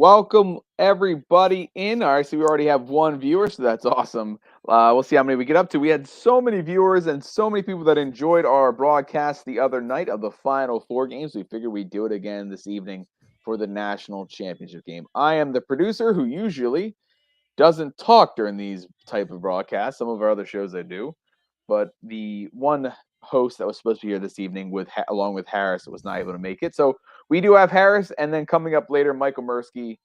Welcome everybody in. All right, so we already have one viewer, so that's awesome. We'll see how many we get up to. We had so many viewers and so many people that enjoyed our broadcast the other night of the Final Four games. We figured we'd do it again this evening for the national championship game. I am the producer who usually doesn't talk during these type of broadcasts. Some of our other shows I do, but the one host that was supposed to be here this evening along with Harris was not able to make it. So we do have Harris, and then coming up later, Michael Mursky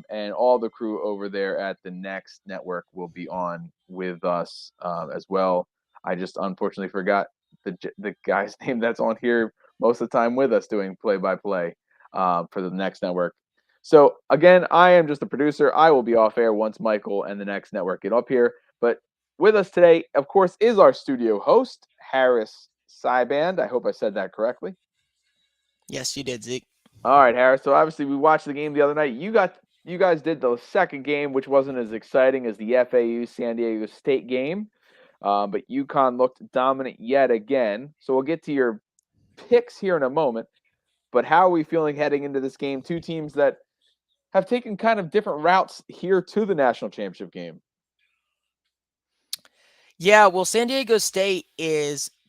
and all the crew over there at the Next Network will be on with us as well. I just unfortunately forgot the guy's name that's on here most of the time with us doing play-by-play for the Next Network. So again, I am just a producer. I will be off air once Michael and the Next Network get up here. But with us today, of course, is our studio host, Harris Syband. I hope I said that correctly. Yes, you did, Zeke. All right, Harris. So obviously we watched the game the other night. You guys did the second game, which wasn't as exciting as the FAU San Diego State game. But UConn looked dominant yet again. So we'll get to your picks here in a moment. But how are we feeling heading into this game? Two teams that have taken kind of different routes here to the national championship game. Yeah, well, San Diego State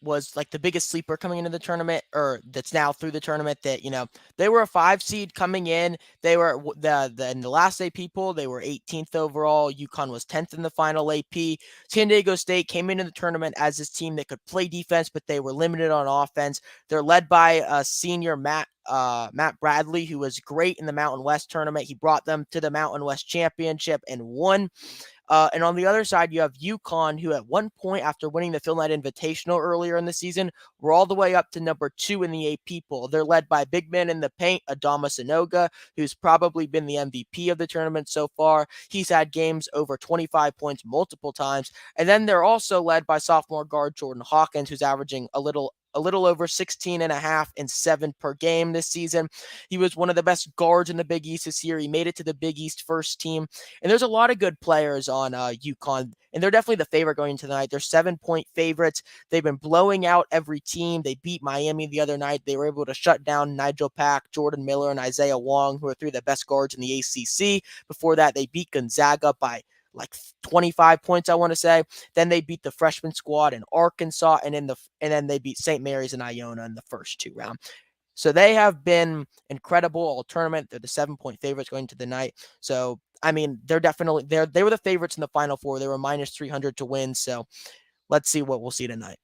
was like the biggest sleeper coming into the tournament, or that's now through the tournament. That they were a 5 seed coming in. They were in the last AP poll. They were 18th overall. UConn was 10th in the final AP. San Diego State came into the tournament as this team that could play defense, but they were limited on offense. They're led by senior Matt Bradley, who was great in the Mountain West tournament. He brought them to the Mountain West Championship and won. And on the other side, you have UConn, who at one point after winning the Phil Knight Invitational earlier in the season, were all the way up to number 2 in the AP poll. They're led by big man in the paint, Adama Sanogo, who's probably been the MVP of the tournament so far. He's had games over 25 points multiple times. And then they're also led by sophomore guard Jordan Hawkins, who's averaging a little over 16 and a half and 7 per game this season. He was one of the best guards in the Big East this year. He made it to the Big East first team. And there's a lot of good players on UConn, and they're definitely the favorite going into tonight. They're 7-point favorites. They've been blowing out every team. They beat Miami the other night. They were able to shut down Nigel Pack, Jordan Miller, and Isaiah Wong, who are 3 of the best guards in the ACC. Before that, they beat Gonzaga by like 25 points, I want to say. Then they beat the freshman squad in Arkansas, and then they beat St. Mary's and Iona in the first 2 rounds. So they have been incredible all tournament. They're the 7-point favorites going to the night. So I mean, they're definitely they were the favorites in the Final Four. They were minus 300 to win. So let's see what we'll see tonight.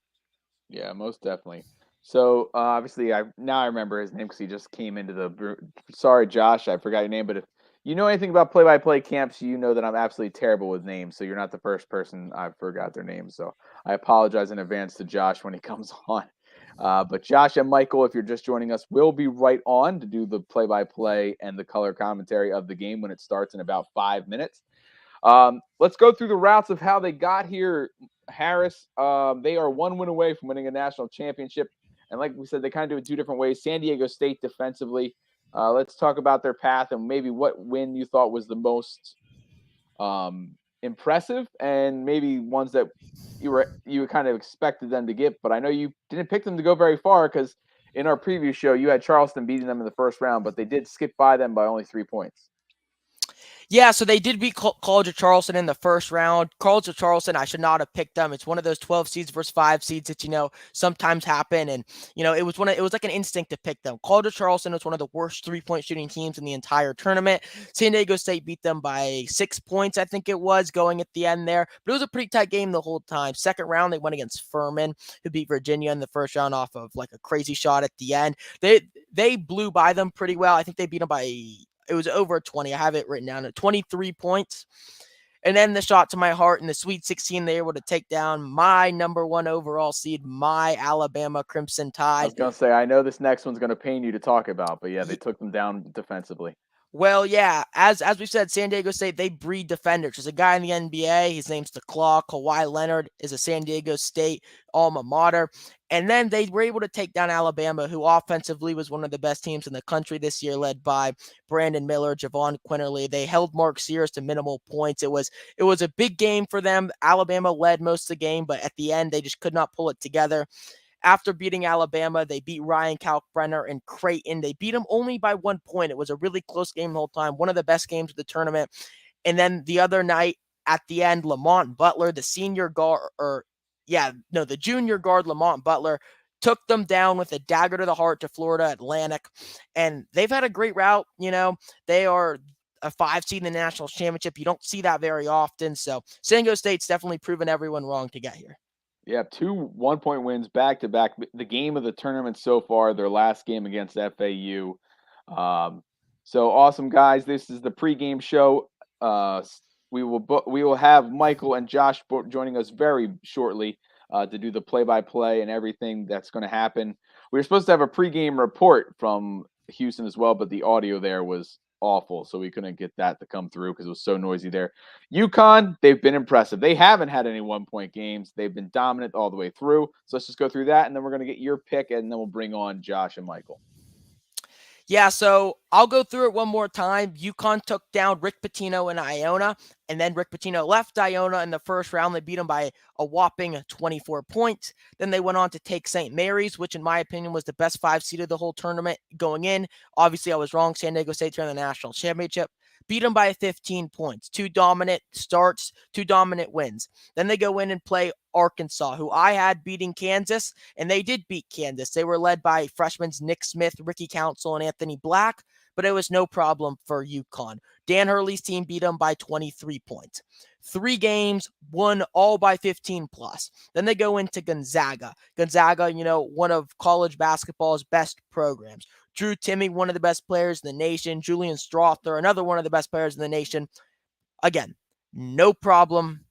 Yeah, most definitely. So obviously, I remember his name because he just came into the. Sorry, Josh, I forgot your name, but if you know anything about play-by-play camps, you know that I'm absolutely terrible with names. So you're not the first person I forgot their names. So I apologize in advance to Josh when he comes on. But Josh and Michael, if you're just joining us, will be right on to do the play-by-play and the color commentary of the game when it starts in about 5 minutes. Let's go through the routes of how they got here. Harris, they are 1 win away from winning a national championship. And like we said, they kind of do it 2 different ways. San Diego State defensively. Let's talk about their path and maybe what win you thought was the most impressive, and maybe ones that you kind of expected them to get. But I know you didn't pick them to go very far because in our previous show you had Charleston beating them in the first round, but they did skip by them by only 3 points. Yeah, so they did beat College of Charleston in the first round. College of Charleston, I should not have picked them. It's one of those 12 seeds versus 5 seeds that, sometimes happen. And, it was like an instinct to pick them. College of Charleston was one of the worst 3-point shooting teams in the entire tournament. San Diego State beat them by 6 points, I think it was, going at the end there. But it was a pretty tight game the whole time. Second round, they went against Furman, who beat Virginia in the first round off of like a crazy shot at the end. They blew by them pretty well. I think they beat them by... It was over 20. I have it written down at 23 points. And then the shot to my heart in the Sweet 16, they were able to take down my number 1 overall seed, my Alabama Crimson Tide. I was going to say, I know this next one's going to pain you to talk about, but yeah, they took them down defensively. Well, yeah, as we said, San Diego State, they breed defenders. There's a guy in the NBA, his name's the Claw. Kawhi Leonard is a San Diego State alma mater. And then they were able to take down Alabama, who offensively was one of the best teams in the country this year, led by Brandon Miller, Javon Quinterly. They held Mark Sears to minimal points. It was a big game for them. Alabama led most of the game, but at the end, they just could not pull it together. after beating Alabama, they beat Ryan Kalkbrenner and Creighton. They beat them only by 1 point. It was a really close game the whole time, one of the best games of the tournament. And then the other night at the end, Lamont Butler, the junior guard, Lamont Butler, took them down with a dagger to the heart to Florida Atlantic. And they've had a great route. They are a 5 seed in the national championship. You don't see that very often. So San Diego State's definitely proven everyone wrong to get here. Yeah, 2 1-point wins back to back. The game of the tournament so far, their last game against FAU. So awesome, guys. This is the pregame show. We will have Michael and Josh joining us very shortly to do the play-by-play and everything that's going to happen. We were supposed to have a pregame report from Houston as well, but the audio there was awful, so we couldn't get that to come through because it was so noisy there. UConn, they've been impressive. They haven't had any 1-point games. They've been dominant all the way through. So let's just go through that, and then we're going to get your pick, and then we'll bring on Josh and Michael. Yeah, so I'll go through it one more time. UConn took down Rick Pitino and Iona, and then Rick Pitino left Iona in the first round. They beat them by a whopping 24 points. Then they went on to take St. Mary's, which in my opinion was the best 5 seed of the whole tournament going in. Obviously, I was wrong. San Diego State turned the national championship. Beat them by 15 points. 2 dominant starts, 2 dominant wins. Then they go in and play Arkansas, who I had beating Kansas, and they did beat Kansas. They were led by freshmen Nick Smith, Ricky Council, and Anthony Black, but it was no problem for UConn. Dan Hurley's team beat them by 23 points. 3 games, won all by 15 plus. Then they go into Gonzaga. Gonzaga, one of college basketball's best programs. Drew Timme, one of the best players in the nation. Julian Strother, another one of the best players in the nation. Again, no problem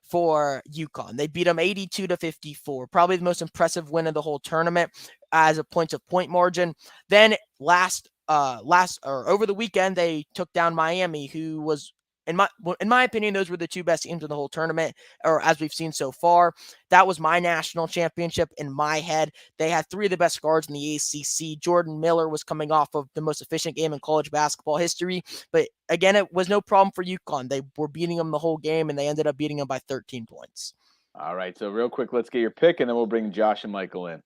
for UConn. They beat them 82-54. Probably the most impressive win of the whole tournament as a point-of-point margin. Then over the weekend, they took down Miami, who was, in my opinion, those were the 2 best teams in the whole tournament, or as we've seen so far. That was my national championship in my head. They had 3 of the best guards in the ACC. Jordan Miller was coming off of the most efficient game in college basketball history. But again, it was no problem for UConn. They were beating them the whole game, and they ended up beating them by 13 points. All right, so real quick, let's get your pick, and then we'll bring Josh and Michael in.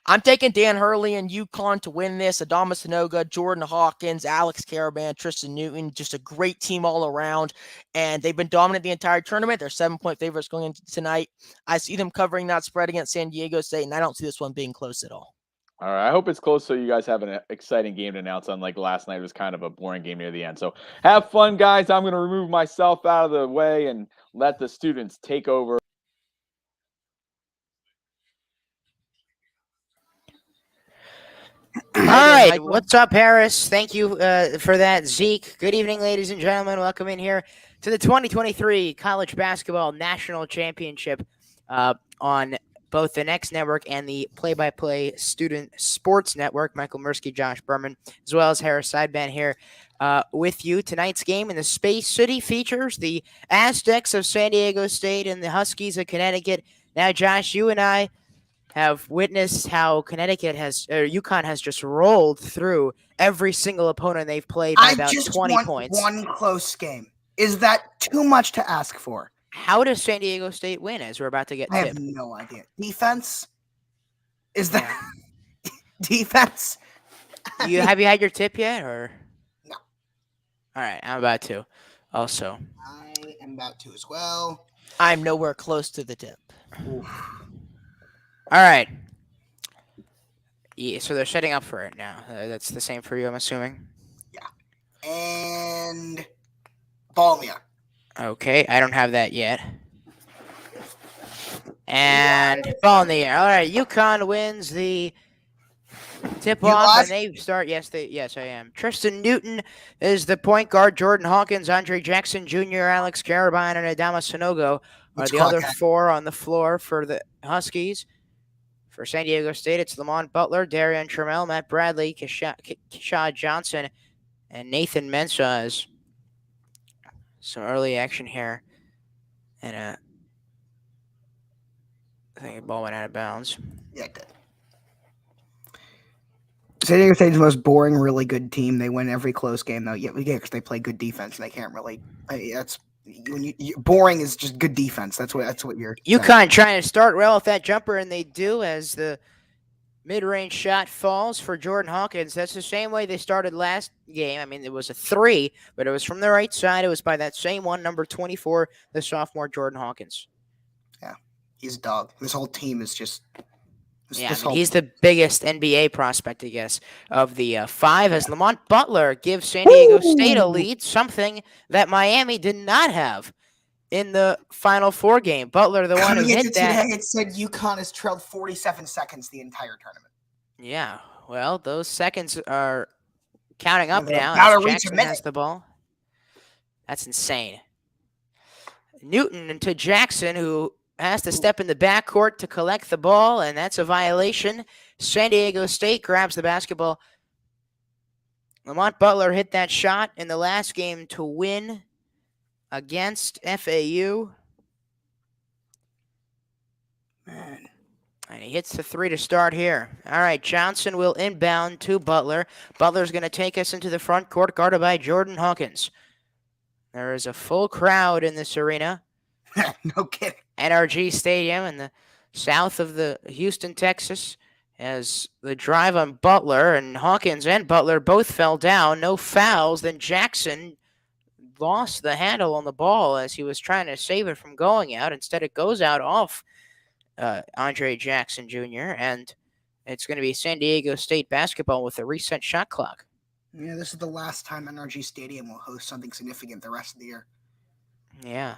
I'm taking Dan Hurley and UConn to win this. Adama Sanogo, Jordan Hawkins, Alex Caravan, Tristan Newton, just a great team all around. And they've been dominant the entire tournament. They're 7-point favorites going into tonight. I see them covering that spread against San Diego State, and I don't see this one being close at all. All right, I hope it's close so you guys have an exciting game to announce. Unlike last night, it was kind of a boring game near the end. So have fun, guys. I'm going to remove myself out of the way and let the students take over. All right, what's up, Harris? Thank you for that, Zeke. Good evening, ladies and gentlemen. Welcome in here to the 2023 College Basketball National Championship on both the Next Network and the Play-by-Play Student Sports Network. Michael Mursky, Josh Berman, as well as Harris Sideband here with you. Tonight's game in the Space City features the Aztecs of San Diego State and the Huskies of Connecticut. Now, Josh, you and I have witnessed how UConn has just rolled through every single opponent they've played by about 20 points. One close game. Is that too much to ask for? How does San Diego State win, as we're about to get I have no idea. Defense? Is that defense? Have you had your tip yet, or no? All right, I'm about to. Also, I am about to as well. I'm nowhere close to the tip. Oof. All right. Yeah, so they're setting up for it now. That's the same for you, I'm assuming. Yeah. And Balmia. Okay, I don't have that yet. And ball in the air. All right, UConn wins the tip-off, and they start. Yes, I am. Tristan Newton is the point guard. Jordan Hawkins, Andre Jackson Jr., Alex Carabine, and Adama Sanogo are the other 4 on the floor for the Huskies. For San Diego State, it's Lamont Butler, Darian Trammell, Matt Bradley, Keshad Johnson, and Nathan Mensah. As some early action here. And I think the ball went out of bounds. Yeah, it did. San Diego State's the most boring, really good team. They win every close game, though. Yeah, because they play good defense, and they can't really. That's Boring is just good defense. That's what you're saying. UConn trying to start well with that jumper, and they do as the mid-range shot falls for Jordan Hawkins. That's the same way they started last game. I mean, it was a 3, but it was from the right side. It was by that same one, number 24, the sophomore Jordan Hawkins. Yeah, he's a dog. This whole team is just. He's the biggest NBA prospect, I guess, of the 5, as Lamont Butler gives San Diego State a lead, something that Miami did not have in the Final Four game. Butler, the one who hit that. Today, it said UConn has trailed 47 seconds the entire tournament. Yeah, well, those seconds are counting up now as Jackson has the ball. That's insane. Newton to Jackson, who has to step in the backcourt to collect the ball, and that's a violation. San Diego State grabs the basketball. Lamont Butler hit that shot in the last game to win against FAU. Man. And he hits the 3 to start here. All right, Johnson will inbound to Butler. Butler's going to take us into the front court, guarded by Jordan Hawkins. There is a full crowd in this arena. No kidding. NRG Stadium in the south of the Houston, Texas, as the drive on Butler, and Hawkins and Butler both fell down. No fouls. Then Jackson lost the handle on the ball as he was trying to save it from going out. Instead, it goes out off Andre Jackson Jr., and it's going to be San Diego State basketball with a reset shot clock. Yeah, this is the last time NRG Stadium will host something significant the rest of the year. Yeah.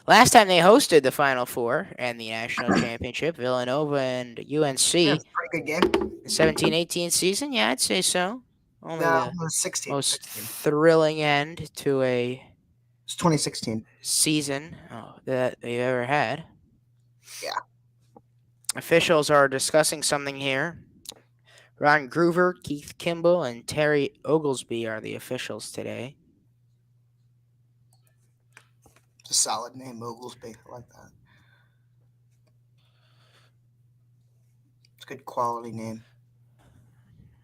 Last time they hosted the Final Four and the National Championship, Villanova and UNC. Yeah, it's a pretty good game. The 17-18 season, yeah, I'd say so. Only No, the 16. most thrilling end to a It's 2016 season that they've ever had. Yeah. Officials are discussing something here. Ron Groover, Keith Kimball, and Terry Oglesby are the officials today. It's a solid name, Oglesby. I like that. It's a good quality name.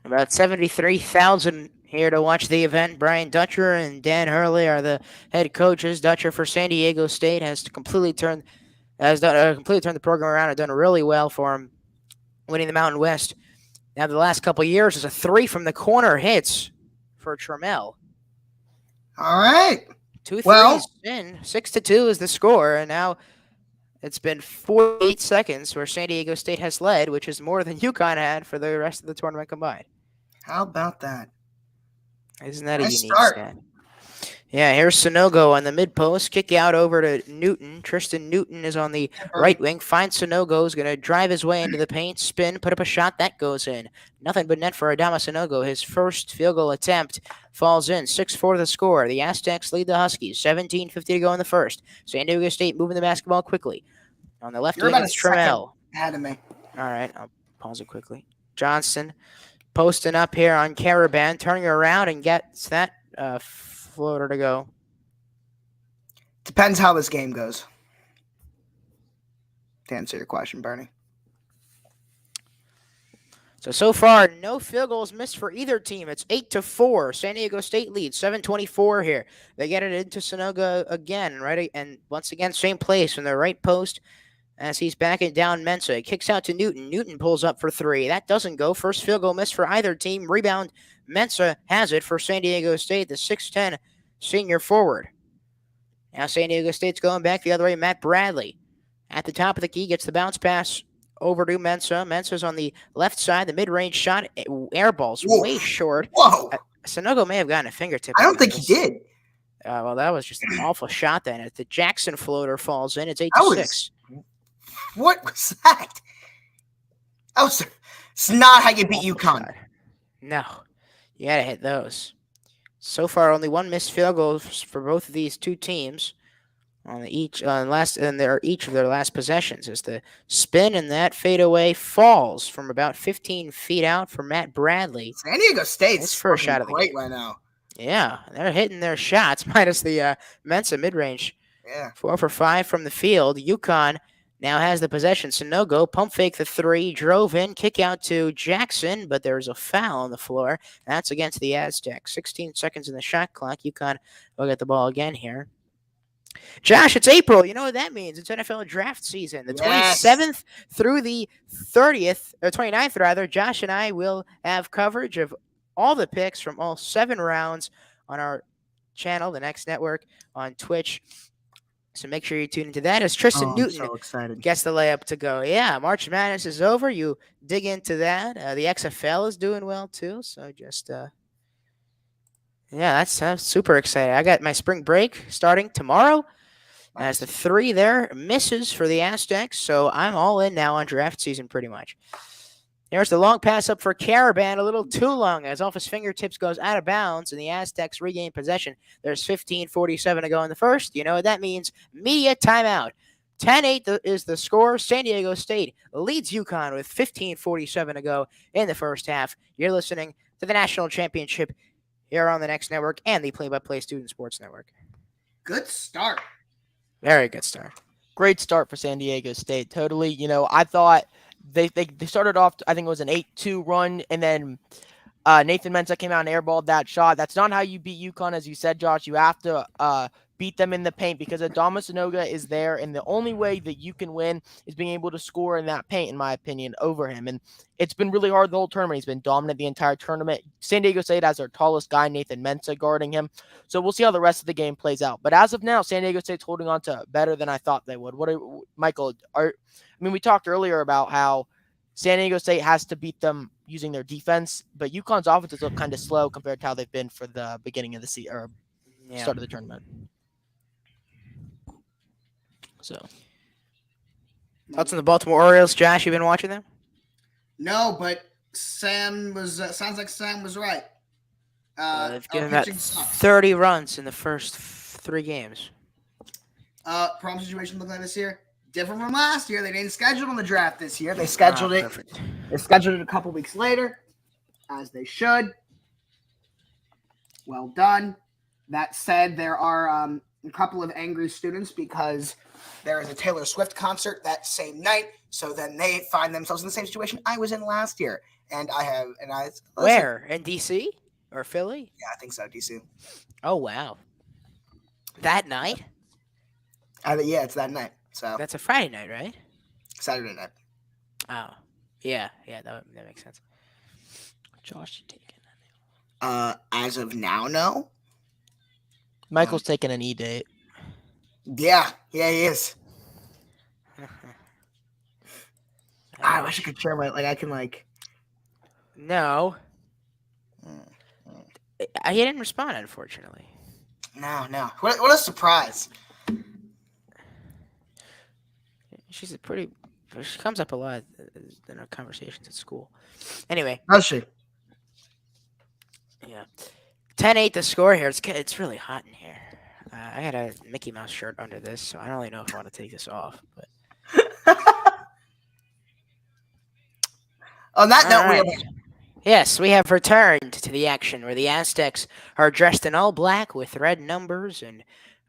About 73,000 here to watch the event. Brian Dutcher and Dan Hurley are the head coaches. Dutcher for San Diego State has completely turned the program around and done really well for him, winning the Mountain West. Now, the last couple of years is a 3 from the corner hits for Trammell. All right. 2 threes in. 6-2 is the score, and now it's been 48 seconds where San Diego State has led, which is more than UConn had for the rest of the tournament combined. How about that? Isn't that a unique stat? Yeah, here's Sonogo on the mid-post. Kick out over to Newton. Tristan Newton is on the right wing. Finds Sonogo. Is going to drive his way into the paint. Spin. Put up a shot. That goes in. Nothing but net for Adama Sonogo. His first field goal attempt falls in. 6-4 the score. The Aztecs lead the Huskies. 17:50 to go in the first. San Diego State moving the basketball quickly. On the left wing, it's Trammell. Ahead of me. All right, I'll pause it quickly. Johnson posting up here on Caravan. Turning around and gets that floater to go. Depends how this game goes. To answer your question, Bernie. So far, no field goals missed for either team. It's 8-4. San Diego State leads. 7:24 here. They get it into Sonogo again, right? And once again, same place in the right post as he's backing down Mensah. Kicks out to Newton. Newton pulls up for 3. That doesn't go. First field goal missed for either team. Rebound. Mensah has it for San Diego State, the 6'10 senior forward. Now San Diego State's going back the other way. Matt Bradley at the top of the key gets the bounce pass over to Mensah. Mensah's on the left side. The mid-range shot, air balls way short. Whoa. Sonogo may have gotten a fingertip. I don't think he did. Well, that was just an awful shot then. If the Jackson floater falls in, it's 8-6. What was that? It's not how you beat UConn. No. You got to hit those. So far, only one missed field goal for both of these two teams on each of their last possessions. As the spin and that fadeaway falls from about 15 feet out for Matt Bradley. San Diego State's first shot of the great game right now. Yeah, they're hitting their shots minus the Mensah mid-range. Yeah, 4 for 5 from the field. UConn now has the possession. Sonogo pump fake the 3, drove in, kick out to Jackson, but there's a foul on the floor. That's against the Aztecs. 16 seconds in the shot clock. UConn will get the ball again here. Josh, it's April. You know what that means? It's NFL draft season. The Yes. 27th through the 30th, or 29th rather. Josh and I will have coverage of all the picks from all 7 rounds on our channel, the Next Network, on Twitch. So make sure you tune into that as Tristan I'm Newton so excited. gets the layup to go. Yeah, March Madness is over. You dig into that. The XFL is doing well too. So just yeah, that's super exciting. I got my spring break starting tomorrow. As the 3 there misses for the Aztecs, so I'm all in now on draft season pretty much. There's the long pass up for Caravan, a little too long as off his fingertips goes out of bounds, and the Aztecs regain possession. There's 15:47 to go in the first. You know what that means? Media timeout. 10-8 is the score. San Diego State leads UConn with 15:47 to go in the first half. You're listening to the National Championship here on the Next Network and the Play-by-Play Student Sports Network. Good start. Very good start. Great start for San Diego State. Totally. You know, I thought they started off, I think it was an 8-2 run, and then Nathan Mensah came out and airballed that shot. That's not how you beat UConn, as you said, Josh. You have to beat them in the paint because Adama Sanogo is there, and the only way that you can win is being able to score in that paint, in my opinion, over him. And it's been really hard the whole tournament. He's been dominant the entire tournament. San Diego State has their tallest guy, Nathan Mensah, guarding him. So we'll see how the rest of the game plays out. But as of now, San Diego State's holding on to better than I thought they would. Michael, we talked earlier about how San Diego State has to beat them using their defense, but UConn's offenses look kind of slow compared to how they've been for the beginning of the season or start of the tournament. So, thoughts on the Baltimore Orioles, Josh? You been watching them? No, but Sam was sounds like Sam was right. They've given up 30 runs in the first 3 games. Problem situation looking like this year different from last year. They didn't schedule on the draft this year. They scheduled it. Perfect. They scheduled it a couple weeks later, as they should. Well done. That said, there are a couple of angry students because there is a Taylor Swift concert that same night. So then they find themselves in the same situation I was in last year. Where? In DC or Philly? Yeah, I think so, DC. Oh, wow. That night? Yeah, it's that night. So that's a Friday night, right? Saturday night. Oh, yeah, that makes sense. Josh, you taking as of now, no. Michael's taking an E-date. Yeah, he is. I wish I could share No. He didn't respond, unfortunately. No. What a surprise. She comes up a lot in our conversations at school. Anyway. Does she? Yeah. 10-8 the score here. It's really hot in here. I got a Mickey Mouse shirt under this, so I don't really know if I want to take this off. But on that note, we have returned to the action where the Aztecs are dressed in all black with red numbers and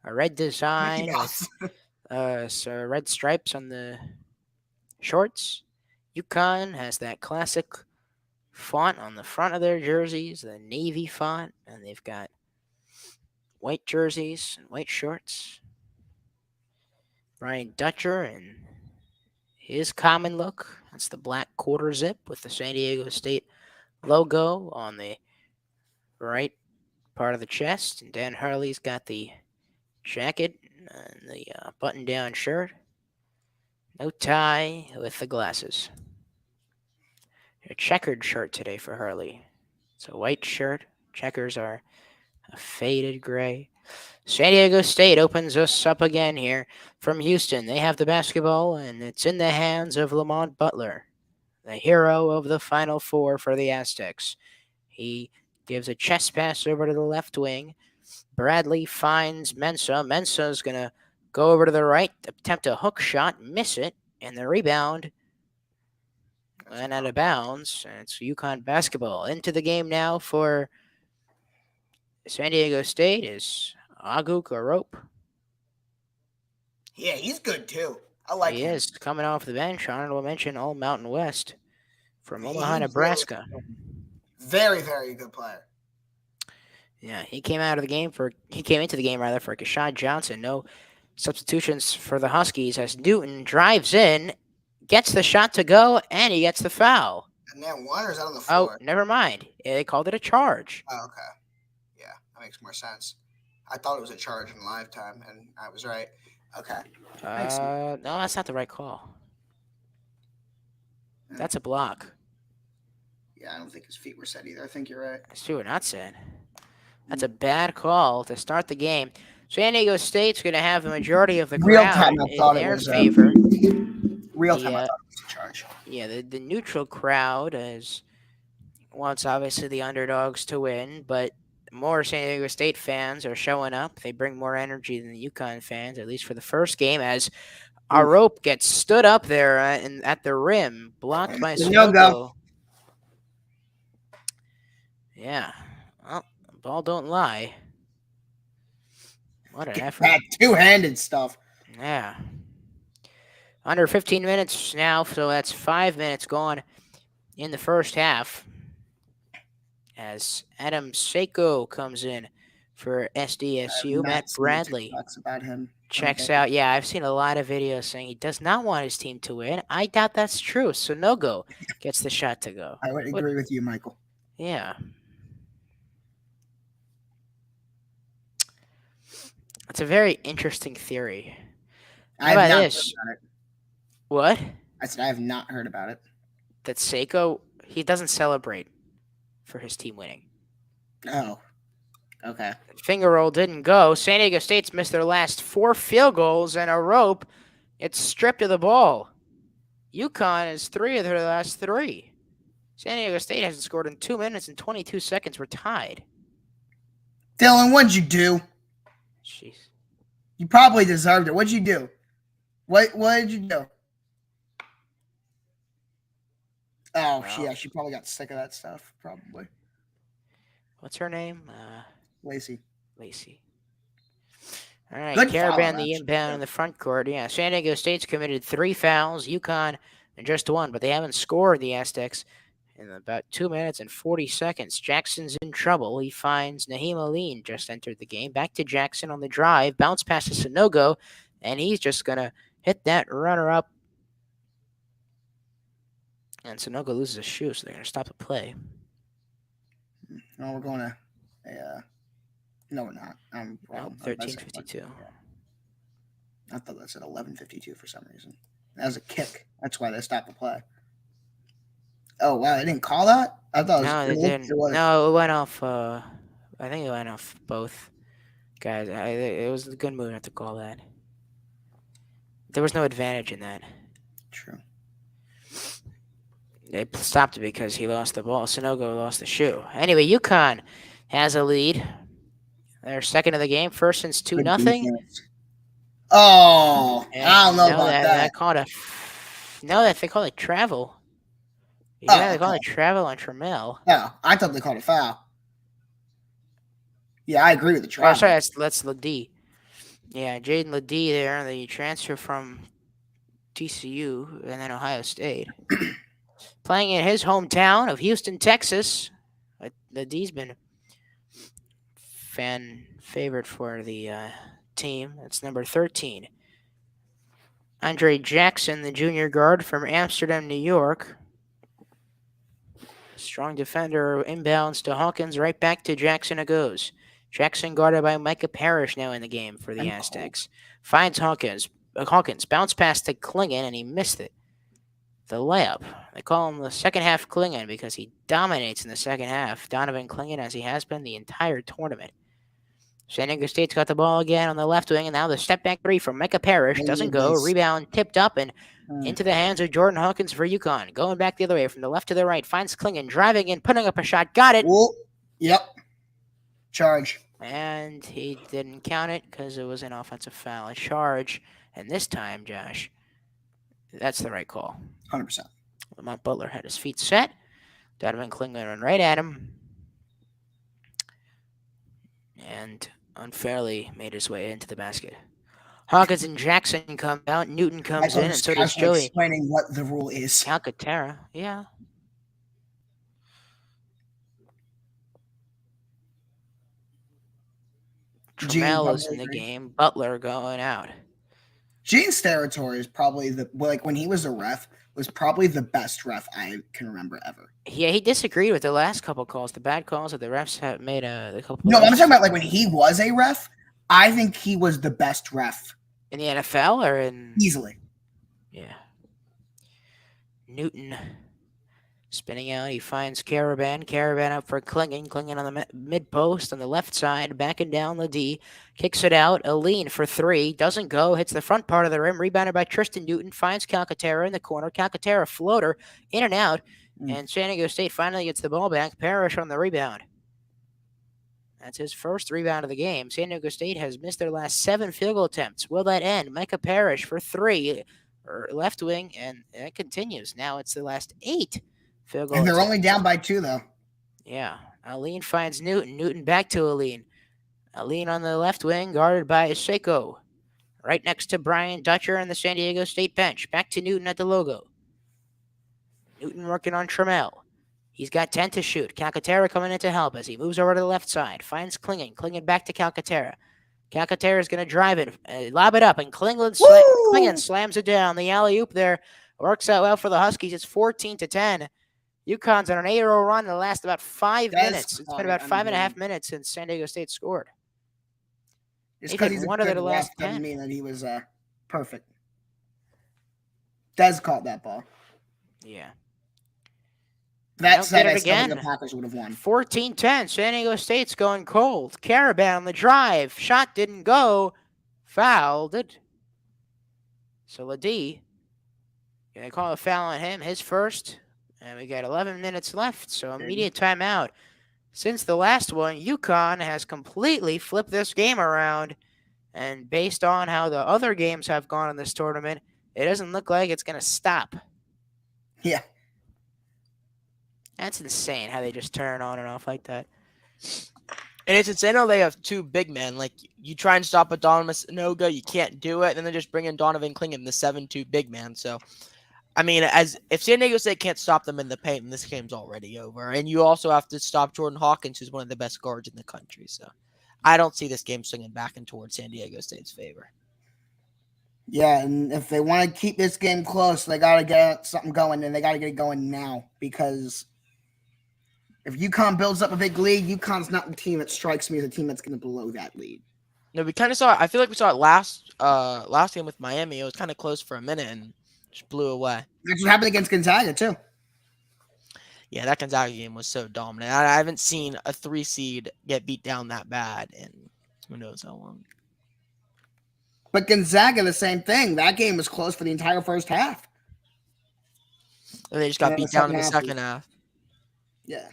a red design with so red stripes on the shorts. UConn has that classic font on the front of their jerseys, the navy font, and they've got white jerseys and white shorts. Brian Dutcher and his common look. That's the black quarter zip with the San Diego State logo on the right part of the chest. And Dan Hurley's got the jacket and the button-down shirt. No tie with the glasses. A checkered shirt today for Hurley. It's a white shirt. Checkers are a faded gray. San Diego State opens us up again here from Houston. They have the basketball, and it's in the hands of Lamont Butler, the hero of the Final Four for the Aztecs. He gives a chest pass over to the left wing. Bradley finds Mensah. Mensah's going to go over to the right, attempt a hook shot, miss it, and the rebound went out of bounds. And it's UConn basketball. Into the game now for San Diego State is Agu Garope. Yeah, he's good too. I like him. He is coming off the bench. Honorable mention, all Mountain West from Omaha, Nebraska. Very, very good player. Yeah, he came into the game for Kashad Johnson. No Substitutions for the Huskies as Newton drives in, gets the shot to go, and he gets the foul. And then one, or is that on the Oh, floor? never mind. They called it a charge. Oh, okay. Yeah, that makes more sense. I thought it was a charge in live time, and I was right. Okay. No, that's not the right call. That's a block. Yeah, I don't think his feet were set either. I think you're right. That's true, not said. That's a bad call to start the game. San Diego State's going to have the majority of the Real crowd time, I in thought it their was favor. Real time, I Yeah. thought it was a charge. Yeah, the neutral crowd wants obviously the underdogs to win, but more San Diego State fans are showing up. They bring more energy than the UConn fans, at least for the first game, as our rope gets stood up there at the rim, blocked by No go. Sunogo. Yeah. Well, ball don't lie. What an effort. That two-handed stuff. Yeah. Under 15 minutes now, so that's 5 minutes gone in the first half. As Adam Seiko comes in for SDSU, Matt Bradley About him. checks out. Yeah, I've seen a lot of videos saying he does not want his team to win. I doubt that's true. Sunogo gets the shot to go. I would agree with you, Michael. Yeah. It's a very interesting theory. I How have about not this? heard about it. What? I said I have not heard about it. That Seiko, he doesn't celebrate for his team winning. Oh. Okay. Finger roll didn't go. San Diego State's missed their last 4 field goals and a rope. It's stripped of the ball. UConn is 3 of their last 3. San Diego State hasn't scored in 2 minutes and 22 seconds. We're tied. Dylan, what'd you do? Jeez. You probably deserved it. What'd you do? What did you do? Oh, Well. yeah, she probably got sick of that stuff, probably. What's her name? Lacey. Lacey. All right, Good Caravan foul, the actually. inbound in the front court. Yeah, San Diego State's committed 3 fouls. UConn just 1, but they haven't scored, the Aztecs, in about 2 minutes and 40 seconds. Jackson's in trouble. He finds Naheem Aline just entered the game. Back to Jackson on the drive. Bounce pass to Sunogo, and he's just going to hit that runner-up. And Sunogo loses a shoe, so they're going to stop the play. No, we're going to. No, we're not. I'm wrong. 13:52. I thought that said 11:52 for some reason. That was a kick. That's why they stopped the play. Oh wow, they didn't call that. I thought No, they didn't. It was. No, it went off. I think it went off both guys. It was a good move not to call that. There was no advantage in that. True. They stopped it because he lost the ball. Sunogo lost the shoe. Anyway, UConn has a lead. They're second of the game, first since 2-0. Oh, I don't know about that. They call it travel. Yeah, they call it travel on Trammell. Oh, I thought they called a foul. Yeah, I agree with the travel. Oh, sorry, that's Ledee. Yeah, Jaden Ledee there, the transfer from TCU and then Ohio State. Playing in his hometown of Houston, Texas. Ledee's been fan favorite for the team. That's number 13. Andre Jackson, the junior guard from Amsterdam, New York. Strong defender, inbounds to Hawkins, right back to Jackson it goes. Jackson guarded by Micah Parrish now in the game for the Aztecs. Finds Hawkins. Hawkins bounced pass to Klingon, and he missed it. The layup. They call him the second half Klingon because he dominates in the second half. Donovan Klingon, as he has been the entire tournament. San Diego State's got the ball again on the left wing, and now the step back 3 from Micah Parrish doesn't go. Rebound tipped up and into the hands of Jordan Hawkins for UConn. Going back the other way from the left to the right. Finds Klingon driving in, putting up a shot. Got it. Whoa. Yep. Charge. And he didn't count it because it was an offensive foul. A charge. And this time, Josh, that's the right call. 100%. Lamont Butler had his feet set. Donovan Klingon ran right at him. And unfairly made his way into the basket. Hawkins and Jackson come out. Newton comes in, and so does Joey. Explaining what the rule is. Alcantara, yeah. Trammell is in the game. Butler going out. Gene's territory is probably when he was a ref, was probably the best ref I can remember ever. Yeah, he disagreed with the last couple calls, the bad calls that the refs have made. A couple. No, I'm talking about like when he was a ref. I think he was the best ref in the NFL or in easily. Yeah. Newton spinning out. He finds Caravan. Caravan up for Klingen. Klingen on the mid post on the left side, backing down the D. Kicks it out. Aline for 3. Doesn't go. Hits the front part of the rim. Rebounded by Tristan Newton. Finds Calcaterra in the corner. Calcaterra floater in and out. And San Diego State finally gets the ball back. Parrish on the rebound. That's his first rebound of the game. San Diego State has missed their last 7 field goal attempts. Will that end? Micah Parrish for 3. Left wing, and it continues. Now it's the last 8 field goals. And they're only down by 2, though. Yeah. Aline finds Newton. Newton back to Aline. Aline on the left wing, guarded by Seiko. Right next to Brian Dutcher and the San Diego State bench. Back to Newton at the logo. Newton working on Trammell. He's got 10 to shoot. Calcaterra coming in to help as he moves over to the left side. Finds Klingen. Klingen back to Calcaterra. Calcaterra is going to drive it, lob it up, and Klingen slams it down. The alley-oop there works out well for the Huskies. It's 14-10. UConn's on an 8-0 run in the last about 5 minutes. It's been about 5.5 minutes since San Diego State scored. Just because he's one of the last 10 doesn't mean that he was perfect. Des caught that ball. Yeah. That said, I still think the Packers would have won. 14-10. San Diego State's going cold. Caravan on the drive. Shot didn't go. Fouled it. So Ladie, gonna call a foul on him. His first. And we got 11 minutes left. So immediate timeout. Since the last one, UConn has completely flipped this game around. And based on how the other games have gone in this tournament, it doesn't look like it's going to stop. Yeah. That's insane how they just turn on and off like that. And it's insane how they have 2 big men. Like, you try and stop a Donovan Sanogo, you can't do it. And then they just bring in Donovan Klingen, the 7'2" big man. So, I mean, if San Diego State can't stop them in the paint, then this game's already over. And you also have to stop Jordan Hawkins, who's one of the best guards in the country. So, I don't see this game swinging back and towards San Diego State's favor. Yeah, and if they want to keep this game close, they got to get something going, and they got to get it going now because if UConn builds up a big lead, UConn's not the team that strikes me as a team that's going to blow that lead. No, we kind of saw it. I feel like we saw it last game with Miami. It was kind of close for a minute and just blew away. That's what happened against Gonzaga, too. Yeah, that Gonzaga game was so dominant. I haven't seen a 3 seed get beat down that bad in who knows how long. But Gonzaga, the same thing. That game was close for the entire first half. And they just got beat down in the second half. Yeah.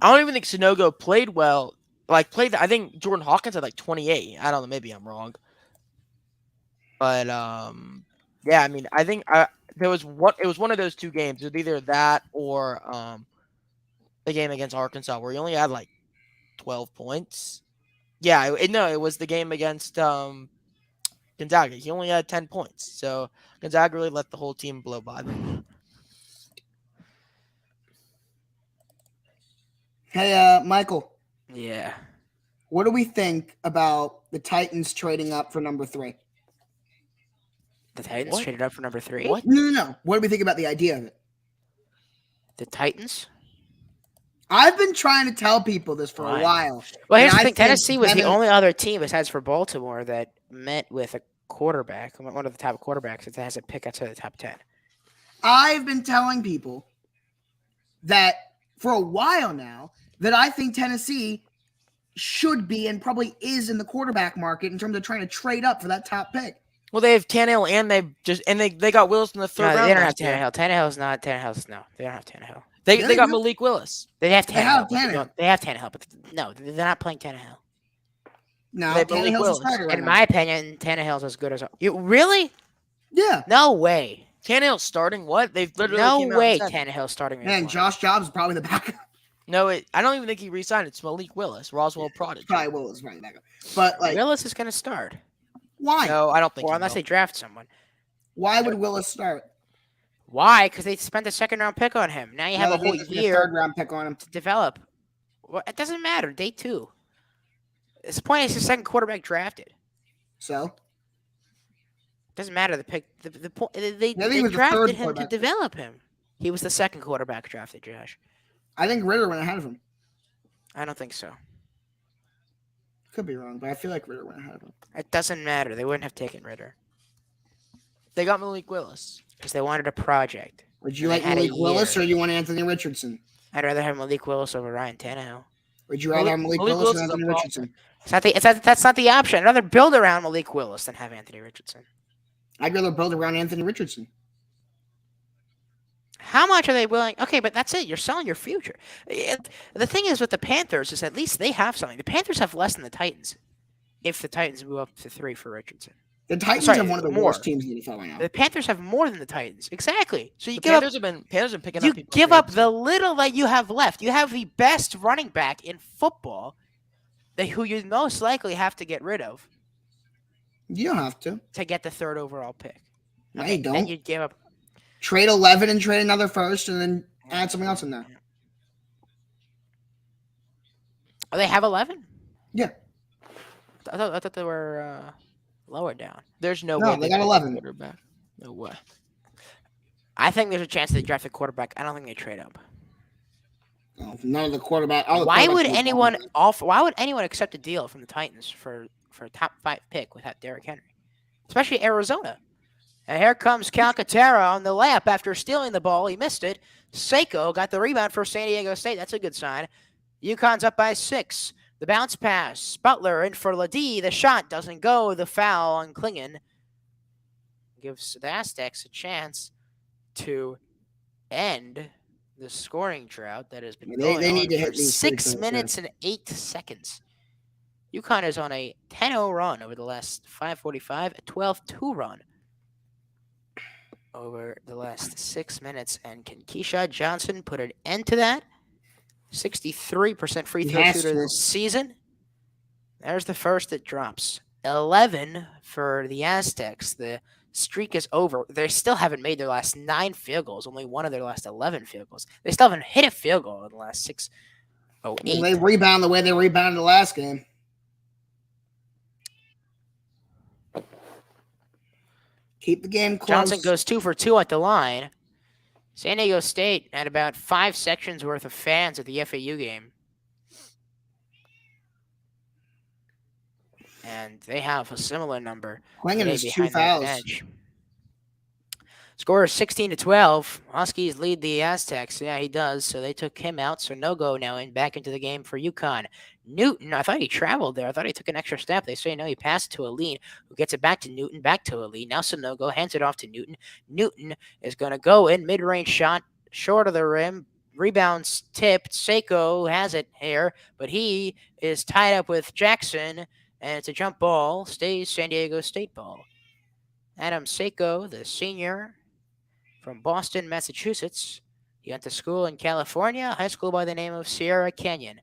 I don't even think Sanogo played well. I think Jordan Hawkins had like 28. I don't know. Maybe I'm wrong. But, yeah, I mean, I think it was one of those 2 games. It was either that or the game against Arkansas where he only had like 12 points. Yeah, it was the game against Gonzaga. He only had 10 points. So Gonzaga really let the whole team blow by them. Hey, Michael. Yeah. What do we think about the Titans trading up for number 3? The Titans traded up for number 3? What? No. What do we think about the idea of it? The Titans? I've been trying to tell people this for a while. Well, here's the thing. Tennessee was the only other team besides for Baltimore that met with a quarterback, one of the top quarterbacks that has a pick outside the top 10. I've been telling people that for a while now that I think Tennessee should be and probably is in the quarterback market in terms of trying to trade up for that top pick. Well, they have Tannehill and they got Willis in the 3rd round. They don't have Tannehill. Tannehill's no. They don't have Tannehill. They got Malik Willis. They have Tannehill. They have Tannehill, but no, they're not playing Tannehill. No, Tannehill's a starter right in my opinion, Tannehill's as good as you really. Yeah. No way. Tannehill's starting what? They've literally no way. Tannehill's starting. Man, Josh Jobs is probably the backup. No, I don't even think he re-signed. It's Malik Willis, Roswell Prodigy. Probably Willis, right? Backup. But like Willis is going to start. Why? No, I don't think. Well, unless they draft someone. Why would Willis start? Why? Because they spent a 2nd-round pick on him. Now you have a whole year. 3rd-round pick on him to develop. Well, it doesn't matter. Day 2. It's the point. It's the 2nd quarterback drafted. So Doesn't matter. The pick. The point. They I think he was the drafted third him to quarterback. develop him. He was the second quarterback drafted, Josh. I think Ritter went ahead of him. I don't think so. Could be wrong, but I feel like Ritter went ahead of him. It doesn't matter. They wouldn't have taken Ritter They got Malik Willis. because they wanted a project. Would you And they like had a Malik Willis year. or you want Anthony Richardson? I'd rather have Malik Willis over Ryan Tannehill. Would you rather have Malik Willis Willis or is a Anthony problem. Richardson? That's not the option. I'd rather build around Malik Willis than have Anthony Richardson. I'd rather build around Anthony Richardson. How much are they willing? Okay, but that's it. You're selling your future. The thing is with the Panthers is at least they have something. The Panthers have less than the Titans. If the Titans move up to 3 for Richardson. The Titans Sorry, have one of the more. worst teams in the NFL right now. The Panthers have more than the Titans. Exactly. So you The give up Panthers have been picking you up people. give for up Richardson. the little that you have left. You have the best running back in football who you most likely have to get rid of You don't have to. to get the 3rd overall pick. No, you Then don't. you'd give up. Trade 11 and trade another first and then add something else in there. Oh, they have 11? Yeah. I thought they were lower down. There's no No, way they got pick a 11. quarterback. No way. I think there's a chance they draft a quarterback. I don't think they trade up. Oh, none of the quarterback. Why would anyone Why would anyone accept a deal from the Titans for a top 5 pick without Derrick Henry, especially Arizona? And here comes Calcaterra on the layup after stealing the ball. He missed it. Seiko got the rebound for San Diego State. That's a good sign. UConn's up by 6. The bounce pass. Butler in for Ladie. The shot doesn't go. The foul on Klingon gives the Aztecs a chance to end the scoring drought that has been going They on need to for hit these 6 free throws, minutes and 8 seconds. UConn is on a 10-0 run over the last 5:45, a 12-2 run over the last 6 minutes. And can Keyshawn Johnson put an end to that? 63% free throw has shooter to. this season. There's the first that drops. 11 for the Aztecs. The streak is over. They still haven't made their last 9 field goals. Only one of their last 11 field goals. They still haven't hit a field goal in the last 6. Oh, 8. They rebound the way they rebounded the last game. Keep the game close. Johnson goes 2 for 2 at the line. San Diego State had about 5 sections worth of fans at the FAU game. And they have a similar number. Klingon today has 2 behind that fouls. bench. Score is 16-12. Huskies lead the Aztecs. Yeah, he does. So they took him out. So no go now back into the game for UConn. Newton, I thought he traveled there. I thought he took an extra step. They say no, he passed to Aline, who gets it back to Newton, back to Aline. Now Sonogo hands it off to Newton. Newton is going to go in. Mid-range shot, short of the rim. Rebounds tipped. Seiko has it here, but he is tied up with Jackson, and it's a jump ball. Stays San Diego State ball. Adam Seiko, the senior from Boston, Massachusetts. He went to school in California, high school by the name of Sierra Canyon.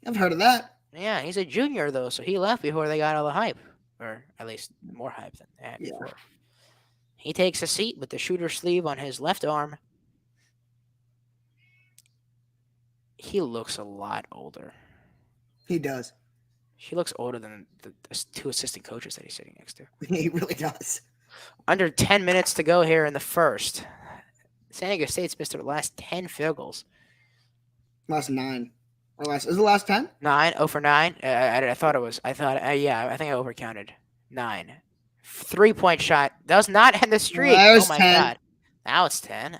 I've heard of that. Yeah, he's a junior, though, so he left before they got all the hype. Or at least more hype than they had before. He takes a seat with the shooter sleeve on his left arm. He looks a lot older. He does. He looks older than the 2 assistant coaches that he's sitting next to. He really does. Under 10 minutes to go here in the first. San Diego State's missed their last 10 field goals. Last 9. Or last, is it last 10? 9, 0 for 9. I thought it was. I think I overcounted. 9. 3-point shot. Does not end the streak. There's Oh my 10. God. Now it's 10.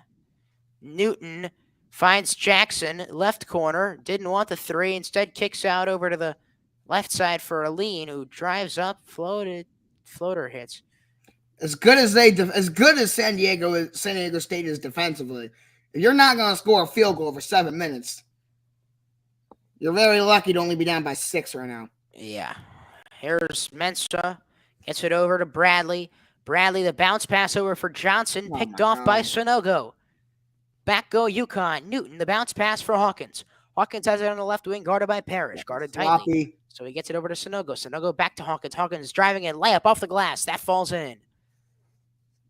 Newton finds Jackson, left corner. Didn't want the 3. Instead kicks out over to the left side for Aline, who drives up, floater hits. As good as San Diego State is defensively, if you're not going to score a field goal for 7 minutes, you're very lucky to only be down by 6 right now. Yeah. Here's Mensah. Gets it over to Bradley. Bradley, the bounce pass over for Johnson. Oh Picked my off by God. Sonogo. Back go UConn. Newton, the bounce pass for Hawkins. Hawkins has it on the left wing, guarded by Parrish. Guarded tightly. Sloppy. So he gets it over to Sonogo. Sonogo back to Hawkins. Hawkins driving in. Layup off the glass. That falls in.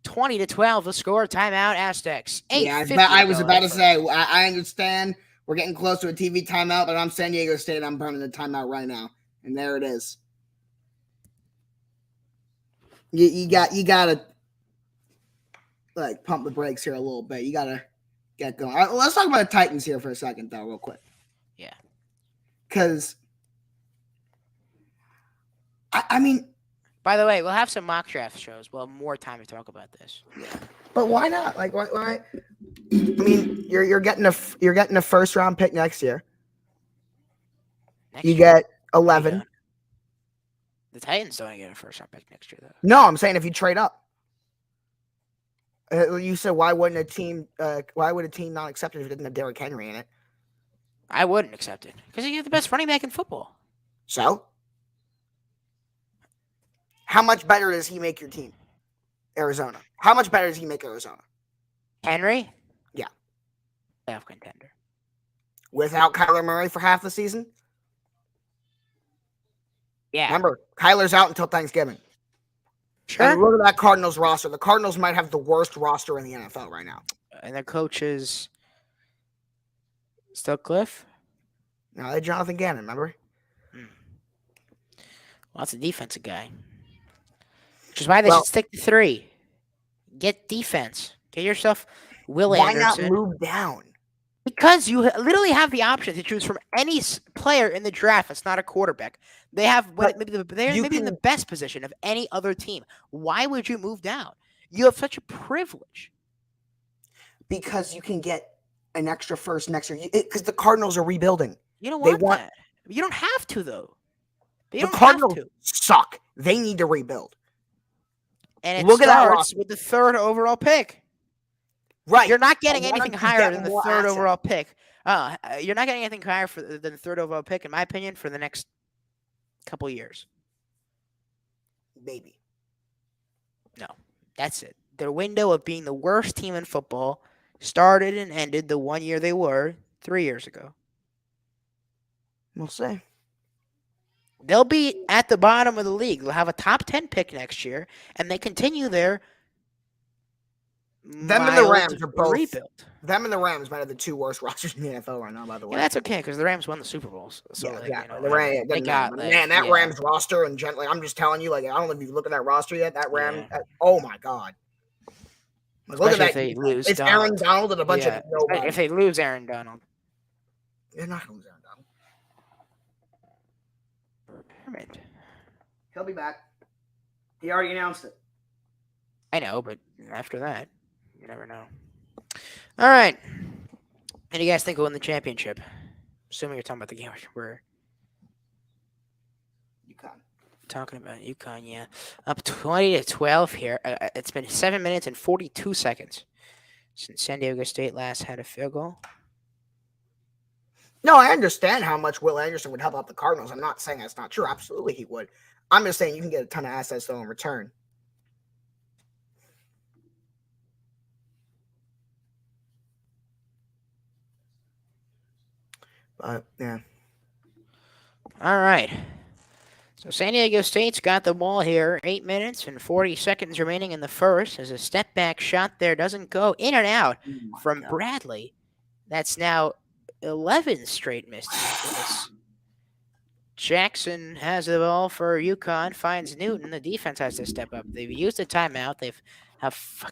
20-12 the score. Timeout Aztecs. Yeah, 8:50 I was to go. about to say, I understand we're getting close to a TV timeout, but I'm San Diego State. I'm burning the timeout right now. And there it is. You gotta like pump the brakes here a little bit. You gotta get going. All right, let's talk about the Titans here for a second, though, real quick. Yeah. Because I mean, By the way, we'll have some mock draft shows. We'll have more time to talk about this. but why not? Like, why? I mean, you're getting a first round pick next year. Next You year, get 11. the Titans don't get a first round pick next year, though. No, I'm saying if you trade up. You said why would a team not accept it if it didn't have Derrick Henry in it? I wouldn't accept it because you have the best running back in football. So, how much better does he make your team? Arizona. How much better does he make Arizona? Henry? Yeah. Playoff contender. Without Kyler Murray for half the season? Yeah. Remember, Kyler's out until Thanksgiving. Sure. And look at that Cardinals roster. The Cardinals might have the worst roster in the NFL right now. And their coach is still Cliff? No, they Jonathan Gannon, remember? Well, that's a defensive guy. Which is why they should stick to 3. Get defense. Get yourself Will why Anderson. not move down? Because you literally have the option to choose from any player in the draft that's not a quarterback. They have they're maybe in the best position of any other team. Why would you move down? You have such a privilege. Because you can get an extra first next year. Because the Cardinals are rebuilding. You don't want that. You don't have to, though. The Cardinals suck. They need to rebuild. And it starts with the 3rd overall pick. Right. You're not getting anything higher than the 3rd overall pick. You're not getting anything higher than the 3rd overall pick, in my opinion, for the next couple years. Maybe. No, that's it. Their window of being the worst team in football started and ended the 1 year they were 3 years ago. We'll see. They'll be at the bottom of the league. They'll have a top 10 pick next year, and they continue their Them and the Rams are both rebuild. Them and the Rams might have the 2 worst rosters in the NFL right now, by the way. Yeah, that's okay because the Rams won the Super Bowls. So the Rams, Rams roster and gently, I'm just telling you, like, I don't know if you look at that roster yet. That Ram, oh my god! Like, look at that. If they lose it's Aaron Donald and a bunch of nobody. If they lose Aaron Donald, they're not going to lose Aaron Donald. He'll be back. He already announced it. I know, but after that, you never know. All right. And you guys think will win the championship? Assuming you're talking about the game we're UConn. Talking about UConn, yeah. Up 20-12 here. It's been 7 minutes and 42 seconds since San Diego State last had a field goal. No, I understand how much Will Anderson would help out the Cardinals. I'm not saying that's not true. Absolutely he would. I'm just saying you can get a ton of assets though in return. Yeah. All right. So San Diego State's got the ball here. 8 minutes and 40 seconds remaining in the first. As a step back shot there doesn't go in and out from Bradley. That's now 11 straight missed tackles. Jackson has the ball for UConn. Finds Newton. The defense has to step up. They've used a timeout. They've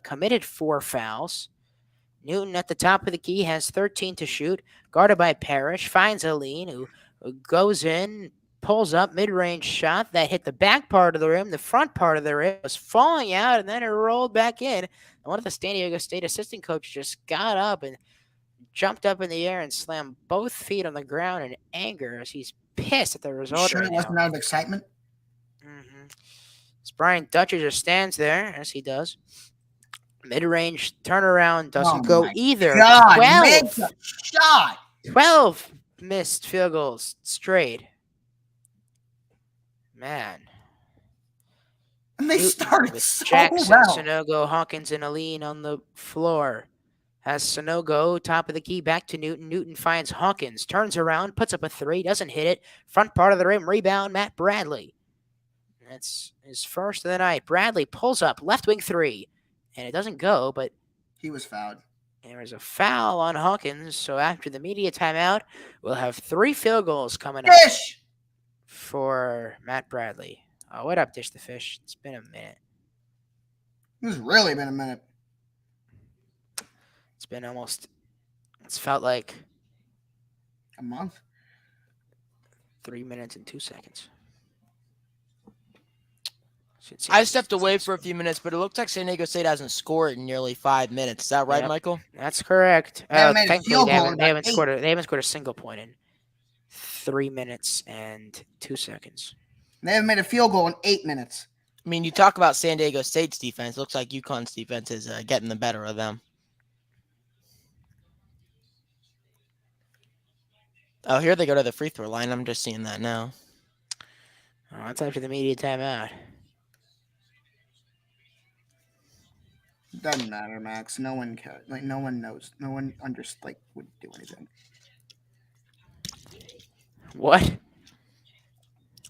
committed 4 fouls. Newton at the top of the key has 13 to shoot. Guarded by Parrish. Finds Aline, who goes in, pulls up, mid-range shot that hit the back part of the rim. The front part of the rim was falling out, and then it rolled back in. And one of the San Diego State assistant coaches just got up and jumped up in the air and slammed both feet on the ground in anger as he's pissed at the result. Sure, it wasn't out of excitement. As Brian Dutcher just stands there, as he does. Mid-range turnaround doesn't go either. God, 12 missed field goals straight. Man. And they started so Jackson, well. Sonogo, Hawkins, and Aline on the floor. Has Sonogo, top of the key, back to Newton. Newton finds Hawkins, turns around, puts up a 3, doesn't hit it. Front part of the rim, rebound, Matt Bradley. That's his first of the night. Bradley pulls up, left wing 3. And it doesn't go, but he was fouled. There was a foul on Hawkins, so after the media timeout, we'll have 3 field goals coming up for Matt Bradley. Oh, what up, Dish the Fish? It's been a minute. It's really been a minute. It's been it's felt like A month. 3 minutes and 2 seconds. I stepped away for a few minutes, but it looks like San Diego State hasn't scored in nearly 5 minutes. Is that right, Yep. Michael? That's correct. They haven't made a Thankfully, field they goal in haven't, they about haven't scored. They haven't scored a single point in 3 minutes and 2 seconds. They haven't made a field goal in 8 minutes. I mean, you talk about San Diego State's defense. It looks like UConn's defense is getting the better of them. Oh, here they go to the free throw line. I'm just seeing that now. Oh, that's after the media timeout. Doesn't matter, Max. No one cares. Like no one knows. No one would do anything. What?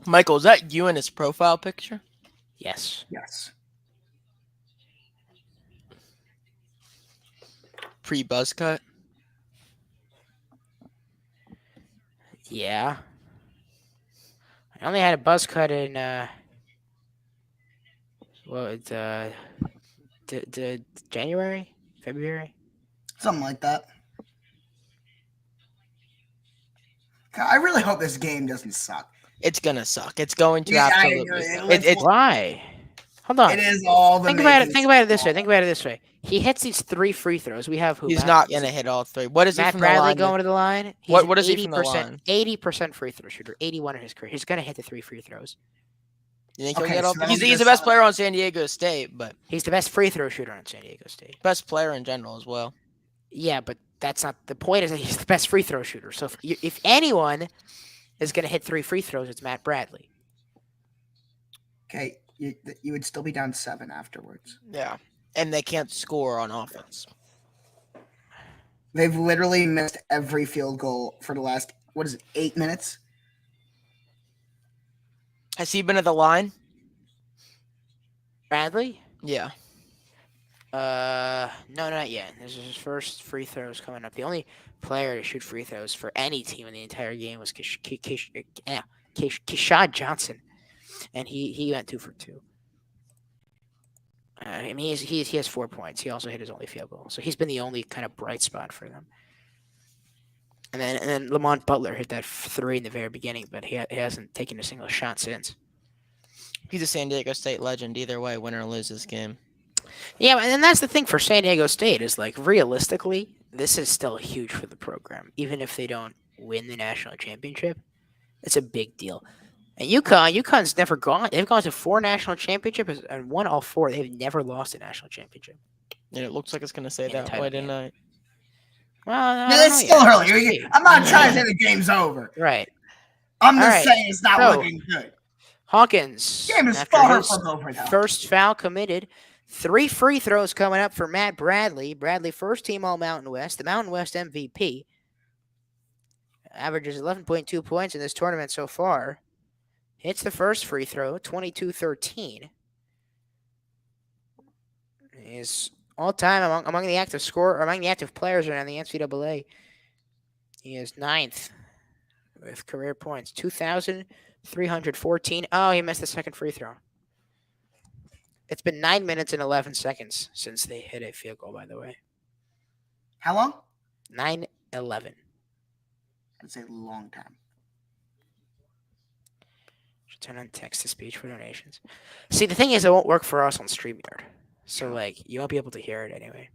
Michael, is that you in his profile picture? Yes. Yes. Pre-buzz cut? Yeah. I only had a buzz cut in January, February. Something like that. I really hope this game doesn't suck. It's gonna suck. It's going to Yeah, I absolutely agree. suck. It's Why? Hold on. It is all the. Think about it this way. Think about it this way. He hits these 3 free throws. We have who? He's not gonna hit all 3. What is he Matt from Bradley the line? going to the line? What is he from the line? 80% free throw shooter. 81 in his career. He's gonna hit the 3 free throws. You think he'll Okay, get all? so He's the best player on San Diego State, but He's the best free throw shooter on San Diego State. best player in general as well. Yeah, but that's not the point. Is that he's the best free throw shooter. So if anyone is gonna hit 3 free throws, it's Matt Bradley. Okay, you would still be down 7 afterwards. Yeah, and they can't score on offense. They've literally missed every field goal for the last 8 minutes? Has he been at the line? Bradley? Yeah. No, not yet. This is his first free throws coming up. The only player to shoot free throws for any team in the entire game was Keshad Johnson, and he went 2 for 2. I mean, he has 4 points. He also hit his only field goal, so he's been the only kind of bright spot for them. And then Lamont Butler hit that 3 in the very beginning, but he hasn't taken a single shot since. He's a San Diego State legend. Either way, win or lose this game. Yeah, and that's the thing for San Diego State is like realistically, this is still huge for the program, even if they don't win the national championship. It's a big deal. And UConn's never gone. They've gone to 4 national championships and won all 4. They've never lost a national championship. And it looks like it's going to say In the that title way game. tonight. Well, No, it's still early. I'm not trying to say the game's over. Right. I'm just All right. saying it's not So, looking good. Hawkins. Game is after far his from over now. first foul committed. 3 free throws coming up for Matt Bradley. Bradley, first team All Mountain West, the Mountain West MVP. Averages 11.2 points in this tournament so far. Hits the first free throw, 22-13. He's all time among the active players around the NCAA. He is 9th with career points, 2,314. Oh, he missed the second free throw. It's been 9 minutes and 11 seconds since they hit a field goal, by the way. How long? 9-11. It's a long time. Should turn on text-to-speech for donations. See, the thing is, it won't work for us on StreamYard. So, you won't be able to hear it anyway.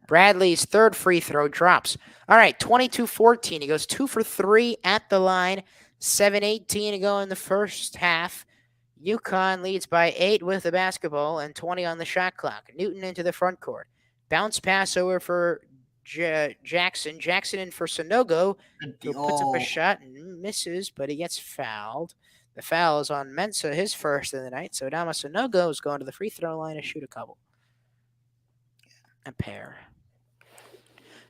Bradley's third free throw drops. All right, 22-14. He goes 2 for 3 at the line. 7:18 to go in the first half. UConn leads by 8 with the basketball and 20 on the shot clock. Newton into the front court. Bounce pass over for Jackson. Jackson in for Sonogo, who puts up a shot and misses, but he gets fouled. The foul is on Mensah, his first of the night. So Adama Sonogo is going to the free throw line to shoot a couple. A pair.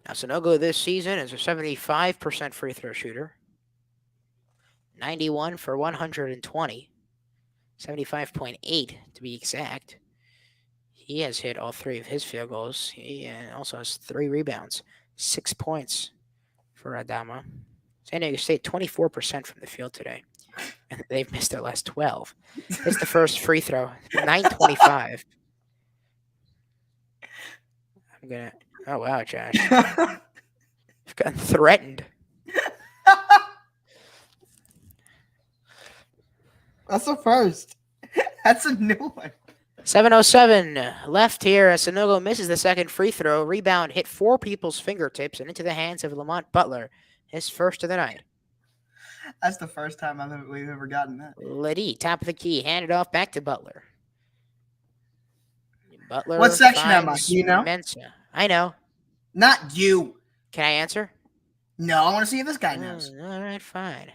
Now, Sonogo this season is a 75% free throw shooter. 91 for 120. 75.8 to be exact. He has hit all 3 of his field goals. He also has 3 rebounds. 6 points for Adama. San Diego State, 24% from the field today. And they've missed their last 12. It's the first free throw. 9:25. Oh, wow, Josh. You've gotten threatened. That's the first. That's a new one. 7:07 left here as Sonogo misses the second free throw. Rebound hit 4 people's fingertips and into the hands of Lamont Butler, his first of the night. That's the first time we've ever gotten that. Liddy, top of the key, handed off back to Butler. Butler. What section am I? finds Do you know? Mensah. I know. Not you. Can I answer? No, I want to see if this guy knows. All right, fine.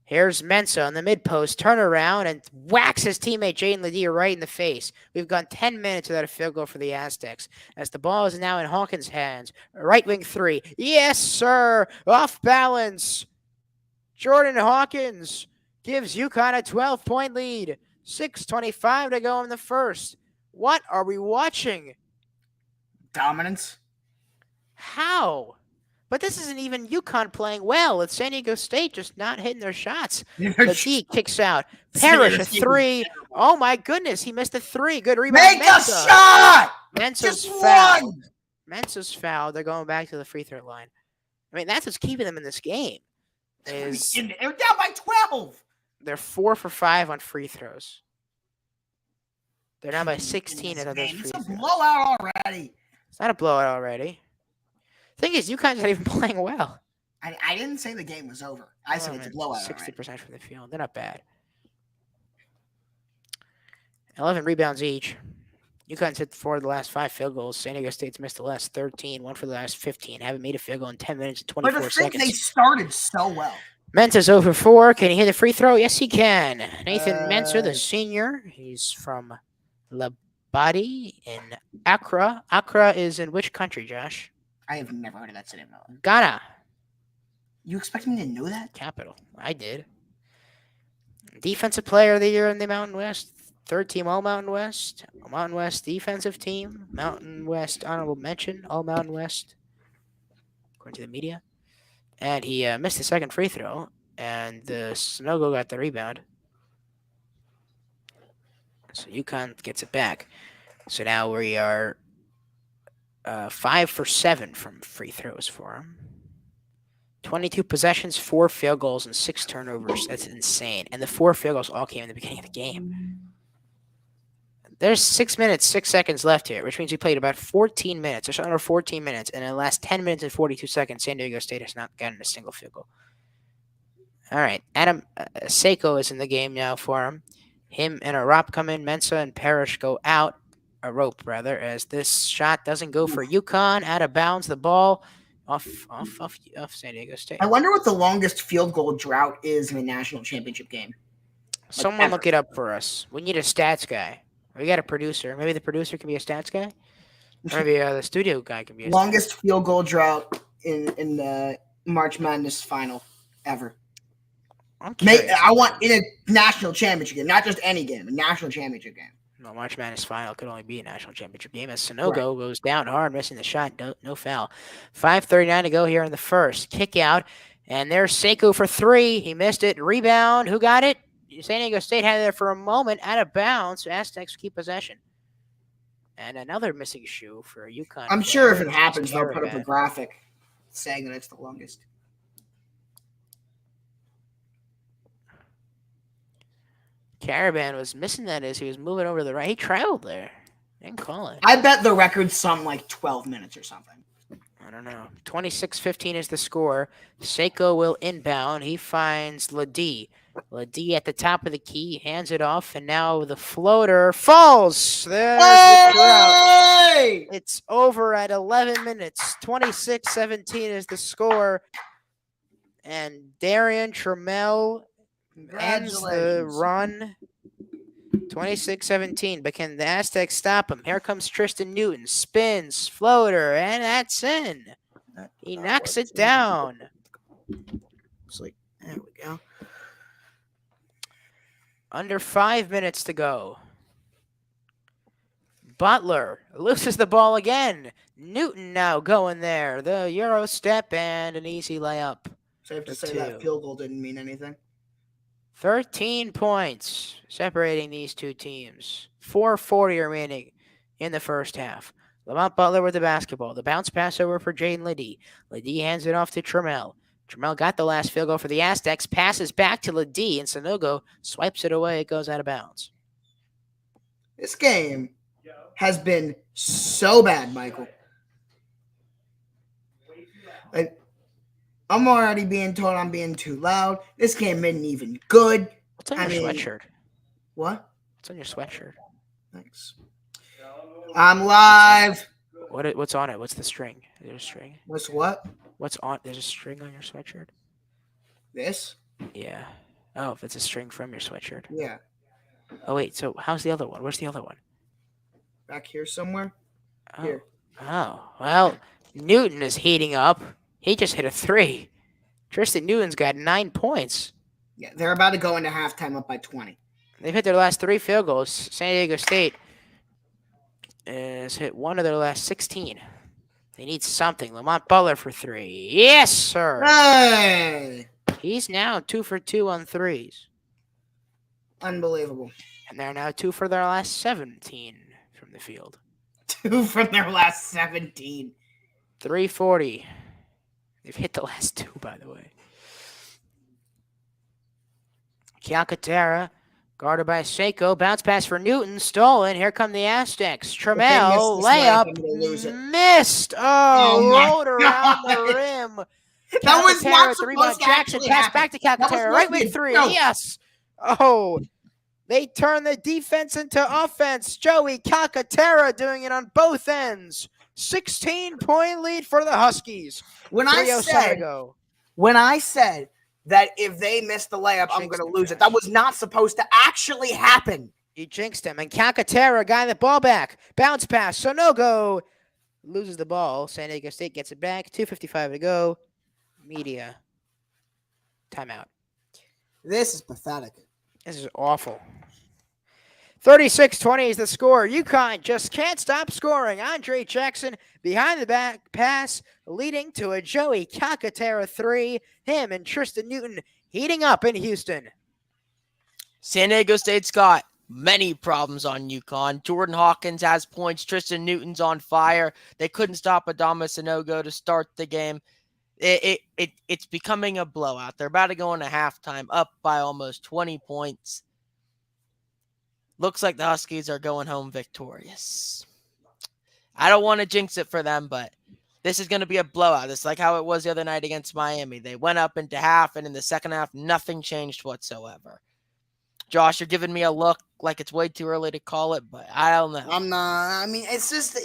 Here's Mensah on the mid-post, turnaround, and whacks his teammate Jaden Liddy right in the face. We've gone 10 minutes without a field goal for the Aztecs, as the ball is now in Hawkins' hands. Right wing 3. Yes, sir. Off balance. Jordan Hawkins gives UConn a 12-point lead. 6:25 to go in the first. What are we watching? Dominance. How? But this isn't even UConn playing well. It's San Diego State just not hitting their shots. Liddy kicks out. Parrish, a 3. Oh, my goodness. He missed a 3. Good rebound. Make a shot! Mensah's Just fouled. one! Mensah's fouled. They're going back to the free throw line. I mean, that's what's keeping them in this game. They're down by 12. They're 4 for 5 on free throws. They're down by 16 at those free It's a throws. blowout already. It's not a blowout already. Thing is, UConn's not even playing well. I didn't say the game was over. I said it's a blowout. 60% from the field. They're not bad. 11 rebounds each. UConn's hit 4 of the last 5 field goals. San Diego State's missed the last 13, 1 for the last 15. Haven't made a field goal in 10 minutes and 24 But the seconds. they started so well. Mensah's 0 for 4. Can he hit the free throw? Yes, he can. Nathan Mensah, the senior. He's from Labadi in Accra. Accra is in which country, Josh? I have never heard of that city. Ghana. You expect me to know that? Capital. I did. Defensive player of the year in the Mountain West. 3rd team All Mountain West. Mountain West defensive team. Mountain West honorable mention. All Mountain West. According to the media. And he missed the second free throw. And the Sonogo got the rebound. So UConn gets it back. So now we are 5 for 7 from free throws for him. 22 possessions, 4 field goals, and 6 turnovers. That's insane. And the 4 field goals all came in the beginning of the game. There's 6 minutes, 6 seconds left here, which means we played about 14 minutes, just under 14 minutes. And in the last 10 minutes and 42 seconds, San Diego State has not gotten a single field goal. All right. Adam Seiko is in the game now for him. Him and Arop come in. Mensah and Parrish go out. A rope, rather, as this shot doesn't go for UConn. Out of bounds, the ball off San Diego State. I wonder what the longest field goal drought is in a national championship game. Someone look it up for us. We need a stats guy. We got a producer. Maybe the producer can be a stats guy. Or maybe the studio guy can be a longest field goal drought in the March Madness final ever. I want in a national championship game, not just any game, a national championship game. No, March Madness final could only be a national championship game as Sonogo goes down hard, missing the shot. No foul. 5:39 to go here in the first. Kick out, and there's Seiko for 3. He missed it. Rebound. Who got it? San Diego State had it there for a moment. Out of bounds. Aztecs keep possession. And another missing shoe for UConn. I'm sure if it happens, they'll put up a graphic saying that it's the longest. Caravan was missing that as he was moving over to the right. He traveled there. Didn't call it. I bet the record's some like 12 minutes or something. I don't know. 26-15 is the score. Seiko will inbound. He finds Liddy. Liddy at the top of the key. Hands it off. And now the floater falls. There's the drought. It's over at 11 minutes. 26-17 is the score. And Darian Trammell ends the run. 26-17, but can the Aztecs stop him? Here comes Tristan Newton, spins, floater, and that's in. He knocks it down. It's like, there we go. Under 5 minutes to go. Butler loses the ball again. Newton now going there. The Euro step and an easy layup. Safe to say that field goal didn't mean anything. 13 points separating these two teams. 4:40 remaining in the first half. Lamont Butler with the basketball. The bounce pass over for Jaden Ledee. Ledee hands it off to Trammell. Trammell got the last field goal for the Aztecs. Passes back to Ledee, and Sanogo swipes it away. It goes out of bounds. This game has been so bad, Michael. I'm already being told I'm being too loud. This game isn't even good. What's on your sweatshirt? What? What's on your sweatshirt? Thanks. I'm live. What's on it? What's the string? Is there a string? What's what? What's on? There's a string on your sweatshirt? This? Yeah. Oh, if it's a string from your sweatshirt. Yeah. Oh, wait. So how's the other one? Where's the other one? Back here somewhere. Oh. Here. Oh, well, Newton is heating up. He just hit a 3. Tristan Newton's got 9 points. Yeah, they're about to go into halftime up by 20. They've hit their last 3 field goals. San Diego State has hit one of their last 16. They need something. Lamont Butler for 3. Yes, sir. Hey! He's now 2 for 2 on threes. Unbelievable. And they're now 2 for their last 17 from the field. 2 from their last 17. 340. They've hit the last 2, by the way. Calcaterra, guarded by Seiko. Bounce pass for Newton. Stolen. Here come the Aztecs. Trammell, layup. Missed. Oh, rolled around the rim. That was not rebound. supposed to Jackson actually pass happen. back to Calcaterra. Right wing 3. Yes. Oh, they turn the defense into offense. Joey Calcaterra doing it on both ends. 16-point lead for the Huskies. When I said that if they miss the layup, I'm going to lose it, that was not supposed to actually happen. He jinxed him. And Calcaterra got the ball back. Bounce pass. Sonogo loses the ball. San Diego State gets it back. 2:55 to go. Media. Timeout. This is pathetic. This is awful. 36-20 is the score. UConn just can't stop scoring. Andre Jackson behind the back pass, leading to a Joey Calcaterra 3. Him and Tristan Newton heating up in Houston. San Diego State's got many problems on UConn. Jordan Hawkins has points. Tristan Newton's on fire. They couldn't stop Adama Sanogo to start the game. It's becoming a blowout. They're about to go into halftime, up by almost 20 points. Looks like the Huskies are going home victorious. I don't want to jinx it for them, but this is going to be a blowout. It's like how it was the other night against Miami. They went up into half, and in the second half, nothing changed whatsoever. Josh, you're giving me a look like it's way too early to call it, but I don't know. I'm not. I mean, it's just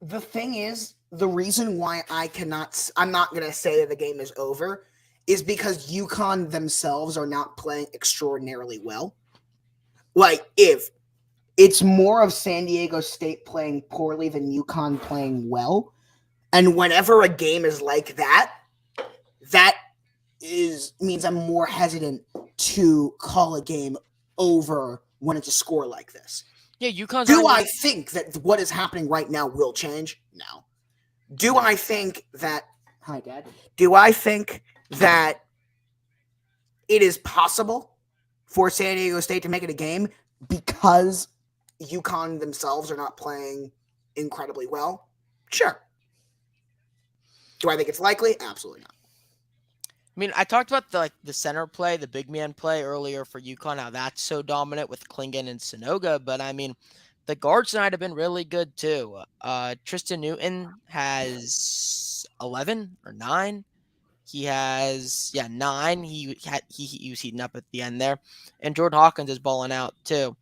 the thing is, the reason why I'm not going to say that the game is over is because UConn themselves are not playing extraordinarily well. Like, if it's more of San Diego State playing poorly than UConn playing well, and whenever a game is like that, that means I'm more hesitant to call a game over when it's a score like this. Yeah, UConn's. Do I think that what is happening right now will change? No. Do I think that? Hi, Dad. Do I think that it is possible for San Diego State to make it a game because UConn themselves are not playing incredibly well? Sure. Do I think it's likely? Absolutely not. I mean, I talked about the center play, the big man play earlier for UConn, how that's so dominant with Klingon and Sanogo, but I mean, the guards tonight have been really good too. Tristan Newton has 11 or 9. He has 9. He was heating up at the end there, and Jordan Hawkins is balling out too.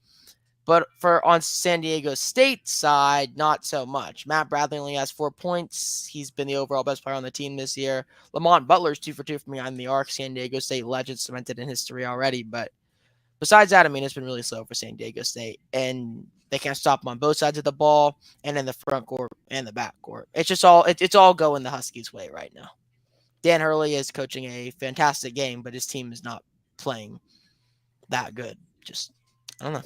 But on San Diego State's side, not so much. Matt Bradley only has 4 points. He's been the overall best player on the team this year. Lamont Butler's 2 for 2 from behind the arc. San Diego State legend, cemented in history already. But besides that, I mean, it's been really slow for San Diego State, and they can't stop them on both sides of the ball, and in the front court and the back court. It's just it's all going the Huskies' way right now. Dan Hurley is coaching a fantastic game, but his team is not playing that good. Just, I don't know.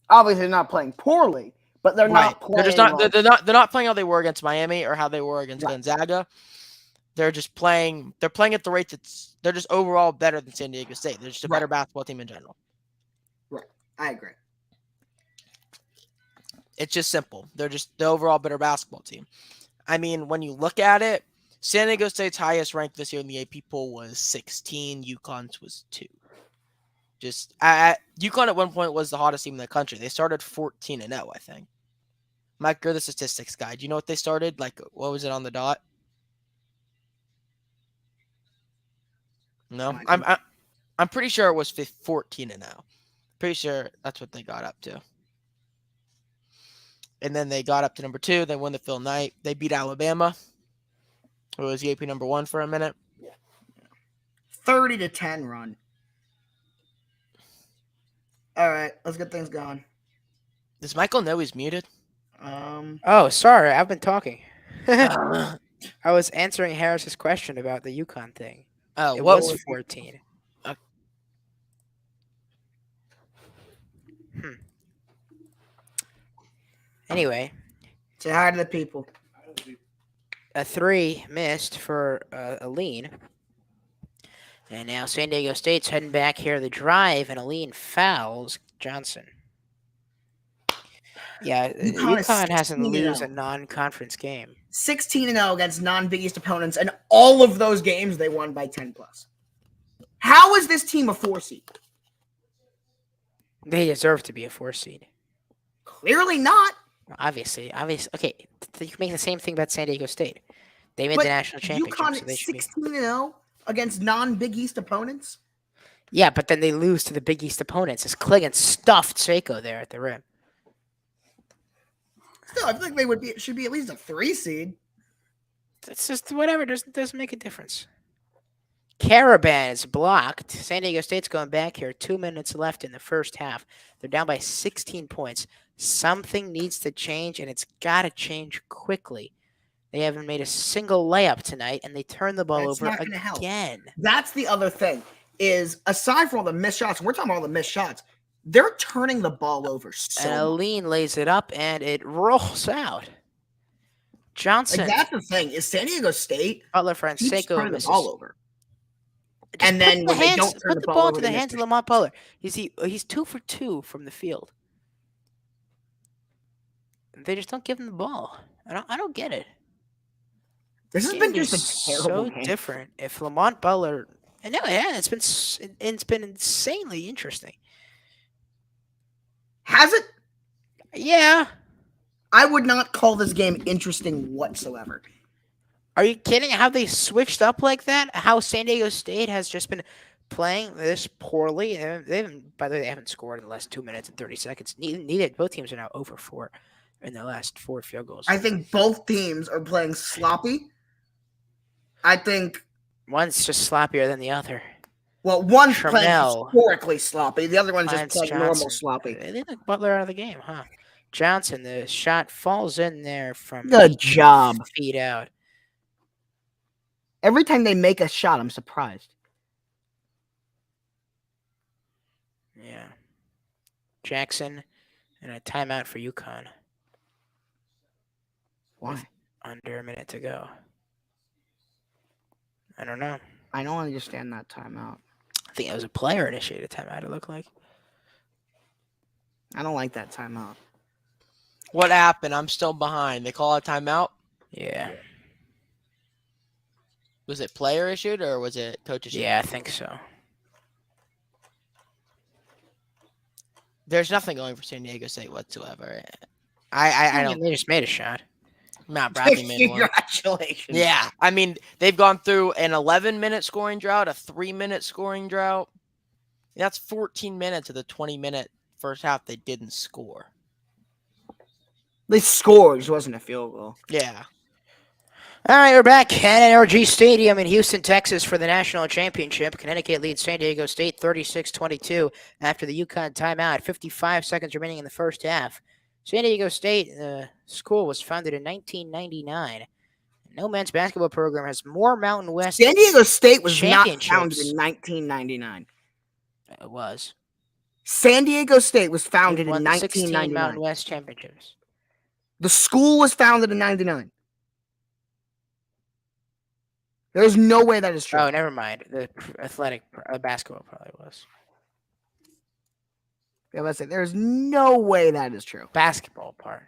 Obviously, they're not playing poorly, but they're not playing. They're not playing how they were against Miami or how they were against Gonzaga. They're just playing. They're playing at the rate they're just overall better than San Diego State. They're just a better basketball team in general. Right, I agree. It's just simple. They're just the overall better basketball team. I mean, when you look at it, San Diego State's highest ranked this year in the AP poll was 16. UConn's was 2. Just UConn at one point was the hottest team in the country. They started 14-0, I think. Mike, you're the statistics guy. Do you know what they started? Like, what was it on the dot? No, I'm pretty sure it was 14-0. Pretty sure that's what they got up to. And then they got up to number 2. They won the Phil Knight. They beat Alabama, who was the AP number 1 for a minute. 30-10 run. All right, let's get things going. Does Michael know he's muted? Oh, sorry, I've been talking. Oh, I was answering Harris's question about the UConn thing. It what was was 14. Anyway, Say hi to the people. a 3 missed for Aline. And now San Diego State's heading back here the drive, and Aline fouls Johnson. Yeah, UConn hasn't lose a non-conference game. 16-0 against non-Big East opponents, and all of those games they won by 10 plus. How is this team a 4 seed? They deserve to be a 4 seed. Clearly not. Obviously. Okay, you can make the same thing about San Diego State. They made the national championship. UConn So they should be... 16-0 against non-Big East opponents? Yeah, but then they lose to the Big East opponents. As Cleggan stuffed Seiko there at the rim. Still, I think they should be at least a 3 seed. It's just whatever. Doesn't make a difference. Caravan is blocked. San Diego State's going back here. 2 minutes left in the first half. They're down by 16 points. Something needs to change, and it's got to change quickly. They haven't made a single layup tonight, and they turn the ball over again. That's the other thing, is aside from all the missed shots, and we're talking about all the missed shots, they're turning the ball over so and much. Aline lays it up, and it rolls out. Johnson. Like, that's the thing, is San Diego State Butler Francisco turning the ball over. Just and then when they don't turn put the ball into the hands of Lamont Butler. He's 2 for 2 from the field. They just don't give him the ball. I don't get it. This has been just a terrible game. Different. If Lamont Butler, I know, yeah, it's been insanely interesting. Has it? Yeah. I would not call this game interesting whatsoever. Are you kidding? How they switched up like that? How San Diego State has just been playing this poorly? By the way, they haven't scored in the last 2 minutes and 30 seconds. Neither both teams are now over 4 in their last 4 field goals. I think both teams are playing sloppy. I think one's just sloppier than the other. Well, one's playing historically sloppy. The other one's just playing normal sloppy. They took Butler out of the game, huh? Johnson, the shot falls in there from good job. Feet out. Every time they make a shot, I'm surprised. Yeah. Jackson and a timeout for UConn. Why? Under a minute to go. I don't know. I don't understand that timeout. I think it was a player-initiated timeout, it looked like. I don't like that timeout. What happened? I'm still behind. They call a timeout? Yeah. Was it player issued or was it coach issued? Yeah, I think so. There's nothing going for San Diego State whatsoever. I don't. They just made a shot. Matt Bradley made one. Congratulations. Yeah, I mean, they've gone through an 11-minute scoring drought, a 3-minute scoring drought. That's 14 minutes of the 20-minute first half they didn't score. They scored, it wasn't a field goal. Yeah. All right, we're back at NRG Stadium in Houston, Texas for the national championship. Connecticut leads San Diego State 36-22 after the UConn timeout. 55 seconds remaining in the first half. San Diego State, the school was founded in 1999. No men's basketball program has more Mountain West San Diego State was not founded championships. in 1999. It was. San Diego State was founded in won 16 1999. Mountain West championships. The school was founded in 99. There's no way that is true. Oh, never mind. The athletic basketball probably was. Yeah, let's say there's no way that is true. Basketball part.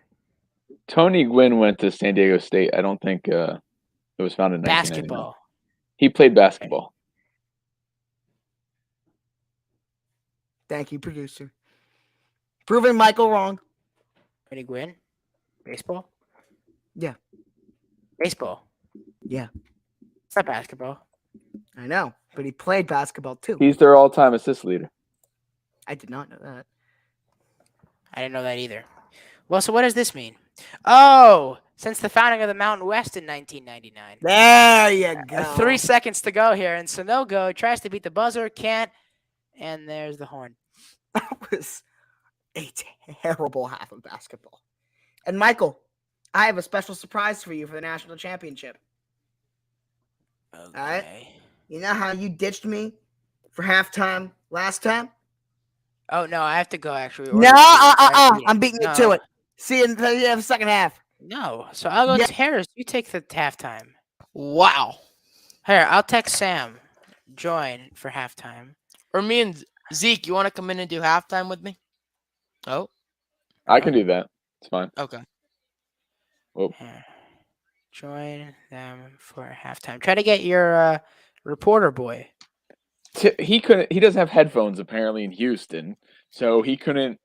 Tony Gwynn went to San Diego State. I don't think it was founded in 1999. Basketball. He played basketball. Thank you, producer. Proving Michael wrong. Tony Gwynn. Baseball. Yeah. Baseball. Yeah. It's not basketball. I know, but he played basketball too. He's their all-time assist leader. I did not know that. I didn't know that either. Well, so what does this mean? Oh, since the founding of the Mountain West in 1999. There you go. 3 seconds to go here, and Sonogo tries to beat the buzzer, can't, and there's the horn. That was a terrible half of basketball. And Michael, I have a special surprise for you for the national championship. Okay. All right. You know how you ditched me for halftime last time? Oh, no, I have to go, actually. No, I'm beating you to it. See you in the second half. No, so I'll go to Harris. You take the halftime. Wow. Here, I'll text Sam. Join for halftime. Or me and Zeke, you want to come in and do halftime with me? Oh, I can do that. It's fine. okay. Here. Join them for halftime. Try to get your reporter boy. He couldn't. He doesn't have headphones apparently in Houston, so he couldn't.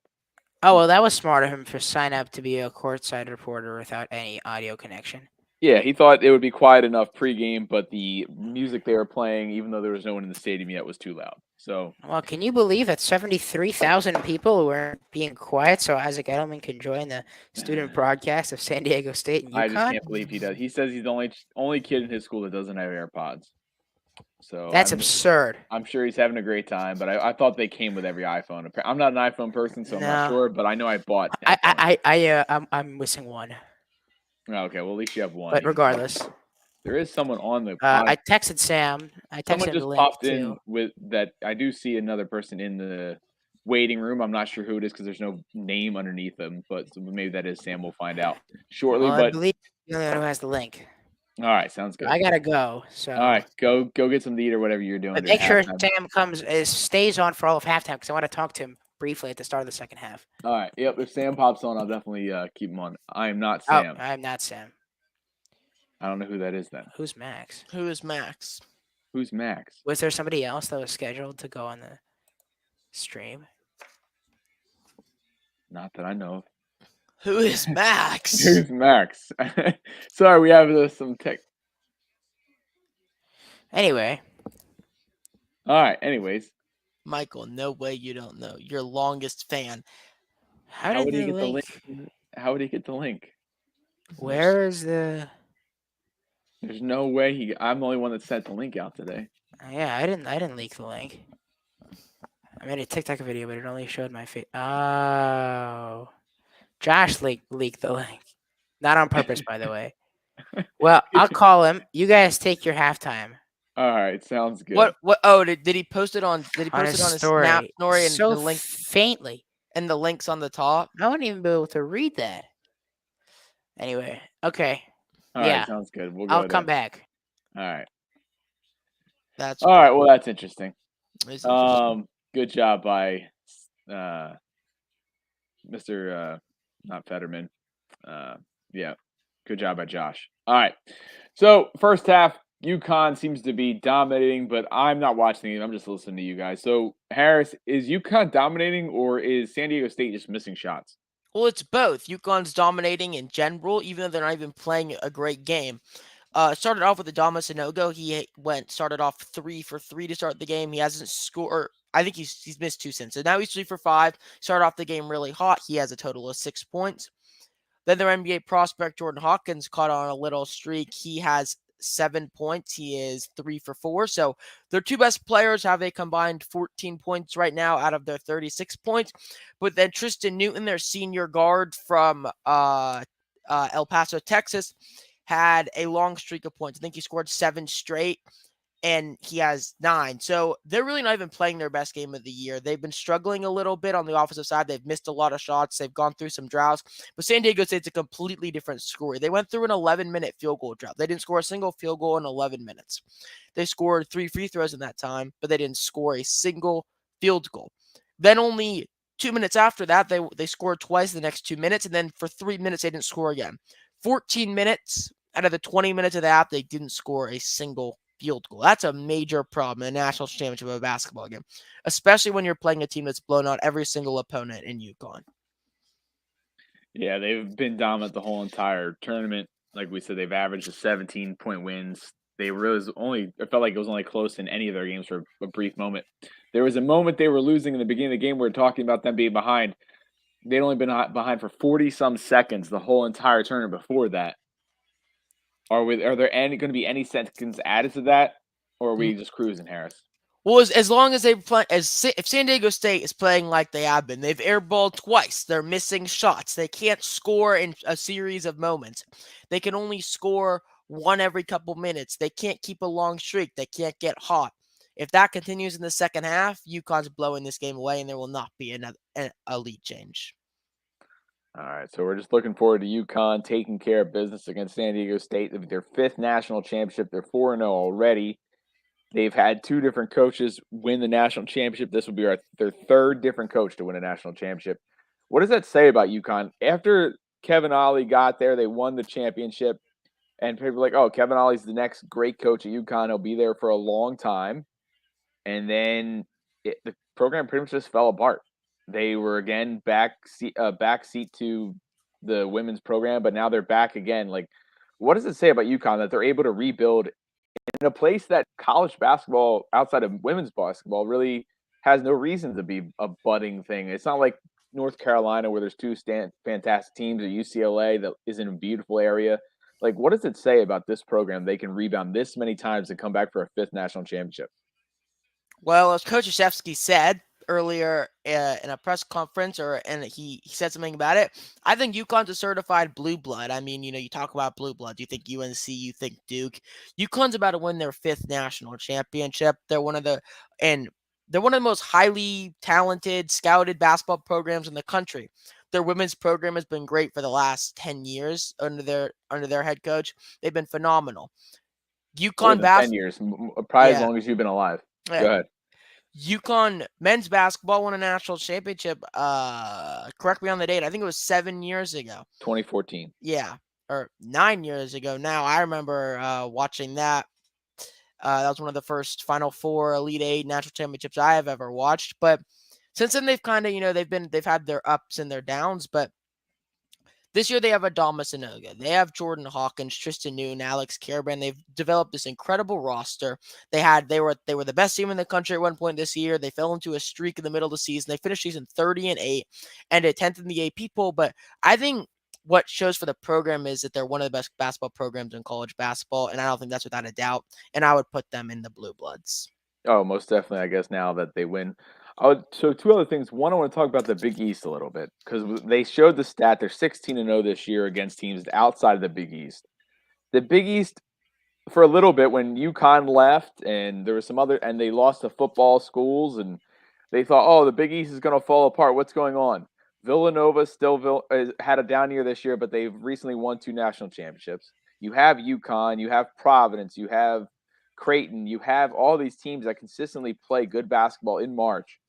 Oh, well, that was smart of him for sign up to be a courtside reporter without any audio connection. Yeah, he thought it would be quiet enough pregame, but the music they were playing, even though there was no one in the stadium yet, was too loud. So, Well, can you believe that 73,000 people were being quiet so Isaac Edelman can join the student broadcast of San Diego State and UConn? I just can't believe he does. He says he's the only kid in his school that doesn't have AirPods. So That's absurd. I'm sure he's having a great time, but I thought they came with every iPhone. I'm not an iPhone person, so I'm not No. sure, but I know I bought. I'm missing one. Oh, okay, well at least you have one. But regardless, there is someone on the. I texted Sam. I texted Someone him just the link popped too. in with that. I do see another person in the waiting room. I'm not sure who it is because there's no name underneath them, but maybe that is Sam. We'll find out shortly. Well, I but believe you're the only one who has the link. all right, sounds good. I gotta go. So all right, go get some to eat or whatever you're doing. But during make sure halftime. Sam stays on for all of halftime because I want to talk to him briefly at the start of the second half. All right, yep. If Sam pops on, I'll definitely keep him on. I am not Oh, Sam. I'm not Sam. I don't know who that is then. Who's Max? Who is Max? Who's Max? Was there somebody else that was scheduled to go on the stream? Not that I know of. Who is Max? Who's Max? Sorry, we have some tech. Anyway. All right. Anyways, Michael, no way you don't know. Your longest fan. How would did he the get the link? link? How would he get the link? Where is the? There's no way I'm the only one that sent the link out today. Yeah, I didn't leak the link. I made a TikTok video, but it only showed my face. Oh, Josh leaked the link, not on purpose, by the way. Well, I'll call him. You guys take your halftime. All right, sounds good. What? Oh, did he post it on? Did he post it on his story? Snap story and So the link faintly. and the links on the top? I wouldn't even be able to read that. Anyway, okay. All right, yeah. sounds good. We'll I'll go come there. back. All right. That's All right. Well, that's interesting. it's interesting. Good job by Mr. Not Fetterman. Yeah. Good job by Josh. All right. So first half, UConn seems to be dominating, but I'm not watching it. I'm just listening to you guys. So Harris, is UConn dominating or is San Diego State just missing shots? Well, it's both. UConn's dominating in general, even though they're not even playing a great game. Started off with Adama Sanogo. He started off 3 for 3 to start the game. He hasn't scored. I think he's missed 2 since. So now he's 3 for 5. Started off the game really hot. He has a total of 6 points. Then their NBA prospect Jordan Hawkins caught on a little streak. He has 7 points. He is 3 for 4. So their two best players have a combined 14 points right now out of their 36 points. But then Tristan Newton, their senior guard from El Paso, Texas, had a long streak of points. I think he scored 7 straight, and he has 9. So they're really not even playing their best game of the year. They've been struggling a little bit on the offensive side. They've missed a lot of shots. They've gone through some droughts. But San Diego State's a completely different story. They went through an 11-minute field goal drought. They didn't score a single field goal in 11 minutes. They scored 3 free throws in that time, but they didn't score a single field goal. Then only 2 minutes after that, they scored twice the next 2 minutes, and then for 3 minutes they didn't score again. 14 minutes out of the 20 minutes of that, they didn't score a single field goal. That's a major problem in a national championship of a basketball game, especially when you're playing a team that's blown out every single opponent in UConn. Yeah, they've been dominant the whole entire tournament. Like we said, they've averaged 17-point wins. They was only it felt like it was only close in any of their games for a brief moment. There was a moment they were losing in the beginning of the game. We were talking about them being behind. They'd only been behind for 40-some seconds the whole entire tournament before that. Are there going to be any seconds added to that, or are we just cruising, Harris? Well, as long as they play, if San Diego State is playing like they have been, they've airballed twice. They're missing shots. They can't score in a series of moments. They can only score one every couple minutes. They can't keep a long streak. They can't get hot. If that continues in the second half, UConn's blowing this game away, and there will not be a lead change. All right, so we're just looking forward to UConn taking care of business against San Diego State. Their 5th national championship. They're 4-0 already. They've had 2 different coaches win the national championship. This will be their 3rd different coach to win a national championship. What does that say about UConn? After Kevin Ollie got there, they won the championship, and people were like, oh, Kevin Ollie's the next great coach at UConn. He'll be there for a long time. And then the program pretty much just fell apart. They were, again, backseat to the women's program, but now they're back again. Like, what does it say about UConn that they're able to rebuild in a place that college basketball outside of women's basketball really has no reason to be a budding thing? It's not like North Carolina where there's 2 fantastic teams, or UCLA that is in a beautiful area. Like, what does it say about this program? They can rebound this many times and come back for a 5th national championship. Well, as Coach Krzyzewski said earlier in a press conference, and he said something about it, I think UConn's a certified blue blood. I mean, you talk about blue blood. You think UNC, you think Duke. UConn's about to win their 5th national championship. They're one of the most highly talented, scouted basketball programs in the country. Their women's program has been great for the last 10 years under their head coach. They've been phenomenal. UConn 10 years, probably as long as you've been alive. Yeah. Go ahead. UConn men's basketball won a national championship. Correct me on the date. I think it was 7 years ago. 2014. Yeah, or 9 years ago now. I remember watching that. That was one of the first Final Four, Elite Eight national championships I have ever watched. But since then, they've kind of, they've had their ups and their downs. But this year they have Adama Sanogo. They have Jordan Hawkins, Tristan Newton, Alex Karaban. They've developed this incredible roster. They were the best team in the country at one point this year. They fell into a streak in the middle of the season. They finished season 30-8 and a 10th in the AP poll. But I think what shows for the program is that they're one of the best basketball programs in college basketball, and I don't think that's without a doubt. And I would put them in the Blue Bloods. Oh, most definitely. I guess now that they win. So 2 other things. One, I want to talk about the Big East a little bit because they showed the stat. They're 16-0 this year against teams outside of the Big East. The Big East, for a little bit, when UConn left and there was some other, and they lost to football schools, and they thought, oh, the Big East is going to fall apart. What's going on? Villanova still had a down year this year, but they've recently won 2 national championships. You have UConn, you have Providence, you have Creighton, you have all these teams that consistently play good basketball in March.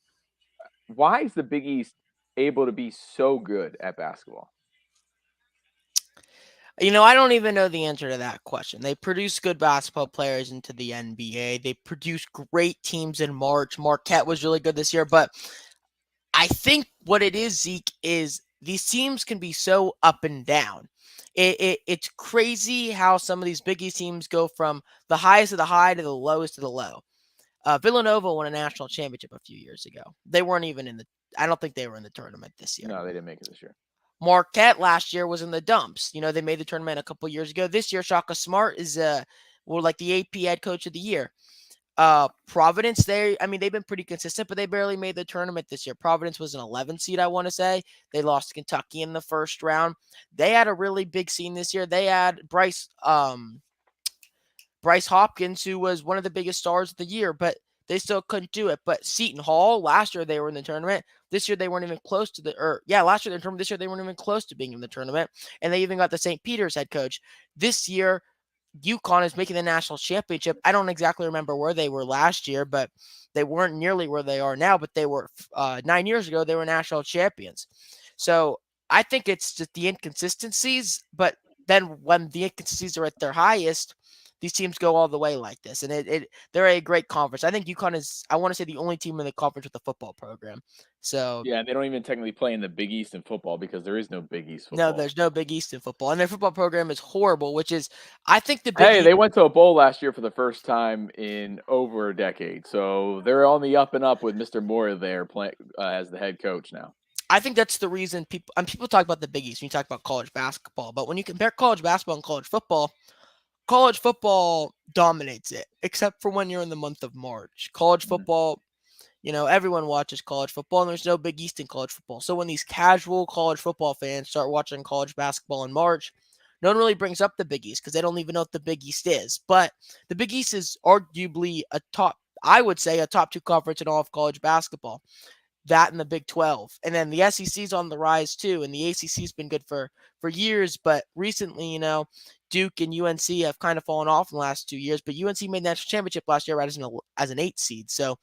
Why is the Big East able to be so good at basketball? I don't even know the answer to that question. They produce good basketball players into the NBA. They produce great teams in March. Marquette was really good this year. But I think what it is, Zeke, is these teams can be so up and down. It's crazy how some of these Big East teams go from the highest of the high to the lowest of the low. Villanova won a national championship a few years ago. They weren't even I don't think they were in the tournament this year. No, they didn't make it this year. Marquette last year was in the dumps. They made the tournament a couple years ago. This year, Shaka Smart is like the AP head coach of the year. Providence, they've been pretty consistent, but they barely made the tournament this year. Providence was an 11 seed, I want to say. They lost to Kentucky in the first round. They had a really big scene this year. They had Bryce Hopkins, who was one of the biggest stars of the year, but they still couldn't do it. But Seton Hall, last year they were in the tournament. This year they weren't even close to last year this year they weren't even close to being in the tournament. And they even got the St. Peter's head coach. This year, UConn is making the national championship. I don't exactly remember where they were last year, but they weren't nearly where they are now. But they were 9 years ago. They were national champions. So I think it's just the inconsistencies. But then when the inconsistencies are at their highest, these teams go all the way like this, and they're a great conference. I think UConn is, I want to say, the only team in the conference with a football program. So Yeah, and they don't even technically play in the Big East in football because there is no Big East no, football. there's no Big East in football, and their football program is horrible. Which is, I think the Big Hey, East, they went to a bowl last year for the first time in over a decade, so they're on the up and up with Mr. Moore there playing as the head coach now. I think that's the reason people talk about the Big East when you talk about college basketball, but when you compare college basketball and college football dominates it, except for when you're in the month of March. College football, everyone watches college football, and there's no Big East in college football. So when these casual college football fans start watching college basketball in March, no one really brings up the Big East because they don't even know what the Big East is. But the Big East is arguably I would say, a top 2 conference in all of college basketball. That and the Big 12. And then the SEC's on the rise too, and the ACC's been good for years, but recently, Duke and UNC have kind of fallen off in the last 2 years, but UNC made the national championship last year right as an 8 seed. So,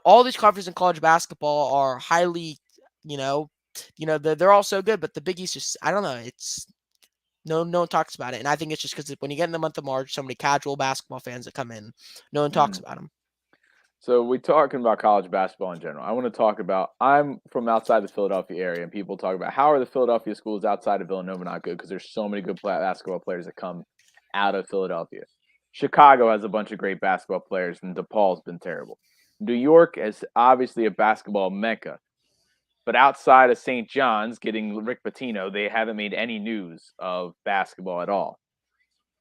all these conferences in college basketball are highly, they're all so good, but the Big East just, I don't know, it's no one talks about it. And I think it's just because when you get in the month of March, so many casual basketball fans that come in, no one talks about them. So we're talking about college basketball in general. I want to talk about, I'm from outside the Philadelphia area, and people talk about how are the Philadelphia schools outside of Villanova not good because there's so many good basketball players that come out of Philadelphia. Chicago has a bunch of great basketball players, and DePaul's been terrible. New York is obviously a basketball mecca, but outside of St. John's getting Rick Pitino, they haven't made any news of basketball at all.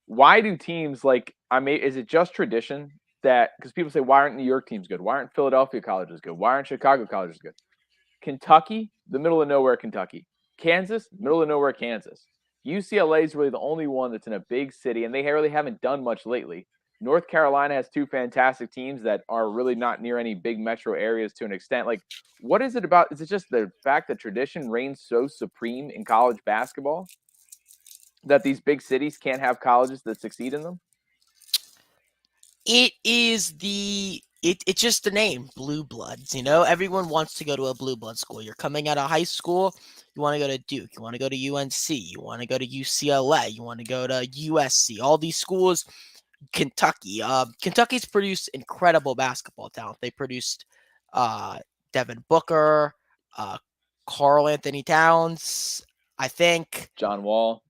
Why do teams is it just tradition that, because people say, why aren't New York teams good? Why aren't Philadelphia colleges good? Why aren't Chicago colleges good? Kentucky, the middle of nowhere Kentucky. Kansas, middle of nowhere Kansas. UCLA is really the only one that's in a big city, and they really haven't done much lately. North Carolina has 2 fantastic teams that are really not near any big metro areas to an extent. Like, what is it about? Is it just the fact that tradition reigns so supreme in college basketball that these big cities can't have colleges that succeed in them? It is it's just the name, Blue Bloods. Everyone wants to go to a blue blood school. You're coming out of high school, you want to go to Duke, you want to go to UNC, you want to go to UCLA, you want to go to USC. All these schools, Kentucky. Kentucky's produced incredible basketball talent. They produced Devin Booker, Karl Anthony Towns, I think John Wall.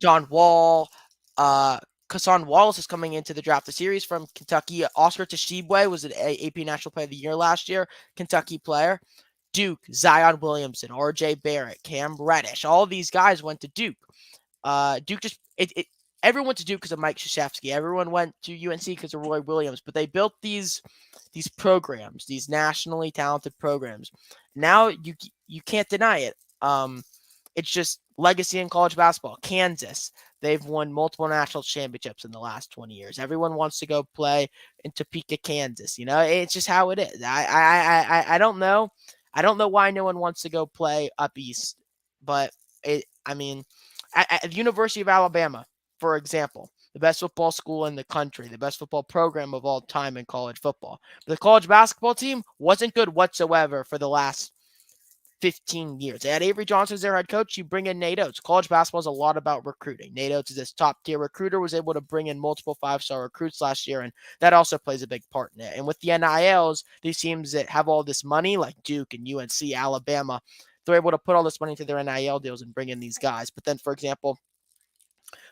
Kassan Wallace is coming into the draft. The series from Kentucky. Oscar Tshiebwe was an AP National Player of the Year last year. Kentucky player. Duke, Zion Williamson, RJ Barrett, Cam Reddish. All these guys went to Duke. Duke just everyone went to Duke because of Mike Krzyzewski. Everyone went to UNC because of Roy Williams. But they built these programs, these nationally talented programs. Now you can't deny it. It's just legacy in college basketball. Kansas, they've won multiple national championships in the last 20 years. Everyone wants to go play in Topeka, Kansas. It's just how it is. I don't know. I don't know why no one wants to go play up east, but at the University of Alabama, for example, the best football school in the country, the best football program of all time in college football. The college basketball team wasn't good whatsoever for the last 15 years. They had Avery Johnson as their head coach. You bring in Nate Oates. College basketball is a lot about recruiting. Nate Oates is this top-tier recruiter, was able to bring in multiple 5-star recruits last year, and that also plays a big part in it. And with the NILs, these teams that have all this money, like Duke and UNC, Alabama, they're able to put all this money into their NIL deals and bring in these guys. But then, for example,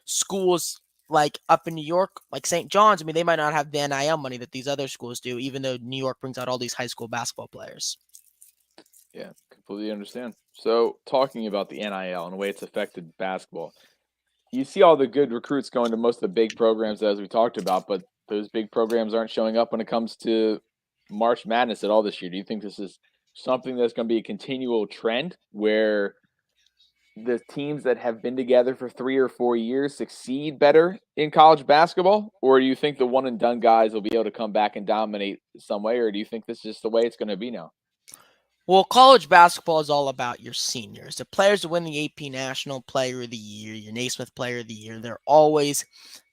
schools like up in New York, like St. John's, they might not have the NIL money that these other schools do, even though New York brings out all these high school basketball players. Yeah, completely understand. So talking about the NIL and the way it's affected basketball, you see all the good recruits going to most of the big programs as we talked about, but those big programs aren't showing up when it comes to March Madness at all this year. Do you think this is something that's going to be a continual trend where the teams that have been together for 3 or 4 years succeed better in college basketball? Or do you think the one and done guys will be able to come back and dominate some way? Or do you think this is just the way it's going to be now? Well, college basketball is all about your seniors. The players that win the AP National Player of the Year, your Naismith Player of the Year, they're always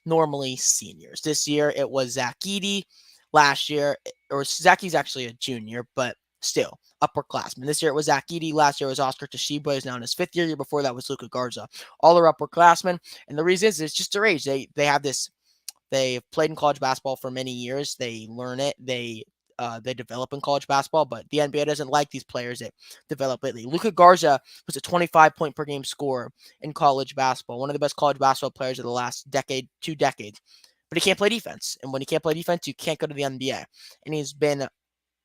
normally seniors. This year it was Zach Edey. Last year, or Zach Edey's actually a junior, but still upperclassmen. This year it was Zach Edey. Last year it was Oscar Toshiba, who's now in his 5th year. Year before that was Luka Garza. All are upperclassmen, and the reason is it's just their age. They have this. They've played in college basketball for many years. They learn it. They develop in college basketball, but the NBA doesn't like these players that develop lately. Luka Garza was a 25-point per game scorer in college basketball, one of the best college basketball players of the last decade, 2 decades. But he can't play defense, and when he can't play defense, you can't go to the NBA. And he's been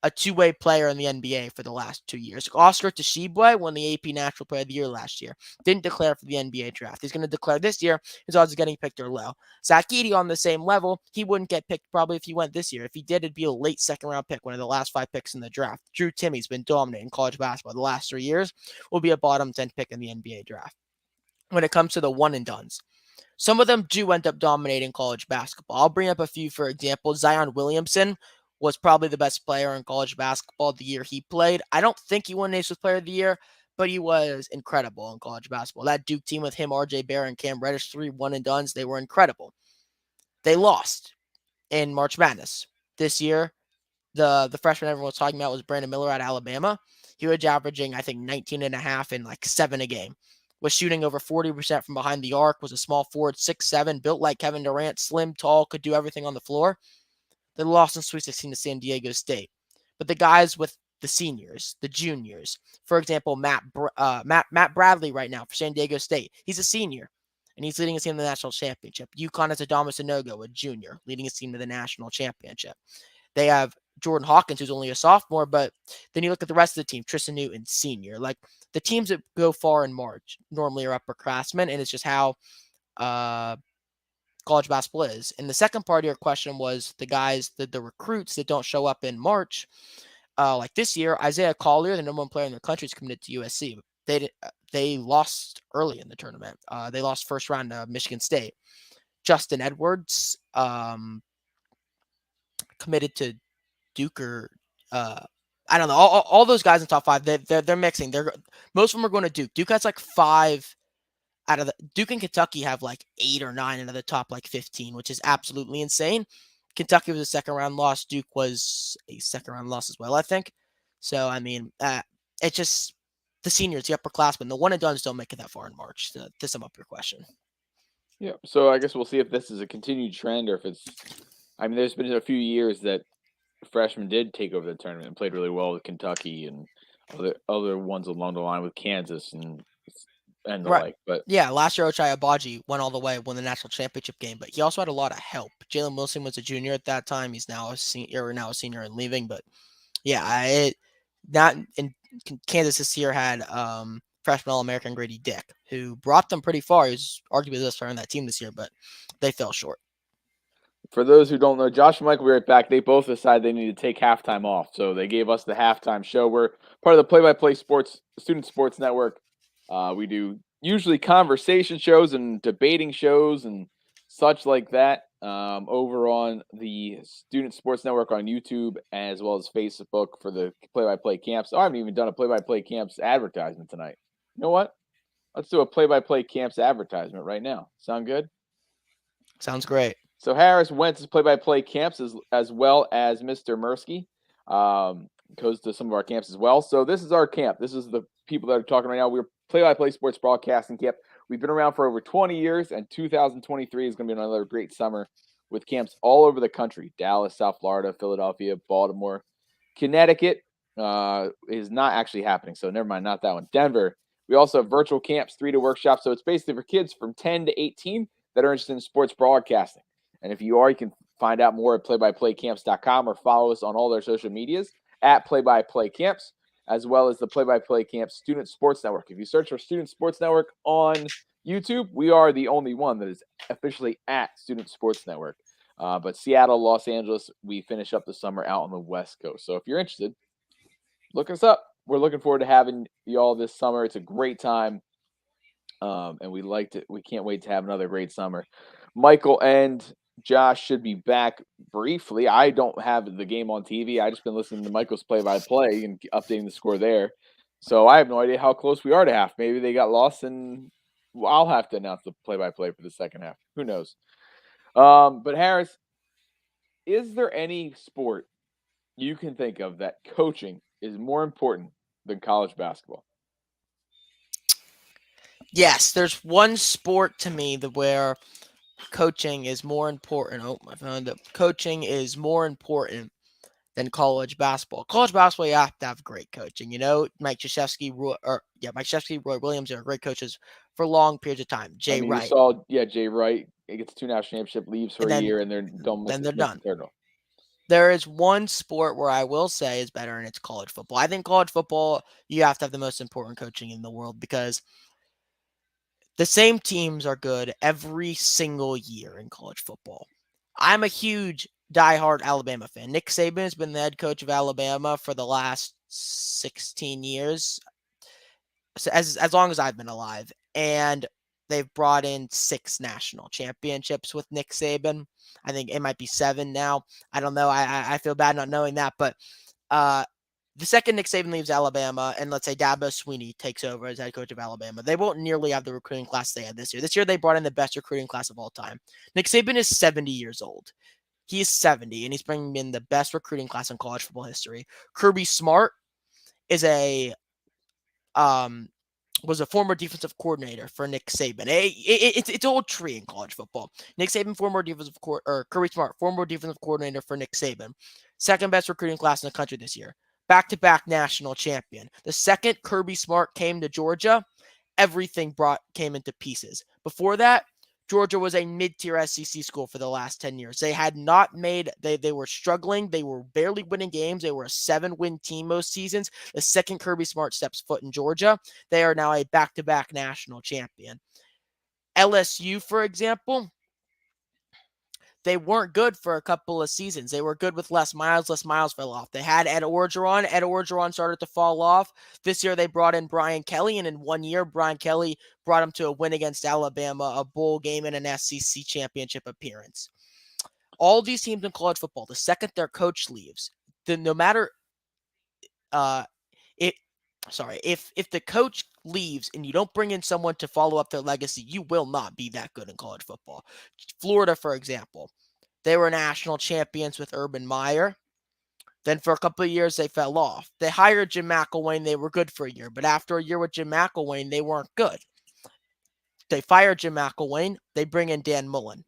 a two-way player in the NBA for the last 2 years. Oscar Toshiba won the AP National Player of the Year last year. Didn't declare for the NBA draft. He's going to declare this year. His odds of getting picked are low. Zach Edey on the same level. He wouldn't get picked probably if he went this year. If he did, it'd be a late second-round pick, one of the last 5 picks in the draft. Drew Timmy's been dominating college basketball the last 3 years. Will be a bottom 10 pick in the NBA draft. When it comes to the one-and-dones, some of them do end up dominating college basketball. I'll bring up a few, for example. Zion Williamson was probably the best player in college basketball the year he played. I don't think he won Naismith Player of the Year, but he was incredible in college basketball. That Duke team with him, RJ Barrett, and Cam Reddish, 3 one-and-dones, they were incredible. They lost in March Madness. This year, the freshman everyone was talking about was Brandon Miller at Alabama. He was averaging, I think, 19 and a half and like 7 a game. Was shooting over 40% from behind the arc, was a small forward, 6'7", built like Kevin Durant, slim, tall, could do everything on the floor. They lost in Sweet 16 to San Diego State. But the guys with the seniors, the juniors, for example, Matt Bradley right now for San Diego State, he's a senior, and he's leading his team to the national championship. UConn has Adamas Sanogo, a junior, leading his team to the national championship. They have Jordan Hawkins, who's only a sophomore, but then you look at the rest of the team, Tristan Newton, senior. Like, the teams that go far in March normally are upperclassmen, and it's just how college basketball is. And the second part of your question was the guys, the recruits that don't show up in March. Like this year, Isaiah Collier, the number 1 player in the country, is committed to USC. They lost early in the tournament. They lost first round to Michigan State. Justin Edwards committed to Duke or I don't know. All those guys in top 5, they're mixing. Most of them are going to Duke. Duke has like 5 out of the Duke and Kentucky have like 8 or 9 out of the top like 15, which is absolutely insane. Kentucky was a second-round loss. Duke was a second-round loss as well, I think. So, I mean, it's just the seniors, the upperclassmen, the one-and-dones don't make it that far in March, to sum up your question. Yeah, so I guess we'll see if this is a continued trend or if it's – I mean, there's been a few years that freshmen did take over the tournament and played really well with Kentucky and other ones along the line with Kansas and the like. But yeah, last year Ochai Agbaji went all the way, won the national championship game, but he also had a lot of help. Jalen Wilson was a junior at that time. He's now a senior and leaving. But yeah, not in Kansas this year had freshman All-American Grady Dick, who brought them pretty far. He was arguably the best player on that team this year, but they fell short. For those who don't know, Josh and Mike will be right back. They both decided they need to take halftime off, so they gave us the halftime show. We're part of the Play-by-Play Student Sports Network. We do usually conversation shows and debating shows and such like that over on the Student Sports Network on YouTube as well as Facebook for the Play-by-Play camps. I haven't even done a Play-by-Play camps advertisement tonight. You know what? Let's do a Play-by-Play camps advertisement right now. Sound good? Sounds great. So Harris went to play-by-play camps as well as Mr. Mursky goes to some of our camps as well. So this is our camp. This is the people that are talking right now. We're play-by-play sports broadcasting camp. We've been around for over 20 years, and 2023 is going to be another great summer with camps all over the country. Dallas, South Florida, Philadelphia, Baltimore. Connecticut is not actually happening, so never mind, not that one. Denver. We also have virtual camps, 3-day workshops. So it's basically for kids from 10 to 18 that are interested in sports broadcasting. And if you are, you can find out more at playbuyplaycamps.com or follow us on all their social medias at playbuyplaycamps, as well as the Play-by-Play Camps Student Sports Network. If you search for Student Sports Network on YouTube, we are the only one that is officially at Student Sports Network. But Seattle, Los Angeles, we finish up the summer out on the West Coast. So if you're interested, look us up. We're looking forward to having you all this summer. It's a great time. And we can't wait to have another great summer. Michael and Josh should be back briefly. I don't have the game on TV. I just been listening to Michael's play-by-play and updating the score there. So I have no idea how close we are to half. Maybe they got lost, and I'll have to announce the play-by-play for the second half. Who knows? But Harris, is there any sport you can think of that coaching is more important than college basketball? Yes, there's one sport to me where coaching is more important. Oh, I found it. Coaching is more important than college basketball. College basketball, you have to have great coaching. Mike Krzyzewski, Mike Krzyzewski, Roy Williams are great coaches for long periods of time. I Jay mean, you Wright, saw, Jay Wright, he gets 2 national championship, leaves for and a then year, and they're don't miss, then they're miss the done. turtle. There is one sport where I will say is better, and it's college football. I think college football, you have to have the most important coaching in the world because the same teams are good every single year in college football. I'm a huge diehard Alabama fan. Nick Saban has been the head coach of Alabama for the last 16 years, as long as I've been alive. And they've brought in 6 national championships with Nick Saban. I think it might be 7 now. I don't know. I feel bad not knowing that. But the second Nick Saban leaves Alabama and let's say Dabo Swinney takes over as head coach of Alabama, they won't nearly have the recruiting class they had this year. This year, they brought in the best recruiting class of all time. Nick Saban is 70 years old. He is 70, and he's bringing in the best recruiting class in college football history. Kirby Smart is was a former defensive coordinator for Nick Saban. It's an old tree in college football. Nick Saban, former defensive or Kirby Smart, former defensive coordinator for Nick Saban. Second best recruiting class in the country this year. Back-to-back national champion. The second Kirby Smart came to Georgia, everything came into pieces. Before that, Georgia was a mid-tier SEC school for the last 10 years. They had not made, they were struggling. They were barely winning games. They were a 7-win team most seasons. The second Kirby Smart steps foot in Georgia, they are now a back-to-back national champion. LSU, for example, they weren't good for a couple of seasons. They were good with Les Miles. Les Miles fell off. They had Ed Orgeron. Ed Orgeron started to fall off. This year, they brought in Brian Kelly, and in 1 year, Brian Kelly brought them to a win against Alabama, a bowl game, and an SEC championship appearance. All these teams in college football, the second their coach leaves, no matter if the coach leaves and you don't bring in someone to follow up their legacy, you will not be that good in college football. Florida, for example, they were national champions with Urban Meyer. Then for a couple of years, they fell off. They hired Jim McElwain. They were good for a year. But after a year with Jim McElwain, they weren't good. They fired Jim McElwain. They bring in Dan Mullen.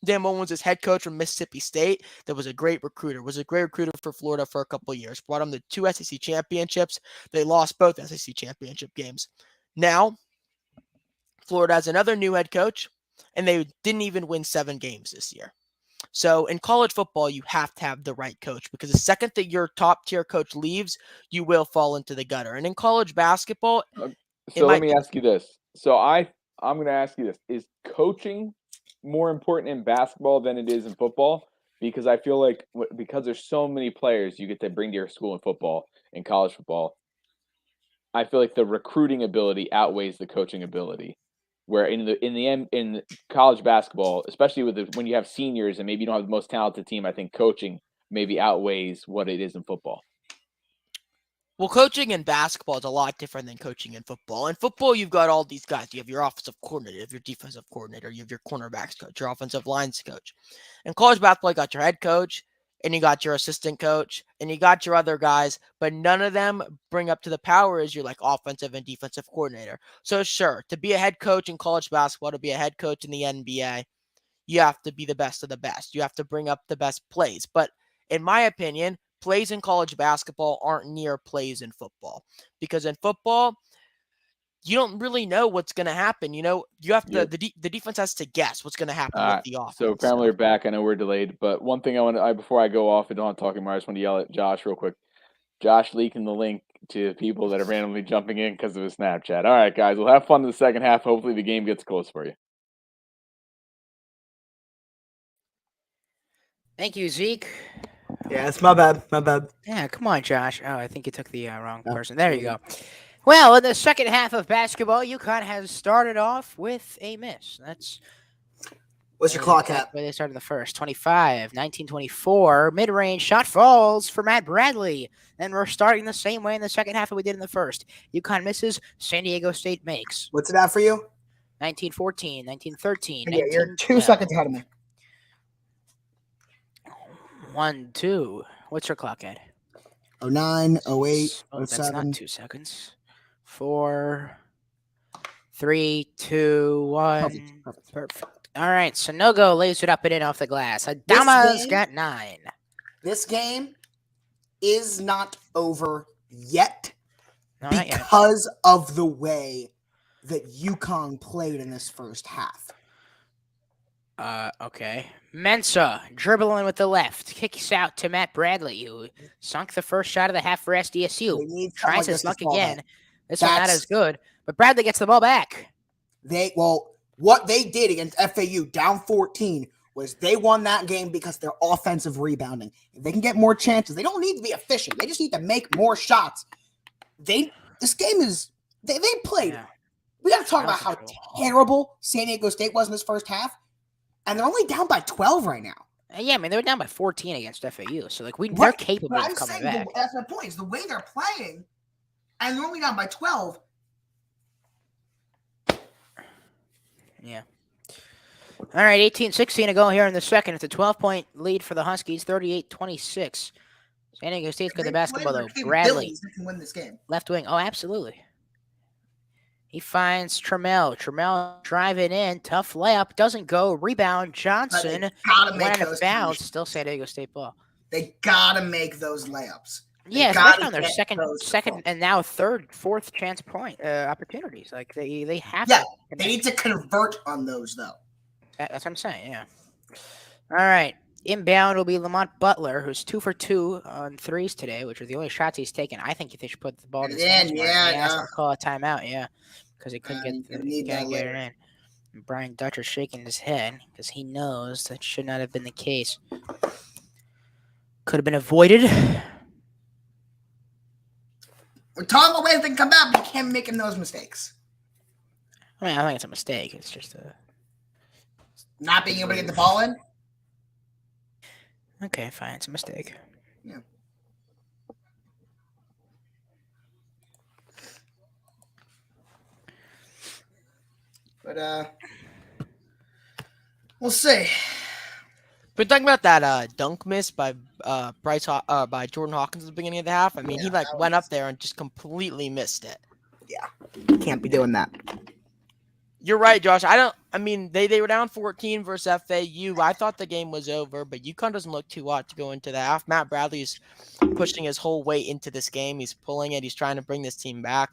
Dan Mullen was his head coach from Mississippi State. That was a great recruiter. Was a great recruiter for Florida for a couple of years. Brought them to 2 SEC championships. They lost both SEC championship games. Now, Florida has another new head coach, and they didn't even win 7 games this year. So in college football, you have to have the right coach because the second that your top tier coach leaves, you will fall into the gutter. And in college basketball, so let me ask you this. So I'm going to ask you this: is coaching more important in basketball than it is in football? Because I feel like because there's so many players you get to bring to your school in football and college football, I feel like the recruiting ability outweighs the coaching ability. Where in college basketball, especially when you have seniors and maybe you don't have the most talented team, I think coaching maybe outweighs what it is in football. Well, coaching in basketball is a lot different than coaching in football. In football, you've got all these guys. You have your offensive coordinator, you have your defensive coordinator, you have your cornerbacks coach, your offensive lines coach. In college basketball, you got your head coach, and you got your assistant coach, and you got your other guys, but none of them bring up to the power as your offensive and defensive coordinator. So sure, to be a head coach in college basketball, to be a head coach in the NBA, you have to be the best of the best. You have to bring up the best plays. But in my opinion, plays in college basketball aren't near plays in football. Because in football, you don't really know what's going to happen. You have to the defense has to guess what's going to happen with the offense. So apparently we're back. I know we're delayed, but one thing before I go off and don't talk anymore, I just want to yell at Josh real quick. Josh leaking the link to people that are randomly jumping in because of his Snapchat. All right, guys, we'll have fun in the second half. Hopefully the game gets close for you. Thank you, Zeke. Yeah, it's my bad. My bad. Yeah, come on, Josh. Oh, I think you took the wrong person. There you go. Well, in the second half of basketball, UConn has started off with a miss. What's your clock at? Where they started the first. 25, 19-24. Mid-range shot falls for Matt Bradley. Then we're starting the same way in the second half that we did in the first. UConn misses. San Diego State makes. What's it at for you? 1914, 1913, Yeah, you're 2 1912. seconds ahead of me. 1, 2. What's your clock at? 09, 08, Oh, that's 07. not 2 seconds. 4, 3, 2, 1. Perfect. All right, Sonogo lays it up and in off the glass. Adama's game- got 9. This game is not over yet No, not yet. because of the way that UConn played in this first half. Okay. Mensa dribbling with the left, kicks out to Matt Bradley, who sunk the first shot of the half for They SDSU. need something Tries like his this to luck fall again. back. This one not That's- as good, but Bradley gets the ball back. What they did against FAU down 14 was they won that game because their offensive rebounding. If they can get more chances, they don't need to be efficient. They just need to make more shots. This game is they played. Yeah. We got to talk Out of about how control. terrible San Diego State was in this first half, and they're only down by 12 right now. Yeah, I mean, they were down by 14 against FAU, so like they're Right, capable But of I'm coming saying back. that's my point. Is the way they're playing, and they're only down by 12. Yeah. All right, 18-16 to go here in the second. It's a 12-point lead for the Huskies, 38-26. San Diego State's got the basketball, though. Bradley, They can win this game. left wing. Oh, absolutely. He finds Trammell. Trammell driving in. Tough layup. Doesn't go. Rebound. Johnson. Gotta make Went out of those bounds. finishes. Still San Diego State ball. They gotta make those layups. Yeah, gotta especially on their get second, those and now third, fourth chance point opportunities. Like they have. Yeah, to They need to convert on those though. That's what I'm saying. Yeah. All right. Inbound will be Lamont Butler, who's 2 for 2 on threes today, which are the only shots he's taken. I think they should put the ball in his hands. He asked him to call a timeout. Yeah, because he couldn't You get need that it later. in. And Brian Dutcher's shaking his head because he knows that should not have been the case. Could have been avoided. We're talking about ways they can come back, but you can't be making those mistakes. I mean, I think it's a mistake. It's just a Not being able to get the ball in. okay, fine. It's a mistake. Yeah. But we'll see. We're talking about that dunk miss by by Jordan Hawkins at the beginning of the half. I mean, he Yeah, like that went was- up there and just completely missed it. Can't be doing that. You're right, Josh. I mean, they were down 14 versus FAU. I thought the game was over, but UConn doesn't look too hot to go into the half. Matt Bradley's pushing his whole weight into this game. He's pulling it. He's trying to bring this team back.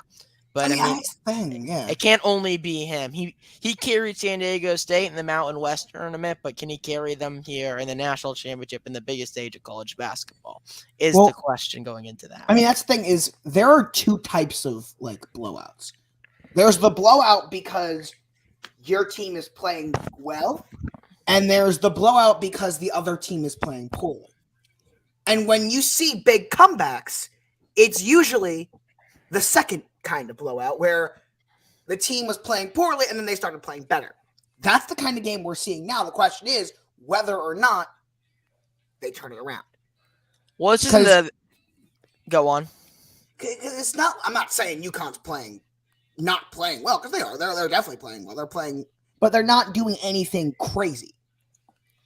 But I mean, that's the thing. Yeah. it can't only be him. He carried San Diego State in the Mountain West tournament, but can he carry them here in the national championship in the biggest stage of college basketball? Is Well, the question going into that. I mean, that's the thing is there are two types of like blowouts. There's the blowout because your team is playing well, and there's the blowout because the other team is playing poorly. And when you see big comebacks, it's usually the second kind of blowout where the team was playing poorly and then they started playing better. That's the kind of game we're seeing now. The question is whether or not they turn it around. Well, it's just the go on. It's not. I'm not saying UConn's not playing well, because they are. They're definitely playing well. They're playing, but they're not doing anything crazy.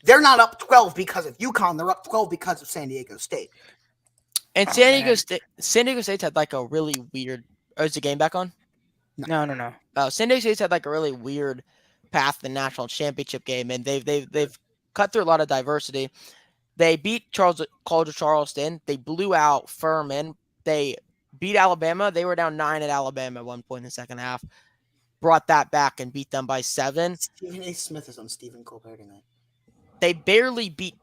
They're not up 12 because of UConn. They're up 12 because of San Diego State. And San Diego State's had like a really weird. Oh, is the game back on? No. San Diego State's had like a really weird path to the national championship game, and they've cut through a lot of diversity. They beat College of Charleston. They blew out Furman. They beat Alabama. They were down 9 at Alabama at one point in the second half. Brought that back and beat them by 7. Stephen A. Smith is on Stephen Colbert tonight. They barely beat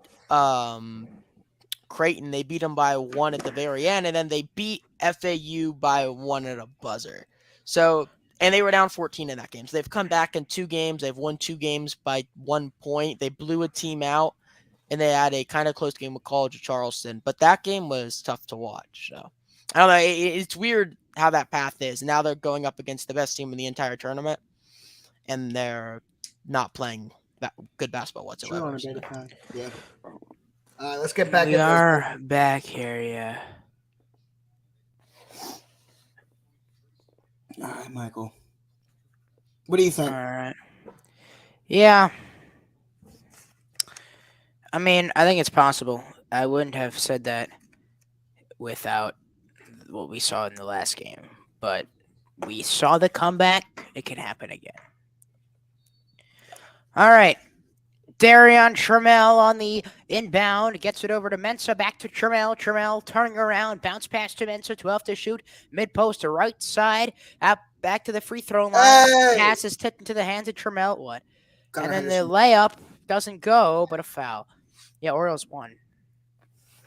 Creighton. They beat them by 1 at the very end, and then they beat FAU by 1 at a buzzer. So, and they were down 14 in that game. So they've come back in 2 games. They've won 2 games by 1 point. They blew a team out, and they had a kind of close game with College of Charleston. But that game was tough to watch. So I don't know. It's weird how that path is. Now they're going up against the best team in the entire tournament, and they're not playing that good basketball whatsoever. Yeah. Let's get back. We are back here, yeah. All right, Michael. What do you All think? right. Yeah. I mean, I think it's possible. I wouldn't have said that without what we saw in the last game, but we saw the comeback. It can happen again. All right. Darion Trammell on the inbound. Gets it over to Mensa. Back to Trammell. Trammell turning around. Bounce pass to Mensa. 12 to shoot. Mid post to right side. Out back to the free throw line. Hey! Pass is tipped into the hands of Trammell. What? Gunnar And then the Henderson. layup doesn't go, but a foul. Yeah, Orioles won.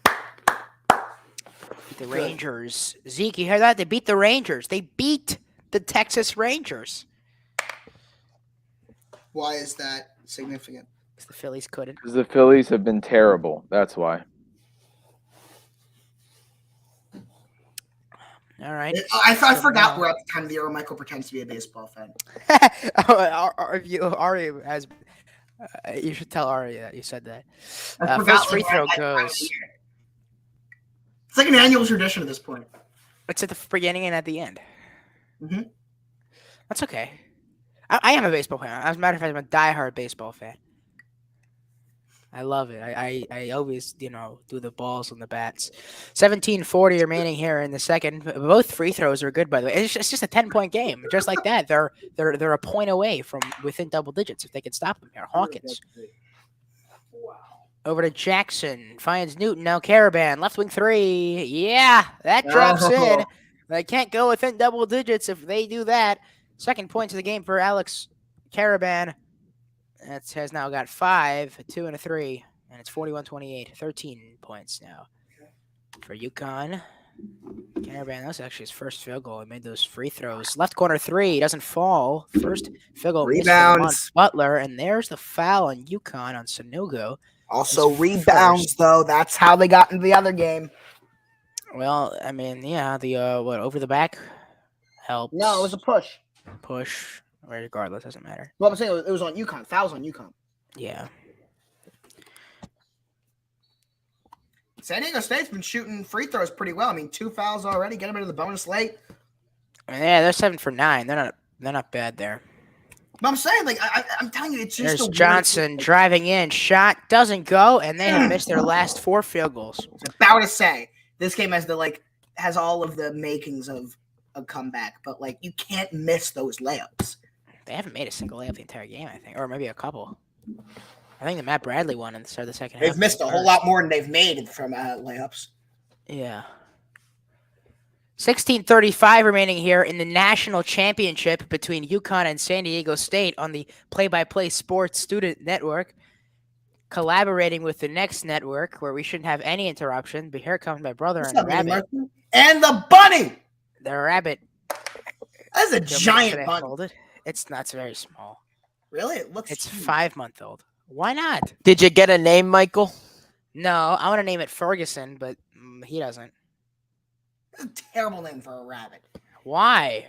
Beat the Rangers. Zeke, you hear that? They beat the Rangers. They beat the Texas Rangers. Why is that significant? Because the Phillies couldn't. Because the Phillies have been terrible. That's why. All right. I forgot we're at the time of the year where Michael pretends to be a baseball fan. Ari has. You should tell Ari that you said that. I forgot First free we're throw at that time of the goes. year. It's like an annual tradition at this point. It's at the beginning and at the end. Mhm. That's okay. I am a baseball fan. As a matter of fact, I'm a diehard baseball fan. I love it. I always, do the balls on the bats. 17:40 remaining here in the second. Both free throws are good, by the way. It's just a 10-point game. Just like that, they're a point away from within double digits if they can stop them here. Hawkins. Over to Jackson. Finds Newton. Now Caravan. Left wing three. Yeah, that drops in. They can't go within double digits if they do that. Second point of the game for Alex Caravan. That has now got 5, a 2, and a 3, and it's 41-28. 13 points now for UConn. Caravan, that's actually his first field goal. He made those free throws. Left corner three, doesn't fall. First field goal missed from Rebounds. Butler, and there's the foul on UConn on Sanogo. Also His rebounds, first. though. That's how they got into the other game. Well, I mean, yeah, the over the back helps. No, it was a push. push. Regardless, doesn't matter. Well, I'm saying it was on UConn. Fouls on UConn. Yeah. San Diego State's been shooting free throws pretty well. I mean, 2 fouls already. Get them into the bonus late. I mean, yeah, they're 7 for 9. They're not bad there. But I'm saying, like, I'm telling you, it's just There's a weird- Johnson driving in. Shot doesn't go, and they have missed their last 4 field goals. I was about to say this game has all of the makings of a comeback, but like you can't miss those layups. They haven't made a single layup the entire game, I think, or maybe a couple. I think the Matt Bradley one in the start of the second half. They've missed a whole lot more than they've made from layups. Yeah. 16:35 remaining here in the national championship between UConn and San Diego State on the Play-by-Play Sports Student Network, collaborating with the Next Network, where we shouldn't have any interruption. But here comes my brother and the rabbit. And the bunny. The rabbit. That's a Should giant I bunny. hold it? It's not. It's very small. Really? It looks. It's huge. 5-month-old. Why not? Did you get a name, Michael? No, I want to name it Ferguson, but he doesn't. That's a terrible name for a rabbit. Why?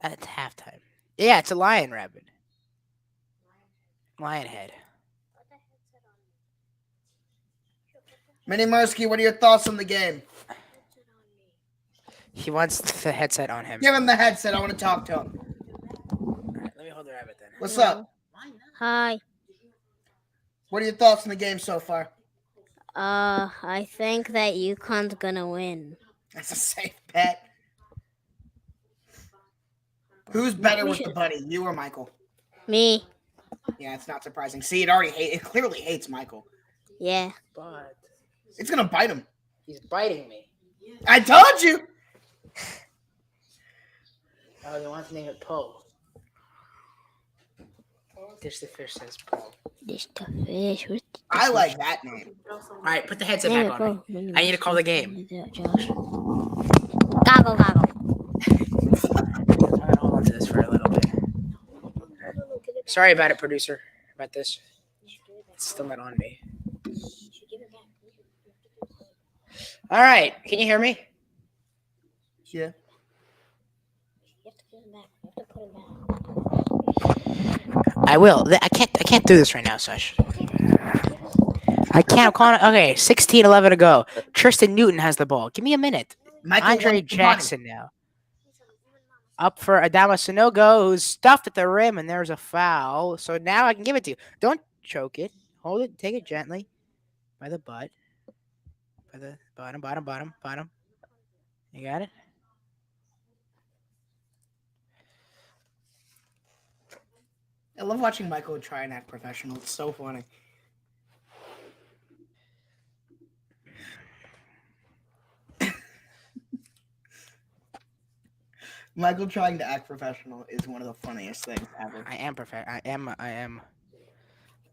At halftime. Yeah, it's a lion rabbit. Lion head. Mini Mursky, what are your thoughts on the game? He wants the headset on him. Give him the headset. I want to talk to him. Let me hold the rabbit then. What's up? Hi. What are your thoughts on the game so far? I think that UConn's gonna win. That's a safe bet. Who's better with the bunny, you or Michael? Me. Yeah, it's not surprising. See, it clearly hates Michael. Yeah. But It's gonna bite him. he's biting me. I told you. Oh, they want to name it Poe. Dish the fish says Poe. This the fish with the I like that name. All right, put the headset back on me. I need to call the game. Josh. Goggle, goggle. I'm gonna hold on to this for a little bit. Sorry about it, producer. About this. It's still not on me. All right, can you hear me? Yeah. I will. I can't do this right now, Sash. I can't. I'm calling it. Okay, 16-11 to go. Tristan Newton has the ball. Give me a minute. Michael Andre wants the Jackson now. Up for Adama Sanogo, who's stuffed at the rim, and there's a foul. So now I can give it to you. Don't choke it. Hold it. Take it gently by the butt. By the bottom. You got it? I love watching Michael try and act professional. It's so funny. Michael trying to act professional is one of the funniest things ever. Am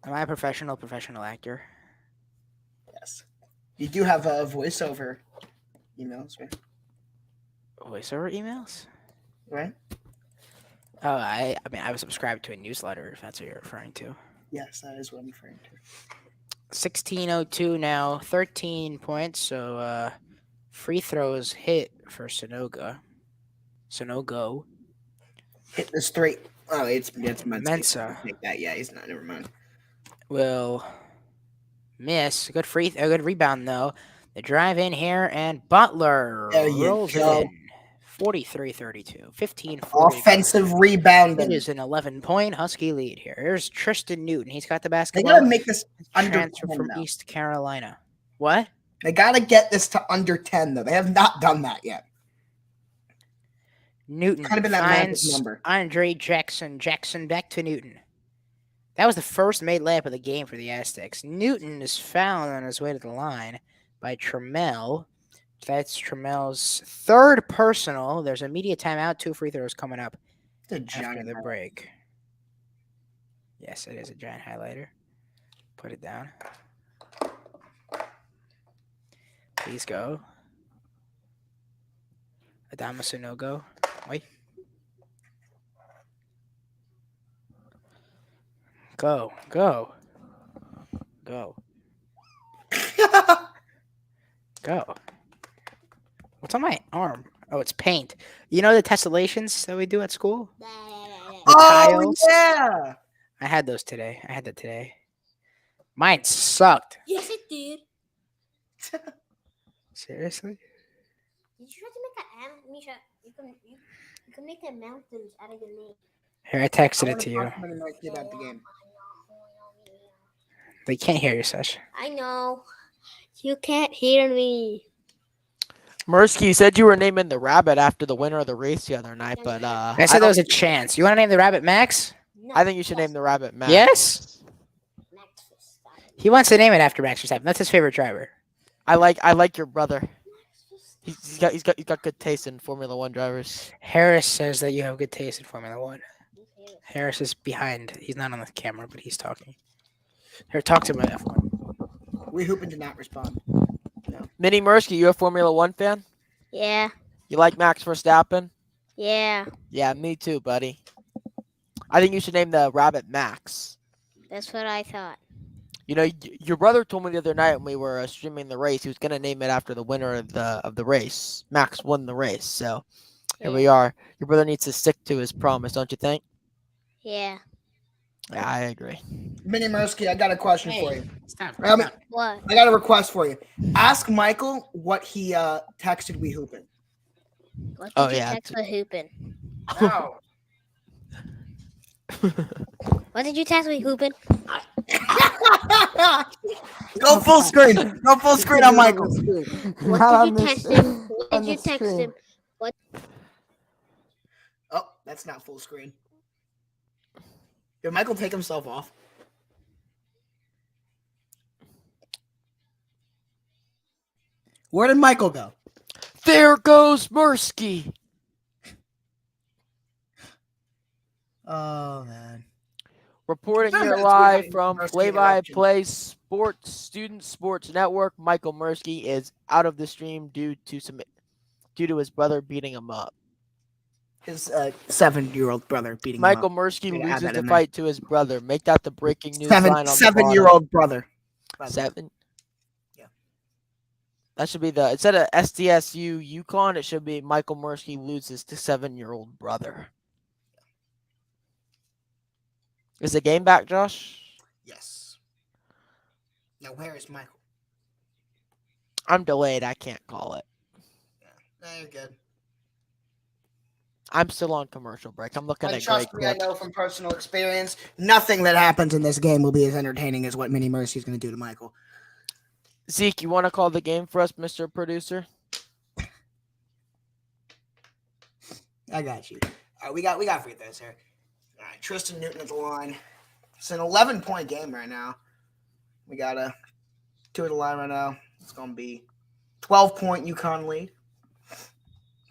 I a professional actor? Yes. You do have a voiceover emails, right? Voiceover emails? Right? Oh, I mean, I was subscribed to a newsletter, if that's what you're referring to. Yes, that is what I'm referring to. 16:02 now, 13 points. So free throws hit for Sonogo. Hit the straight. Oh, it's Mensa Take that. Yeah, he's not. Never mind. will miss. A good rebound though. The drive in here, and Butler There you rolls go. it in. 43-32. 15-40. Offensive It rebounding. is an 11-point Husky lead here. Here's Tristan Newton. He's got the They basketball. gotta make this under Transfer 10 from now. East Carolina. What? They gotta get this to under 10 though. They have not done that yet. Newton Kind of been that magic finds number. Andre Jackson. Jackson back to Newton. That was the first made layup of the game for the Aztecs. Newton is fouled on his way to the line by Trammell. That's Trammell's third personal. There's a media timeout. 2 free throws coming up It's a after giant the highlight. break. Yes, it is a giant highlighter. Put it down. Please go. Adama Sunogo. Wait. Go. What's on my arm? Oh, it's paint. You know the tessellations that we do at school? The Oh tiles? yeah. I had those today. I had that today. Mine sucked. Yes, it did. Seriously? Did you try to make an Misha? You can make the mountains out of your name. Here, I texted I it to you. wanna talk to my kid about the game. They can't hear you, Sesh. I know. You can't hear me. Mursky, you said you were naming the rabbit after the winner of the race the other night, but I said there was a chance. You want to name the rabbit Max? No. I think you should name the rabbit Max. Yes? Max Verstappen. He wants to name it after Max Verstappen. That's his favorite driver. I like your brother. Max He's got good taste in Formula One drivers. Harris says that you have good taste in Formula One. Verstappen. Harris is behind. He's not on the camera, but he's talking. Here, talk to him about F1. We Hoopin did not respond. Mini Mursky, you a Formula One fan? Yeah. You like Max Verstappen? Yeah. Yeah, me too, buddy. I think you should name the rabbit Max. That's what I thought. You know, your brother told me the other night when we were streaming the race, he was gonna name it after the winner of the race. Max won the race, so here we are. Your brother needs to stick to his promise, don't you think? Yeah. Yeah, I agree. Mini Mursky, I got a question for you. Stop. What? I got a request for you. Ask Michael what he texted We Hoopin. What did Oh, you yeah, text for hooping? No. What did you text me hooping? Go full screen. Go full screen on Michael. What did you text him? What did you text him? Oh, that's not full screen. Did Michael take himself off? Where did Michael go? There goes Mursky. Oh man. Reporting That's here weird. live from Mursky Play by interruption. Play Sports Student Sports Network. Michael Mursky is out of the stream due to his brother beating him up. His 7-year-old brother beating Michael him Mursky Gotta add loses that the in there. fight to his brother. Make that the breaking news up. line on the bottom. 7-year-old brother. by the way. 7. Yeah. That should be instead of SDSU UCONN, it should be Michael Mursky loses to 7-year-old brother. Is the game back, Josh? Yes. Now where is Michael? I'm delayed. I can't call it. Yeah, you're good. I'm still on commercial break. I'm looking And at trust great me, I clips. know from personal experience, nothing that happens in this game will be as entertaining as what Mini Mercy is going to do to Michael. Zeke, you want to call the game for us, Mr. Producer? I got you. We got free throws here. All right, Tristan Newton at the line. It's an 11-point game right now. We got a 2 at the line right now. It's going to be 12-point UConn lead.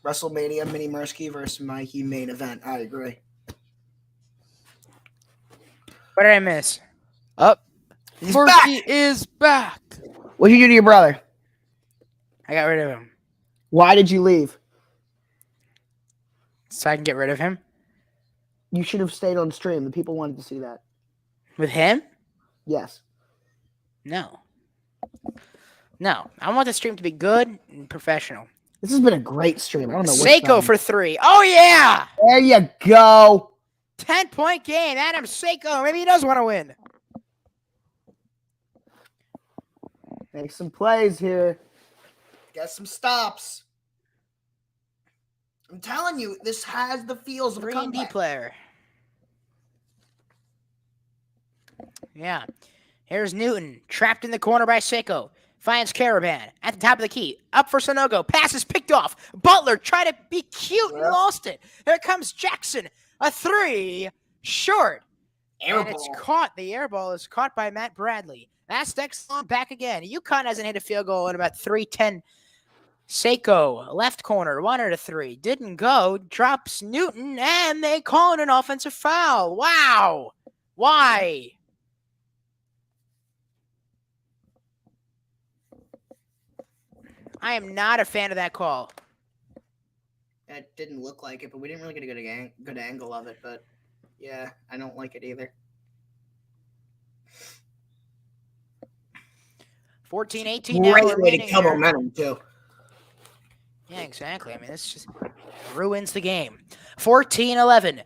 WrestleMania Mini Mursky versus Mikey main event. I agree. What did I miss? Up. He's Mercy back. is back. What'd you do to your brother? I got rid of him. Why did you leave? So I can get rid of him? You should have stayed on stream. The people wanted to see that. With him? Yes. No. No. I want the stream to be good and professional. This has been a great stream. I don't know what. Seiko for 3. Oh, yeah! There you go. 10-point game. Adam Seiko. Maybe he does want to win. Make some plays here. Get some stops. I'm telling you, this has the feels of a 3 and D comeback. player. Yeah. Here's Newton. Trapped in the corner by Seiko. Finds Caravan at the top of the key. Up for Sonogo. Pass is picked off. Butler tried to be cute and lost it. Here comes Jackson. A 3. Short. And it's caught. The air ball is caught by Matt Bradley. That's next long back again. UConn hasn't hit a field goal in about 3:10. Seiko, left corner, 1 out of 3. Didn't go. Drops Newton, and they call it an offensive foul. Wow. Why? I am not a fan of that call. It didn't look like it, but we didn't really get a good angle of it. But yeah, I don't like it either. 14-18 now Great way to remaining kill here. momentum too. Yeah, exactly. I mean, this just ruins the game. 14-11.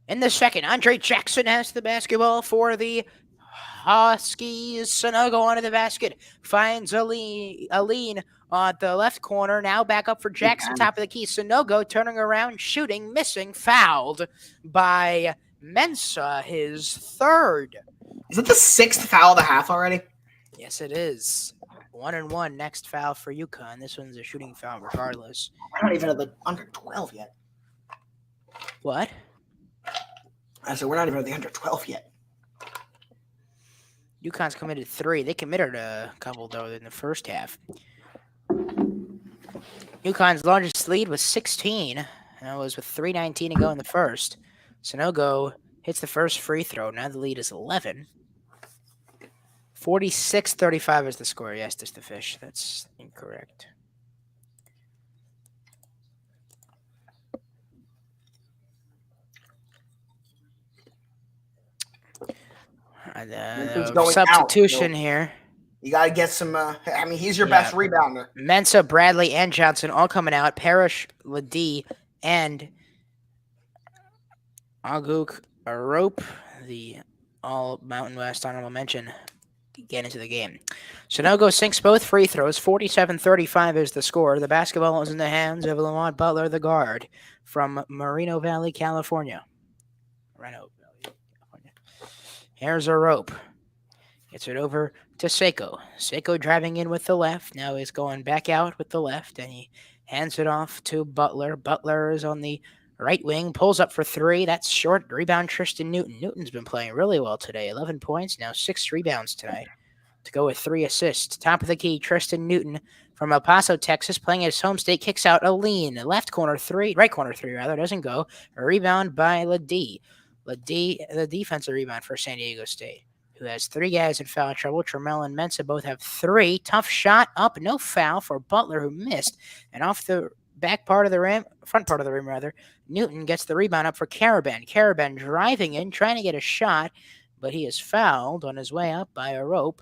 In the second, Andre Jackson has the basketball for the Huskies. Sonogo onto the basket. Finds Aline on the left corner. Now back up for Jackson, top of the key. Sonogo turning around, shooting, missing, fouled by Mensa, his 3rd. Is it the 6th foul of the half already? Yes, it is. 1-1. Next foul for UConn. This one's a shooting foul regardless. We're not even at the under 12 yet. What? I said we're not even at the under 12 yet. UConn's committed 3. They committed a couple, though, in the first half. UConn's largest lead was 16. And that was with 3:19 to go in the first. Sonogo hits the first free throw. Now the lead is 11. 46-35 is the score. Yes, just the fish. That's incorrect. Substitution here. You got to get some. I mean, he's your best rebounder. Mensa, Bradley, and Johnson all coming out. Parrish, Ladie, and Aguk Arope, the all Mountain West honorable mention, get into the game. Sonogo sinks both free throws. 47-35 is the score. The basketball is in the hands of Lamont Butler, the guard from Moreno Valley, California. Here's Arope. Gets it over to Seiko. Seiko driving in with the left. Now he's going back out with the left, and he hands it off to Butler. Butler is on the right wing, pulls up for 3. That's short. Rebound, Tristan Newton. Newton's been playing really well today. 11 points, now 6 rebounds tonight to go with 3 assists. Top of the key, Tristan Newton from El Paso, Texas, playing his home state, kicks out Aline. Right corner 3, doesn't go. A rebound by Ladie. Ladie, the defensive rebound for San Diego State, who has 3 guys in foul trouble. Trammell and Mensa both have 3. Tough shot up, no foul for Butler, who missed. And off the front part of the rim, Newton gets the rebound up for Caravan. Caravan driving in, trying to get a shot, but he is fouled on his way up by Arope.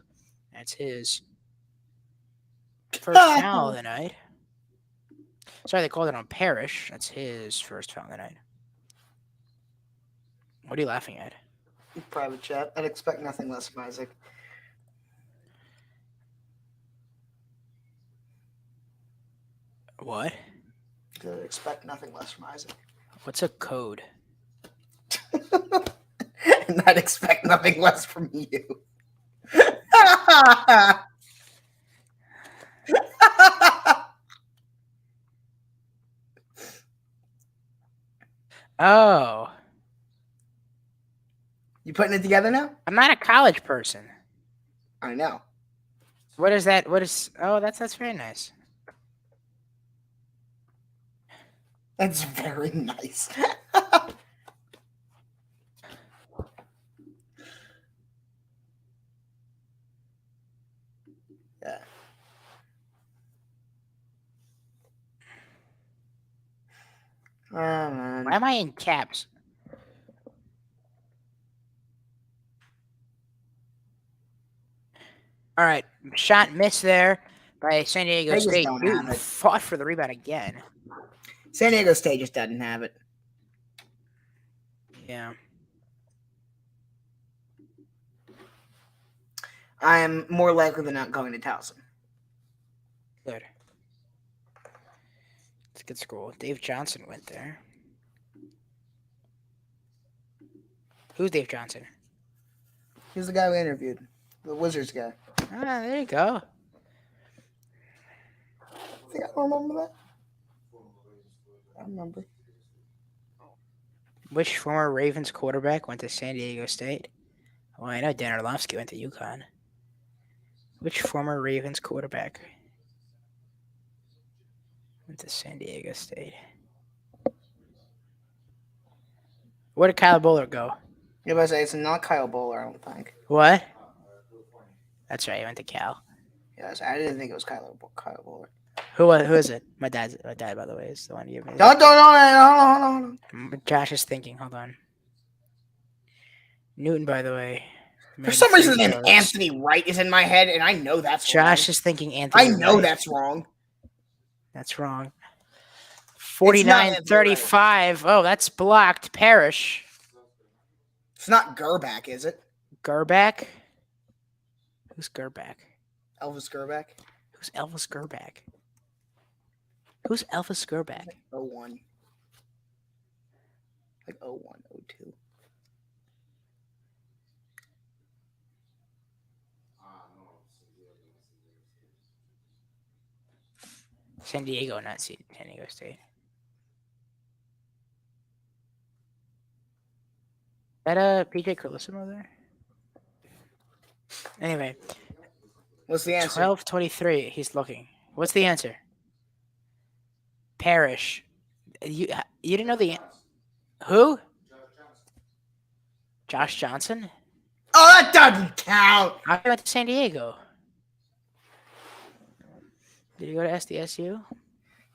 That's his first foul of the night. Sorry, they called it on Parrish. That's his first foul of the night. What are you laughing at? Private chat. I'd expect nothing less from Isaac. What? I'd expect nothing less from Isaac. What's a code? And I'd expect nothing less from you. Oh, You putting it together now? I'm not a college person. I know. What is that? What is? Oh, that's very nice. That's very nice. Yeah. Oh, man. Why am I in caps? All right, shot missed there by San Diego They just State. don't Newton have it. fought for the rebound again. San Diego State just doesn't have it. Yeah. I am more likely than not going to Towson. Good. It's a good school. Dave Johnson went there. Who's Dave Johnson? He's the guy we interviewed. The Wizards guy. Ah, there you go. I think I don't remember that. I remember. Which former Ravens quarterback went to San Diego State? Well, I know Dan Orlovsky went to UConn. Which former Ravens quarterback went to San Diego State? Where did Kyle Bowler go? Yeah, but I say it's not Kyle Bowler, I don't think. What? That's right, he went to Cal. Yes, I didn't think it was Kyle Bowler. Who is it? My dad, by the way, is the one you gave me. Hold on. Josh is thinking. Hold on. Newton, by the way. For some reason, the name Anthony Wright is in my head, and I know that's Josh wrong. is thinking Anthony I know Wright. that's wrong. That's wrong. 49-35. Oh, that's blocked. Parrish. It's not Gerback, is it? Gerback? Who's Gerback? Elvis Gerback? Who's Elvis Gerback? Who's Elvis Gerback? 01. Like 01, 02. San Diego, not San Diego State. Is that PJ Carlissimo there? Anyway, What's the answer? 12-23. He's looking. What's the answer? Parrish. You didn't know the who? Josh Johnson? Oh, that doesn't count. I went to San Diego. Did you go to SDSU?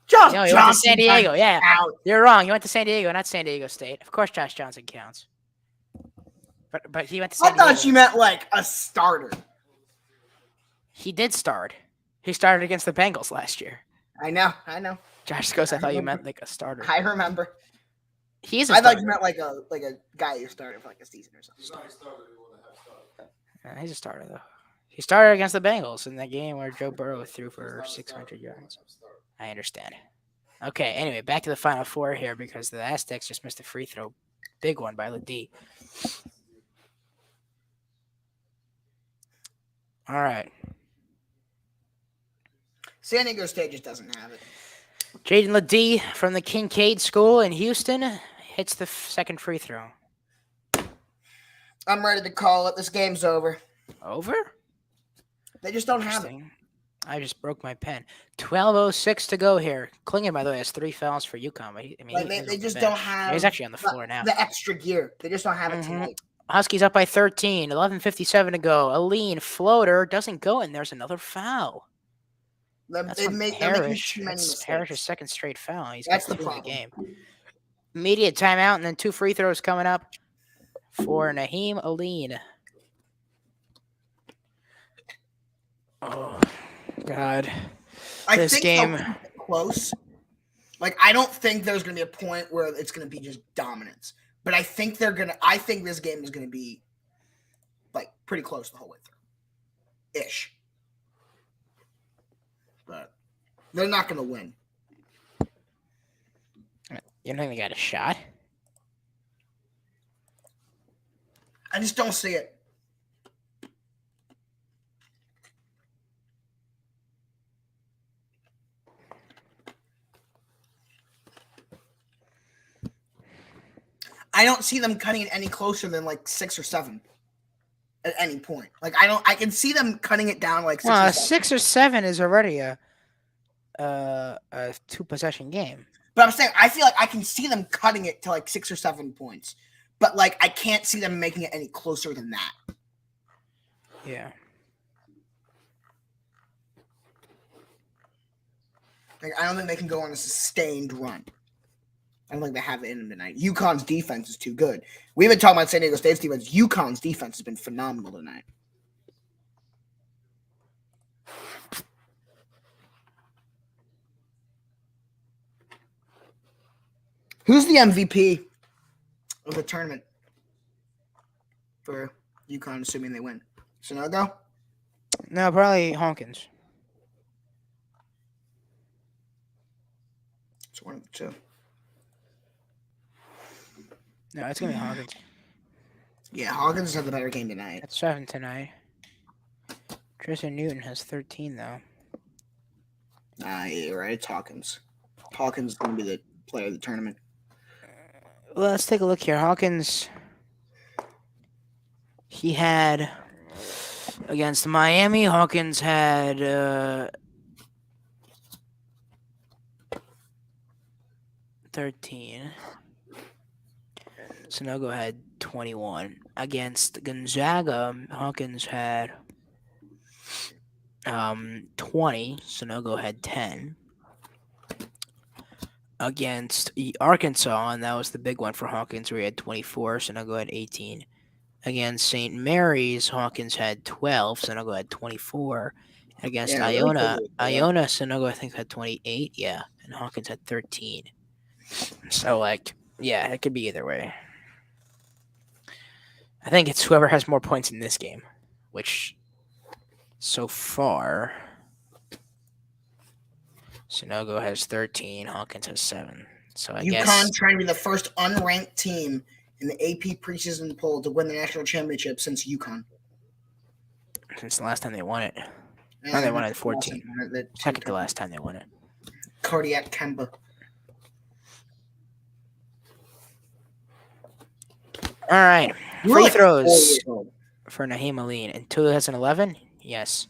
Josh No, you Johnson went to San Diego. doesn't Yeah, count. you're wrong. You went to San Diego, not San Diego State. Of course, Josh Johnson counts. But he went to San I Diego. thought you meant like a starter. He did start. He started against the Bengals last year. I know. Josh goes, I thought you meant like a starter. I remember. He's a I starter. thought you meant like a guy who started for like a season or something. He's a starter, though. He started against the Bengals in that game where Joe Burrow threw for 600 yards. I understand. Okay, anyway, back to the Final Four here because the Aztecs just missed a free throw. Big one by Ledee. All right. San Diego State just doesn't have it. Jaden Ledee from the Kincaid School in Houston hits the second free throw. I'm ready to call it. This game's over. Over? They just don't have it. Interesting. I just broke my pen. 12:06 to go here. Klingon, by the way, has 3 fouls for UConn. They just don't have. He's actually on the floor now. The extra gear. They just don't have it tonight. Huskies up by 13. 11:57 to go. Aline floater doesn't go, and there's another foul. That's from Parrish. It's Parrish's second straight foul. He's got 2 in the game. Immediate timeout, and then 2 free throws coming up for Naheem Aline. Oh, God. I This think game. they'll keep it close. Like, I don't think there's going to be a point where it's going to be just dominance. But I think I think this game is going to be, like, pretty close the whole way through. Ish. But they're not going to win. You don't think they got a shot? I just don't see it. I don't see them cutting it any closer than like 6 or 7 at any point. Like I can see them cutting it down like 6 Well, or a 7. 6 or 7 is already a 2-possession game. But I'm saying I feel like I can see them cutting it to like 6 or 7 points. But like I can't see them making it any closer than that. Yeah. Like I don't think they can go on a sustained run. I don't think they have it in them tonight. UConn's defense is too good. We've been talking about San Diego State's defense. UConn's defense has been phenomenal tonight. Who's the MVP of the tournament for UConn, assuming they win? Sonogo? No, probably Hawkins. It's one of the two. No, it's going to be Hawkins. Yeah, Hawkins had the better game tonight. That's 7 tonight. Tristan Newton has 13, though. Yeah, you're right. It's Hawkins. Hawkins is going to be the player of the tournament. Well, let's take a look here. Hawkins, he had, against Miami, Hawkins had 13. Sonogo had 21. Against Gonzaga, Hawkins had 20. Sonogo had 10. Against Arkansas, and that was the big one for Hawkins, where he had 24. Sonogo had 18. Against St. Mary's, Hawkins had 12. Sonogo had 24. Against Iona, Sonogo, I think, had 28. Yeah, and Hawkins had 13. So, like, yeah, it could be either way. I think it's whoever has more points in this game, which so far Sonogo has 13, Hawkins has 7. So I guess UConn trying to be the first unranked team in the AP preseason poll to win the national championship since UConn. Since the last time they won it. No, they won it in 14. Second to last time they won it. Cardiac Kemba. All right. You were Free like 4 throws years old. for Naheem Aline in 2011? Yes.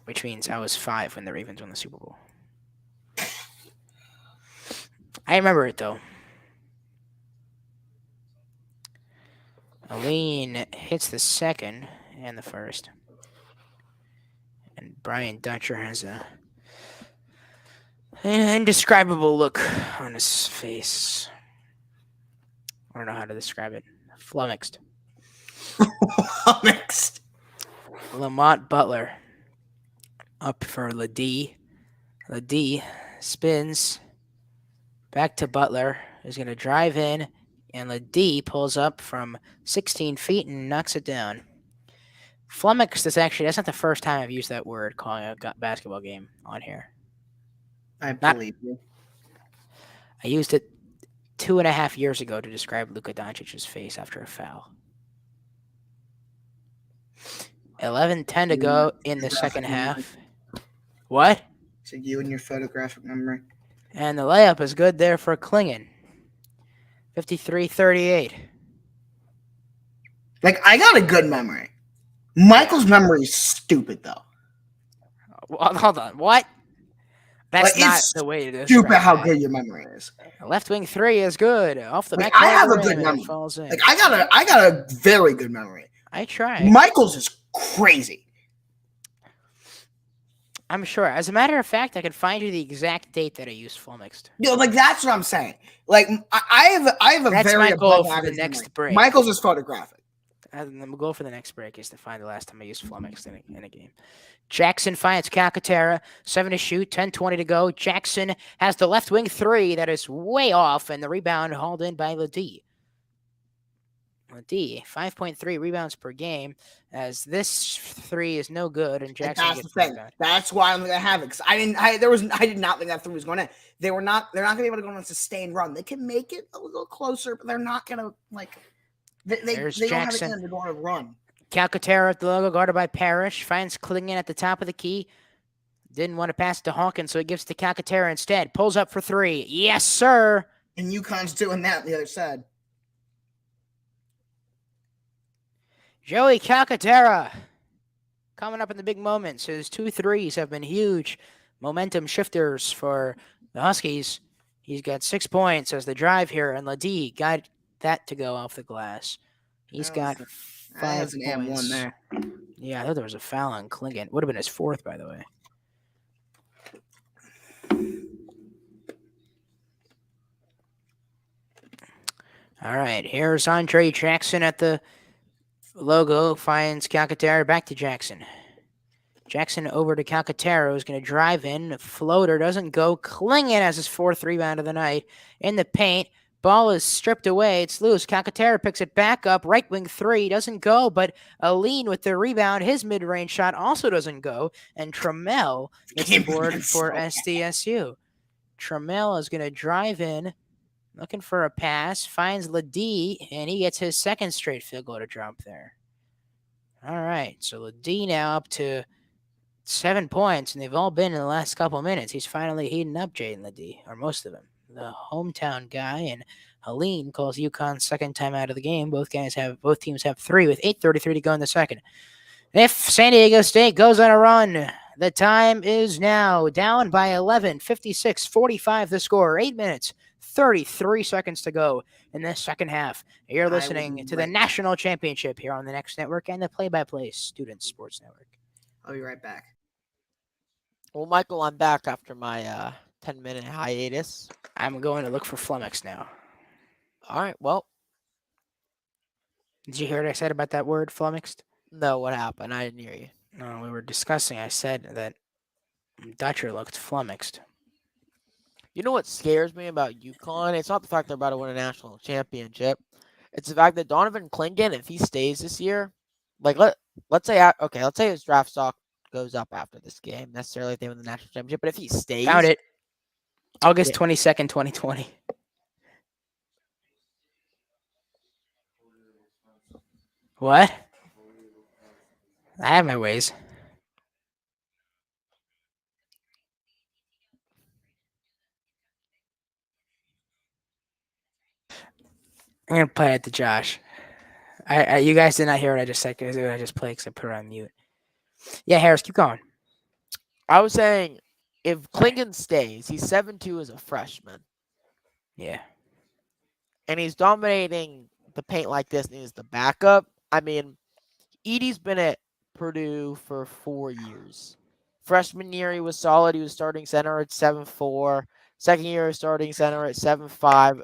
Which means I was 5 when the Ravens won the Super Bowl. I remember it, though. Aline hits the second and the first. And Brian Dutcher has an indescribable look on his face. I don't know how to describe it. Flummoxed. Next. Lamont Butler up for Ladie. Ladie spins back to Butler. Is going to drive in, and Ladie pulls up from 16 feet and knocks it down. Flummoxed is actually, that's not the first time I've used that word calling a basketball game on here. I believe you. I used it 2.5 years ago to describe Luka Doncic's face after a foul. 11:10 to go in the second half. What? So you and your photographic memory. And the layup is good there for Klingon. 53-38. Like, I got a good memory. Michael's memory is stupid, though. Well, hold on. What? That's Like, not it's the way to describe Stupid how that. good your memory is. Left wing 3 is good. Off the Like, back. I have a rim, good and it memory. falls in. Like, I got a very good memory. I tried. Michael's is crazy. I'm sure. As a matter of fact, I could find you the exact date that I used flummoxed. Like, that's what I'm saying. Like, I have a That's very my goal above for the average next memory. break. Michael's is photographic. And the goal for the next break is to find the last time I used flummoxed in a game. Jackson finds Calcaterra. 7 to shoot. 10:20 to go. Jackson has the left wing 3 that is way off, and the rebound hauled in by Ladie. D, 5.3 rebounds per game, as this three is no good, and And Jackson that's the gets the thing. rebound. That's why I'm gonna have it because I did not think that three was going in. They're not gonna be able to go on a sustained run. They can make it a little closer, but they're not gonna like. They There's don't have it Jackson. in them to go on a run. Calcaterra at the logo, guarded by Parrish, finds Klingon at the top of the key. Didn't want to pass it to Hawkins, so he gives it to Calcaterra instead. Pulls up for three. Yes, sir. And UConn's doing that on the other side. Joey Calcaterra coming up in the big moments. His 2 threes have been huge momentum shifters for the Huskies. He's got 6 points as the drive here, and Ladie got that to go off the glass. He's got 5 an points. M1 there. Yeah, I thought there was a foul on Klingon. Would have been his 4th, by the way. All right, here's Andre Jackson at the logo. Finds Calcaterra, back to Jackson. Jackson over to Calcaterra, who's going to drive in. Floater doesn't go. Klingon has his 4th rebound of the night in the paint. Ball is stripped away. It's loose. Calcaterra picks it back up. Right wing 3 doesn't go, but Aline with the rebound. His mid-range shot also doesn't go. And Trammell gets the board for SDSU. Trammell is going to drive in, looking for a pass, finds Ladie, and he gets his 2nd straight field goal to drop there. All right, so Ladie now up to 7 points, and they've all been in the last couple minutes. He's finally heating up, Jaden Ladie, or most of them. The hometown guy, and Helene calls UConn's 2nd time out of the game. Both teams have 3 with 8:33 to go in the second. If San Diego State goes on a run, the time is now down by 11, 56-45 the score. 8 minutes, 33 seconds to go in the second half. You're listening to the National Championship here on the Next Network and the Play-by-Play Student Sports Network. I'll be right back. Well, Michael, I'm back after my 10-minute hiatus. I'm going to look for flummox now. All right, well. Did you hear what I said about that word, flummoxed? No, what happened? I didn't hear you. No, we were discussing. I said that Dutcher looked flummoxed. You know what scares me about UConn? It's not the fact they're about to win a national championship. It's the fact that Donovan Klingon, if he stays this year, like let's say his draft stock goes up after this game. Necessarily if they win the national championship, but if he stays, Found it. August 22nd, 2020. What? I have my ways. I'm gonna play it to Josh. You guys did not hear what I just said because I just played because I put it on mute. Yeah, Harris, keep going. I was saying, if Klingon stays, he's 7'2" as a freshman. Yeah. And he's dominating the paint like this, and he's the backup. I mean, Edie's been at Purdue for 4 years. Freshman year, he was solid. He was starting center at 7'4". Second year, starting center at 7'5".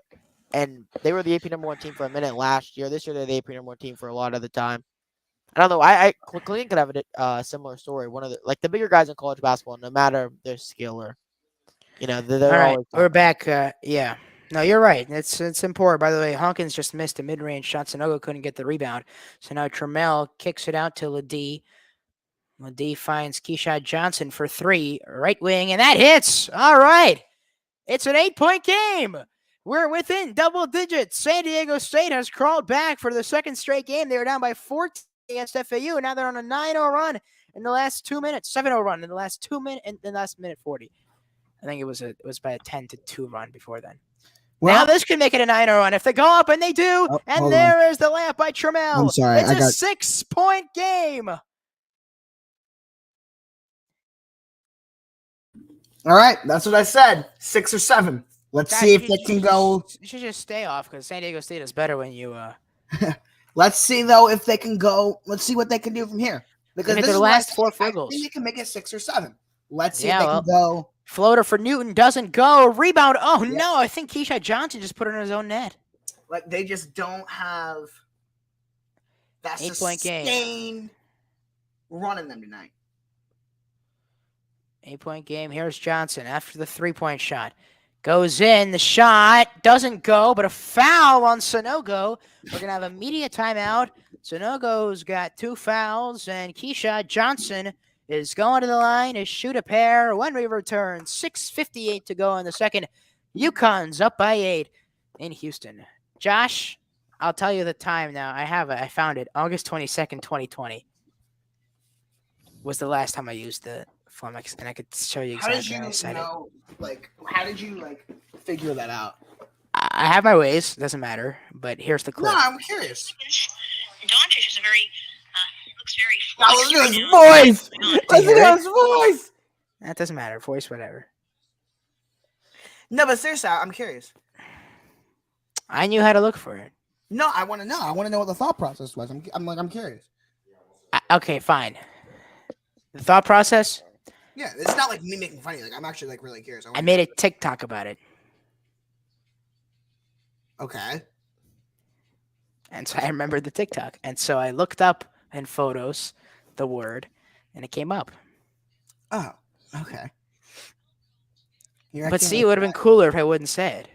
And they were the AP number 1 team for a minute last year. This year, they're the AP number 1 team for a lot of the time. I don't know. Klingon could have a similar story. One of the bigger guys in college basketball, no matter their skill or, they're all right. always. We're back. Yeah. No, you're right. It's important. By the way, Hawkins just missed a mid-range shot. Sanogo couldn't get the rebound. So now Trammell kicks it out to Ladie. Ladie finds Keyshawn Johnson for 3, right wing, and that hits. All right. It's an 8-point game. We're within double digits. San Diego State has crawled back for the 2nd straight game. They were down by 14 against FAU, and now they're on a 9-0 run in the last 2 minutes. 7-0 run in the last 2 minutes, in the last minute 40. I think it was by a 10-2 run before then. Well, now this could make it a 9-0 run if they go up, and they do. And there is the layup by Trammell. I'm sorry, it's a 6-point game. All right, that's what I said. 6 or 7. Let's see if they can go. You should just stay off because San Diego State is better when you. Let's see though if they can go. Let's see what they can do from here because this their last 4 field goals. I think they can make it 6 or 7. Let's see if they can go. Floater for Newton doesn't go. Rebound. Oh no! I think Keyshawn Johnson just put it in his own net. Like they just don't have that 8-point game running them tonight. 8-point game. Here's Johnson after the 3-point shot. Goes in. The shot doesn't go, but a foul on Sonogo. We're going to have a media timeout. Sonogo's got 2 fouls, and Keyshawn Johnson is going to the line to shoot a pair when we return. 6:58 to go in the second. UConn's up by 8 in Houston. Josh, I'll tell you the time now. I found it. August 22nd, 2020 was the last time I used the Flummox, and I could show you How did exactly how I you said it. know? Like, how did you figure that out? I have my ways. Doesn't matter. But here's the clip. No, I'm curious. Doncic is looks very. Now listen to his voice. Listen to his voice. That doesn't matter. Voice, whatever. No, but seriously, I'm curious. I knew how to look for it. No, I want to know. I want to know what the thought process was. I'm curious. Okay, fine. The thought process? Yeah, it's not like me making fun of you. Like, I'm actually really curious. I made a TikTok about it. Okay. And so I remembered the TikTok. And so I looked up in photos the word, and it came up. Oh, okay. But see, it would have been cooler if I wouldn't say it.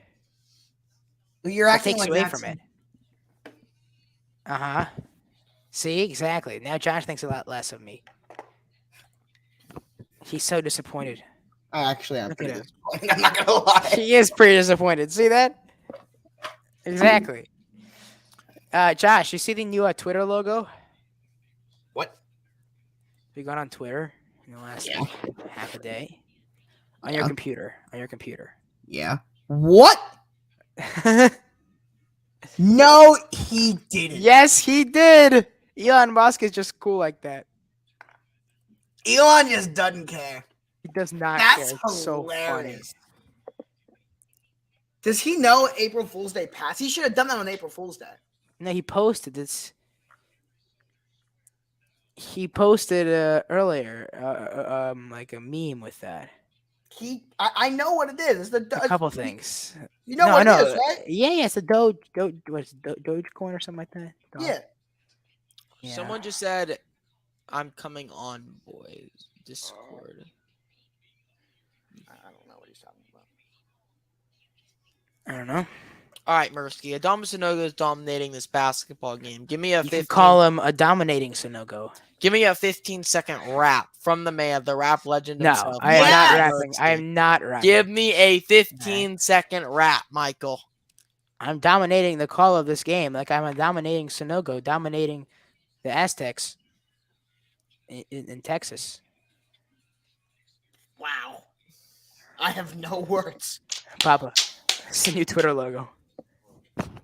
Well, you're That acting takes like away that's- from it. Uh-huh. See, exactly. Now Josh thinks a lot less of me. He's so disappointed. I actually am Look pretty at him. disappointed. I'm not gonna lie. He is pretty disappointed. See that? Exactly. Josh, you see the new Twitter logo? What? Have you gone on Twitter in the last Yeah. half a day? On Yeah. your computer. On your computer. Yeah. What? No, he didn't. Yes, he did. Elon Musk is just cool like that. Elon just doesn't care. He does not That's care. It's so funny. hilarious. Does he know April Fool's Day passed? He should have done that on April Fool's Day. No, he posted this. He posted earlier, like a meme with that. I know what it is. It's A couple things. You know what it is, right? Yeah, it's a Dogecoin or something like that. Yeah. Yeah. Someone just said, "I'm coming on, boys." Discord. I don't know what he's talking about. I don't know. All right, Mirsky. Adama Sanogo is dominating this basketball game. Give me a You 15. can call him a dominating Sonogo. Give me a 15-second rap from the man, the rap legend No, himself. I am Yes! not Michael rapping. I Mirsky. am not rapping. Give me a 15-second rap, Michael. I'm dominating the call of this game. Like I'm a dominating Sonogo, dominating the Aztecs in Texas. Wow. I have no words. Papa, it's the new Twitter logo.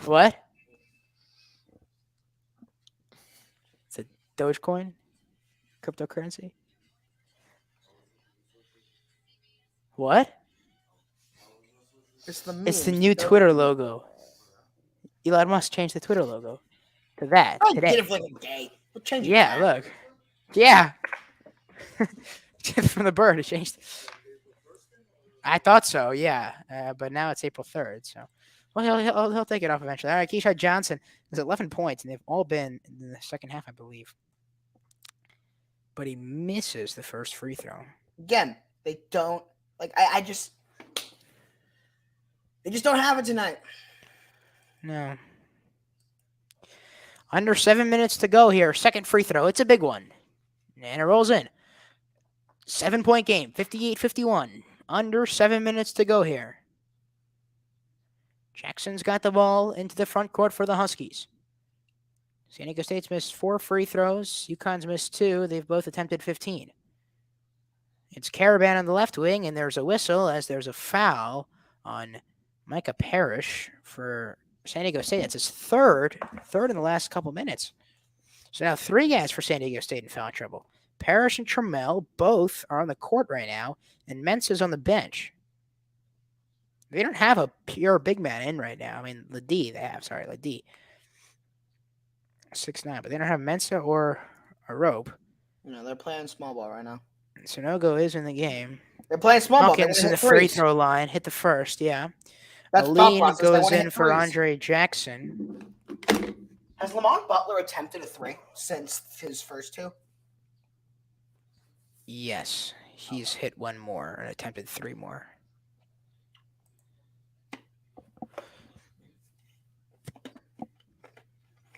What? It's a Dogecoin? Cryptocurrency? What? It's the It's the memes. new Twitter logo. Elon Musk changed the Twitter logo to that I'll today. get it for like a day. We'll change it. Yeah, back. look. Yeah. From the bird, it changed. I thought so, yeah. But now it's April 3rd, so. Well, he'll take it off eventually. All right, Keyshawn Johnson has 11 points, and they've all been in the second half, I believe. But he misses the first free throw. Again, they don't like. They just don't have it tonight. No. Under 7 minutes to go here. Second free throw. It's a big one. And it rolls in. 7-point game. 58-51. Under 7 minutes to go here. Jackson's got the ball into the front court for the Huskies. San Diego State's missed 4 free throws. UConn's missed 2. They've both attempted 15. It's Caravan on the left wing, and there's a whistle as there's a foul on Micah Parrish for San Diego State. That's his third in the last couple minutes. So now 3 guys for San Diego State in foul trouble. Parrish and Trammell both are on the court right now, and Mensa's on the bench. They don't have a pure big man in right now. I mean, Ledee, 6'9", but they don't have Mensa or a rope. No, they're playing small ball right now. Sonogo is in the game. They're playing small ball. Hawkins in the free throw line, hit the first, yeah. That's thought Aline process. They goes wanna in hit for threes. Andre Jackson. Has Lamont Butler attempted a 3 since his first 2? Yes, he's hit 1 more and attempted 3 more.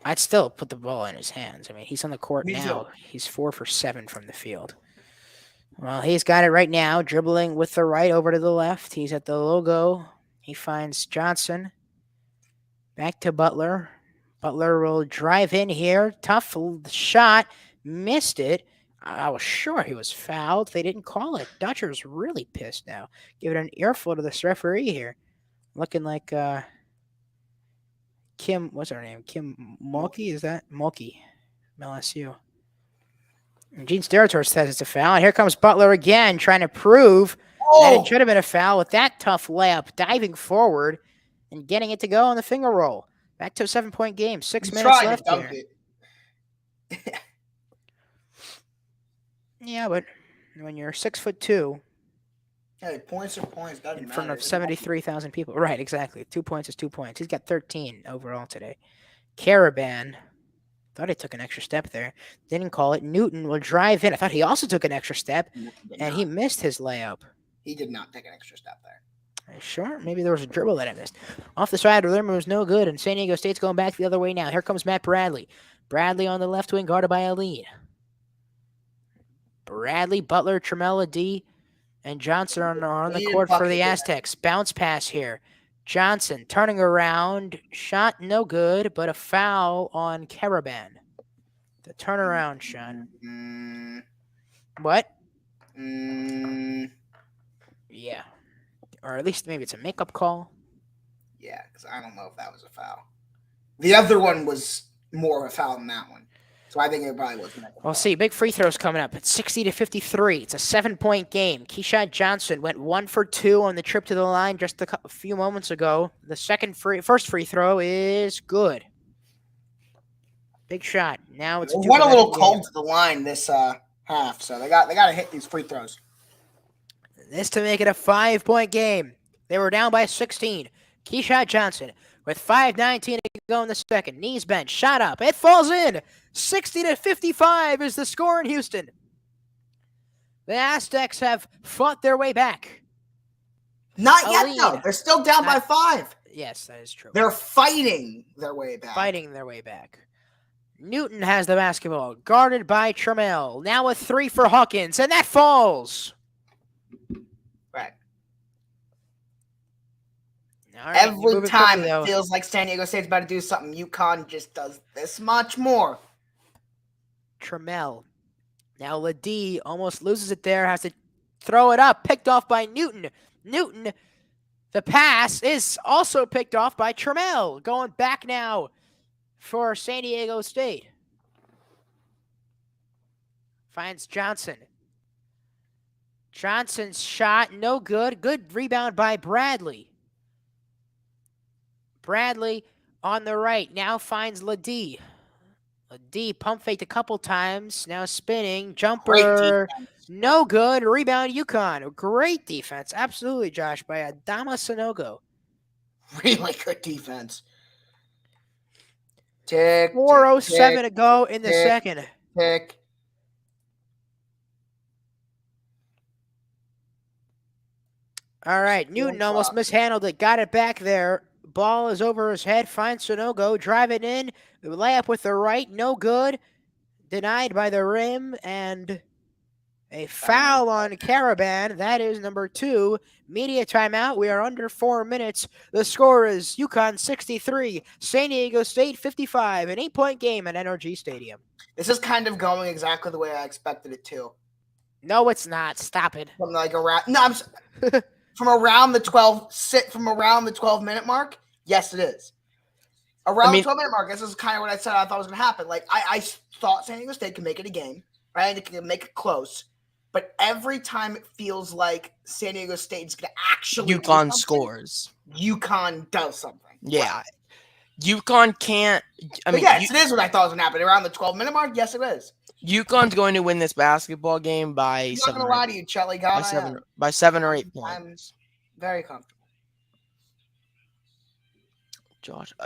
I'd still put the ball in his hands. I mean, he's on the court Me now. too. He's 4 for 7 from the field. Well, he's got it right now, dribbling with the right over to the left. He's at the logo. He finds Johnson. Back to Butler. Butler will drive in here. Tough shot. Missed it. I was sure he was fouled. They didn't call it. Dutcher's really pissed now. Give it an earful to this referee here. Looking like Kim, what's her name? Kim Mulkey? Is that Mulkey? LSU. And Gene Steratore says it's a foul. And here comes Butler again, trying to prove that it should have been a foul with that tough layup, diving forward and getting it to go on the finger roll. Back to a 7-point game. 6 minutes left here. Yeah, but when you're 6'2", Hey, points are points. Doesn't in front matter. of 73,000 people. Right, exactly. 2 points is 2 points. He's got 13 overall today. Caravan. Thought he took an extra step there. Didn't call it. Newton will drive in. I thought he also took an extra step, and he missed his layup. He did not take an extra step there. Are you sure? Maybe there was a dribble that I missed. Off the side of the rim was no good, and San Diego State's going back the other way now. Here comes Matt Bradley. Bradley on the left wing, guarded by Ali. Bradley, Butler, Tremella, D, and Johnson are on the court for the Aztecs. Bounce pass here. Johnson turning around. Shot no good, but a foul on Caravan. The turnaround shot. What? Yeah. Or at least maybe it's a makeup call. Yeah, because I don't know if that was a foul. The other one was more of a foul than that one. So I think it probably was. We'll see. Big free throws coming up. It's 60-53. It's a 7-point game. Keyshawn Johnson went 1 for 2 on the trip to the line just a few moments ago. The first free throw is good. Big shot. Now it's went a little cold to the line this half, so they got to hit these free throws. This to make it a 5-point game. They were down by 16. Keyshawn Johnson with 5:19 to go in the second. Knees bent. Shot up. It falls in. 60-55 is the score in Houston. The Aztecs have fought their way back. Not yet, though. They're still down by 5. Yes, that is true. They're fighting their way back. Newton has the basketball, guarded by Trammell. Now a 3 for Hawkins, and that falls. Right. Every time it feels like San Diego State's about to do something, UConn just does this much more. Trammell. Now Ladie almost loses it there, has to throw it up, picked off by Newton. Newton, the pass is also picked off by Trammell. Going back now for San Diego State. Finds Johnson. Johnson's shot, no good. Good rebound by Bradley. Bradley on the right, now finds Ladie. Ladie pump faked a couple times, now spinning. Jumper, no good. Rebound, UConn. Great defense, absolutely, Josh, by Adama Sanogo. Really good defense. 4:07 to go in the second. All right, Newton almost mishandled it. Got it back there. Ball is over his head. Finds Sanogo. Drive it in. The layup with the right. No good. Denied by the rim. And a foul on Caravan. That is number 2. Media timeout. We are under 4 minutes. The score is UConn 63, San Diego State 55. An 8-point game at NRG Stadium. This is kind of going exactly the way I expected it to. No, it's not. Stop it. From like around from around the 12-minute mark. Yes, it is. Around the 12-minute mark. This is kind of what I said I thought was going to happen. Like I thought San Diego State could make it a game, right? They could make it close. But every time it feels like San Diego State's going to actually UConn scores. UConn does something. Yeah. Right. UConn can't. Yes, it is what I thought was going to happen. Around the 12-minute mark, yes, it is. UConn's going to win this basketball game by I'm not going to lie to you, Chelly. By 7 or 8 points. I'm very comfortable.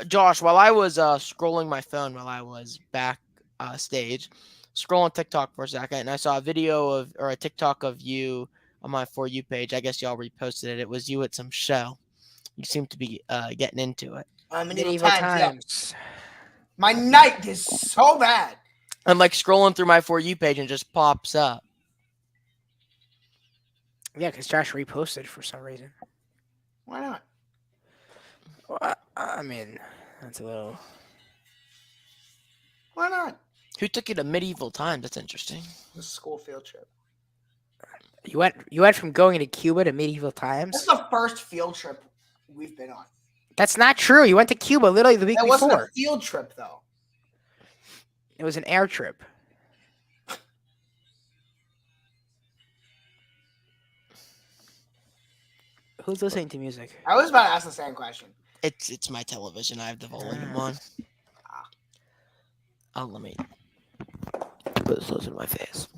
Josh, while I was scrolling my phone while I was backstage, scrolling TikTok for a second, and I saw a TikTok of you on my For You page. I guess y'all reposted it. It was you at some show. You seem to be getting into it. Medieval times. My night is so bad. I'm like scrolling through my For You page and it just pops up. Yeah, because Josh reposted for some reason. Why not? Well, I mean, that's a little. Why not? Who took you to medieval times? That's interesting. This is a school field trip. You went from going to Cuba to medieval This times. is the first field trip we've been on. That's not true. You went to Cuba literally the week It wasn't before. a field trip though. It was an air trip. Who's listening to music? I was about to ask the same question. It's my television. I have the volume on. Oh, let me put this close to my face.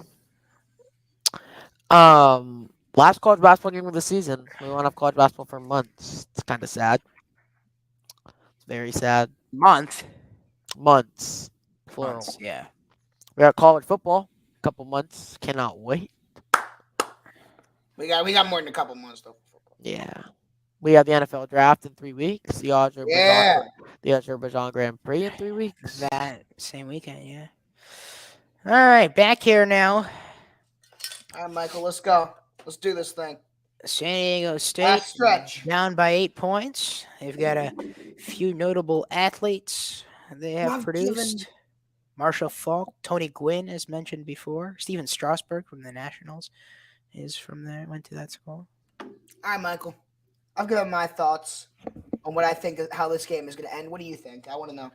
Last college basketball game of the season. We won't have college basketball for months. It's kind of sad. It's very sad. Months. Plural. Yeah. We got college football. A couple months. Cannot wait. We got more than a couple months though. Yeah. We have the NFL draft in 3 weeks. The Azerbaijan Grand Prix in 3 weeks. That same weekend, yeah. All right, back here now. All right, Michael, let's go. Let's do this thing. San Diego State Last stretch. down by 8 points. They've got a few notable athletes they have Not produced. given- Marshall Faulk, Tony Gwynn, as mentioned before. Steven Strasburg from the Nationals is from there. Went to that school. All right, Michael. I've given my thoughts on what I think how this game is going to end. What do you think? I want to know.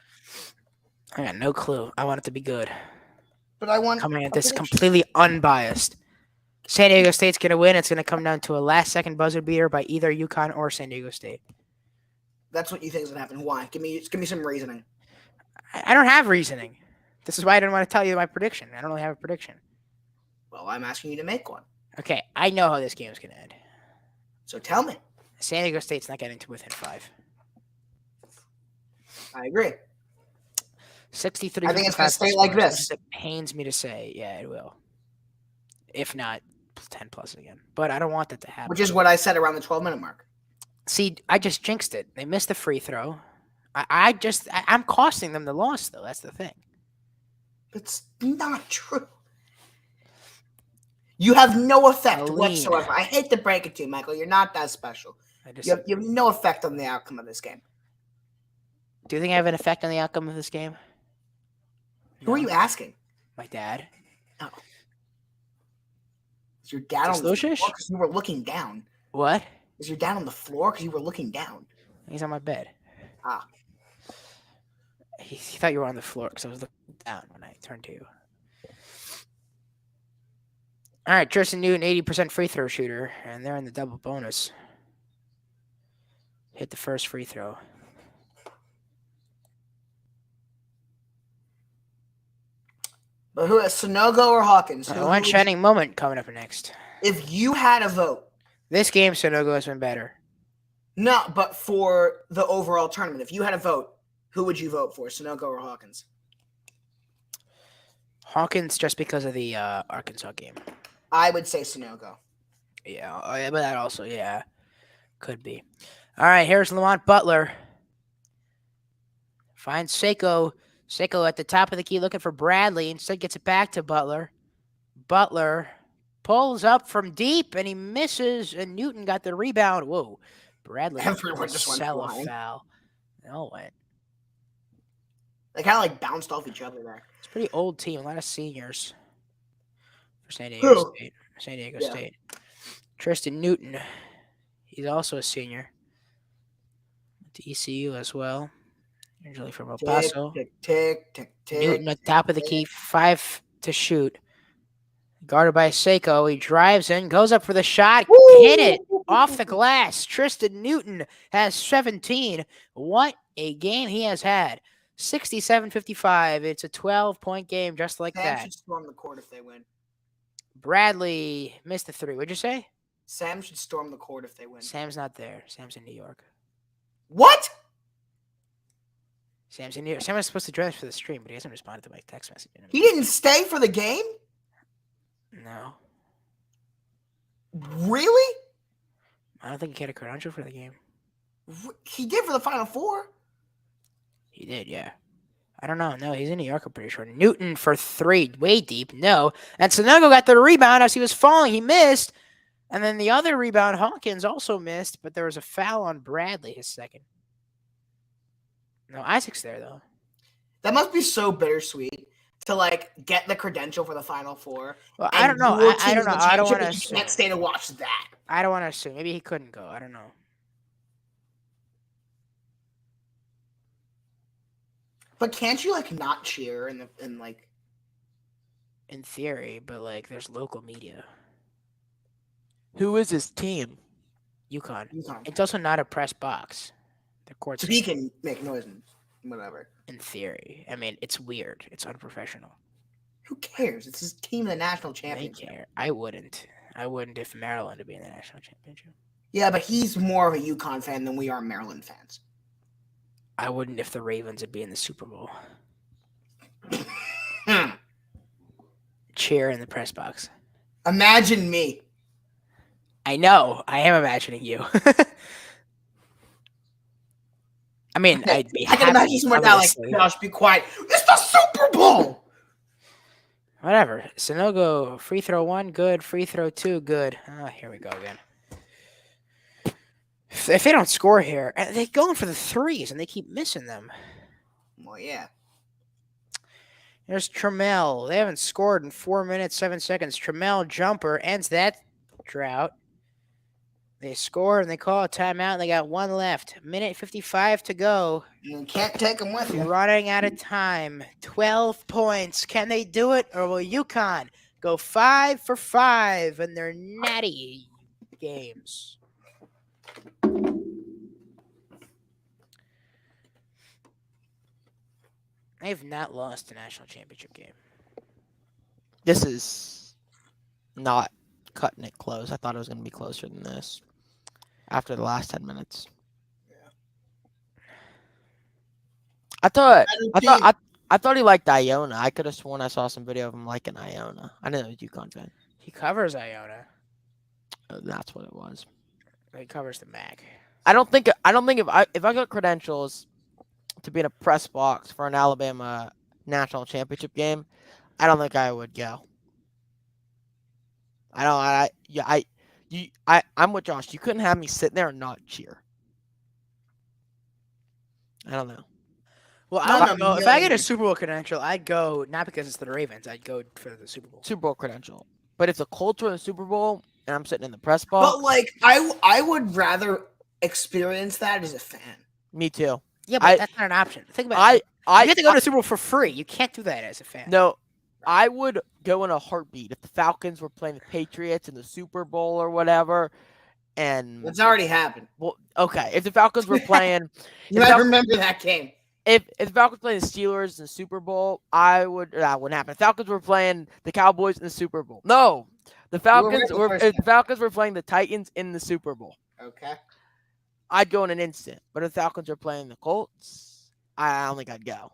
I got no clue. I want it to be good. But I want Coming at a this prediction. completely unbiased. San Diego State's going to win. It's going to come down to a last-second buzzer beater by either UConn or San Diego State. That's what you think is going to happen. Why? Give me some reasoning. I don't have reasoning. This is why I didn't want to tell you my prediction. I don't really have a prediction. Well, I'm asking you to make one. Okay, I know how this game is going to end. So tell me. San Diego State's not getting to within 5. I agree. 63. I think it's gonna stay like this. It pains me to say, yeah, it will. If not 10 plus again. But I don't want that to happen. Which is what I said around the 12-minute mark. See, I just jinxed it. They missed the free throw. I'm costing them the loss, though. That's the thing. It's not true. You have no effect Aline. whatsoever. I hate to break it to you, Michael. You're not that special. You have no effect on the outcome of this game. Do you think I have an effect on the outcome of this game? Who are you asking? My dad. No. Is your dad on the Lucius? floor because you were looking down? What? Is your dad on the floor because you were looking down? He's on my bed. Ah. He thought you were on the floor because I was looking down when I turned to you. All right, Tristan Newton, 80% free throw shooter, and they're in the double bonus. Hit the first free throw. But who is Sonogo or Hawkins? One shining moment coming up next. If you had a vote. This game, Sonogo has been better. No, but for the overall tournament, if you had a vote, who would you vote for, Sonogo or Hawkins? Hawkins, just because of the Arkansas game. I would say Sonogo. Yeah, but that also, yeah, could be. All right, here's Lamont Butler. Finds Seiko. Seiko at the top of the key looking for Bradley. Instead gets it back to Butler. Butler pulls up from deep, and he misses, and Newton got the rebound. Whoa. Bradley Everyone just went sell a flying. foul. They all went. They kind of bounced off each other there. It's a pretty old team. A lot of seniors for San Diego State. San Diego State. Tristan Newton. He's also a senior. To ECU as well. Usually from El Paso. Tick. Newton at the top of the key. 5 to shoot. Guarded by Seiko. He drives in. Goes up for the shot. Woo! Hit it off the glass. Tristan Newton has 17. What a game he has had. 67-55. It's a 12-point game just like Sam that. should storm the court if they win. Bradley missed the 3. What'd you say? Sam should storm the court if they win. Sam's not there. Sam's in New York. What? Sam's in New York. Sam was supposed to join us for the stream, but he hasn't responded to my text message. He didn't stay for the game? No. Really? I don't think he had a credential for the game. He did for the Final Four. He did, yeah. I don't know. No, he's in New York, I'm pretty sure. Newton for 3, way deep. No. And Sonogo got the rebound as he was falling. He missed. And then the other rebound, Hawkins also missed, but there was a foul on Bradley, his second. No, Isaac's there, though. That must be so bittersweet to like get the credential for the Final Four. Well, I don't know. I don't know. I don't want to You can't stay to watch that. I don't want to assume. Maybe he couldn't go. I don't know. But can't you like not cheer in like In theory, but like there's local media. Who is his team? UConn. UConn? It's also not a press box. The court's So he can make noise and whatever. in theory. I mean, it's weird. It's unprofessional. Who cares? It's his team in the national They championship. care. I wouldn't. I wouldn't if Maryland would be in the national championship. Yeah, but he's more of a UConn fan than we are Maryland fans. I wouldn't if the Ravens would be in the Super Bowl. Cheer in the press box. Imagine me. I know. I am imagining you. I mean, I'd be I can happy, imagine someone now like, obviously. Josh, be quiet. It's the Super Bowl. Whatever. Sonogo, free throw 1, good. Free throw 2, good. Oh, here we go again. If they don't score here, they're going for the threes and they keep missing them. Well, yeah. There's Trammell. They haven't scored in 4 minutes, 7 seconds. Trammell jumper ends that drought. They score and they call a timeout and they got 1 left. Minute 55 to go. You can't take them with you. Running out of time. 12 points. Can they do it or will UConn go 5 for 5 in their natty games? They have not lost a national championship game. This is not cutting it close. I thought it was going to be closer than this after the last 10 minutes. I thought he liked Iona. I could have sworn I saw some video of him liking Iona. I didn't know he was a UConn fan. He covers Iona. That's what it was. He covers the MAC. I don't think if I got credentials to be in a press box for an Alabama national championship game, I don't think I would go. I'm with Josh. You couldn't have me sitting there and not cheer. I don't know. Well, if I get a Super Bowl credential, I'd go not because it's the Ravens. I'd go for the Super Bowl. Super Bowl credential. But if the Colts were in the Super Bowl and I'm sitting in the press box, But like, I would rather experience that as a fan. Me too. Yeah, but that's not an option. Think about it. You get to go to the Super Bowl for free. You can't do that as a fan. No, I would go in a heartbeat if the Falcons were playing the Patriots in the Super Bowl or whatever. And It's already happened. well, okay, if the Falcons were playing, You might remember that game. if the Falcons playing the Steelers in the Super Bowl, that wouldn't happen. If the Falcons were playing the Cowboys in the Super Bowl. No, if the Falcons were playing the Titans in the Super Bowl. Okay. I'd go in an instant. But if the Falcons are playing the Colts, I don't think I'd go.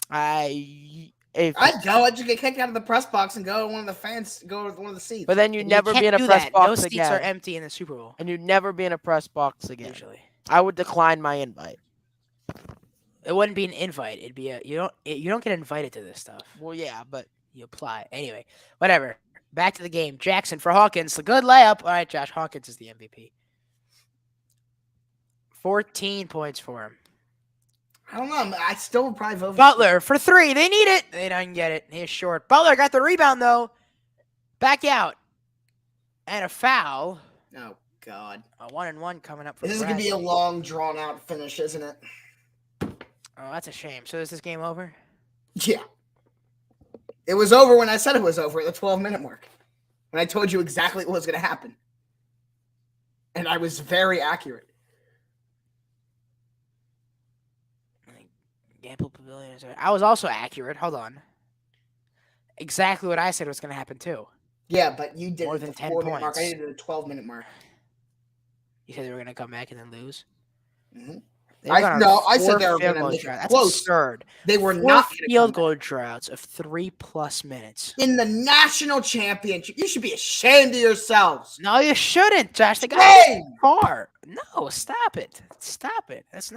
I'd go. I'd just get kicked out of the press box and go to one of the seats. But then you'd never be in a press box Those seats again. are empty in the Super Bowl. And you'd never be in a press box again. Usually. I would decline my invite. It wouldn't be an invite. It'd be you don't get invited to this stuff. Well, yeah, but You apply. Anyway, whatever. Back to the game. Jackson for Hawkins. A good layup. All right, Josh. Hawkins is the MVP. 14 points for him. I don't know. I still would probably vote for Butler for 3. They need it. They don't get it. He's short. Butler got the rebound, though. Back out. And a foul. Oh, God. A 1-and-1 coming up for This is going to be a Bradley. long, drawn-out finish, isn't it? Oh, that's a shame. So is this game over? Yeah. It was over when I said it was over at the 12-minute mark. When I told you exactly what was going to happen. And I was very accurate. Gamble Pavilion. I was also accurate. Hold on. Exactly what I said was going to happen, too. Yeah, but you did More it than at the 10 4-minute mark. points. I did it at the 12-minute mark. You said they were going to come back and then lose? Mm-hmm. They've gone on I said 4 they were field going to goal make it droughts. That's close. absurd. They were 4 not gonna field come goal droughts of 3+ minutes. in the national championship. You should be ashamed of yourselves. No, you shouldn't, Josh. They got Shame! far. No, stop it. Stop it. That's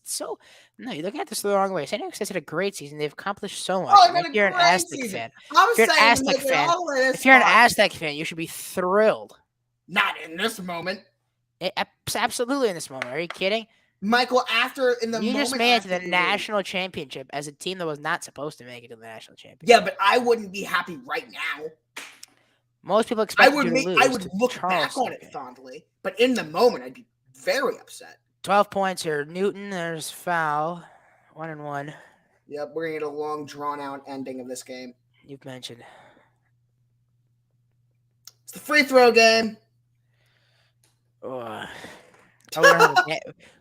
so. No, you're looking at this the wrong way. San Diego State's had a great season. They've accomplished so much. Oh, And they've if had you're a an great Aztec season. fan, I'm if you're an saying Aztec make it fan, all this if you're an far. Aztec fan, you should be thrilled. Not in this moment. Absolutely in this moment. Are you kidding? Michael, You just made it to the national championship as a team that was not supposed to make it to the national championship. Yeah, but I wouldn't be happy right now. Most people expect you to lose. I would to look back on it fondly, but in the moment, I'd be very upset. 12 points here. Newton, there's foul. 1-1. Yep, we're gonna get a long, drawn-out ending of this game. You've mentioned. It's the free throw game. Oh,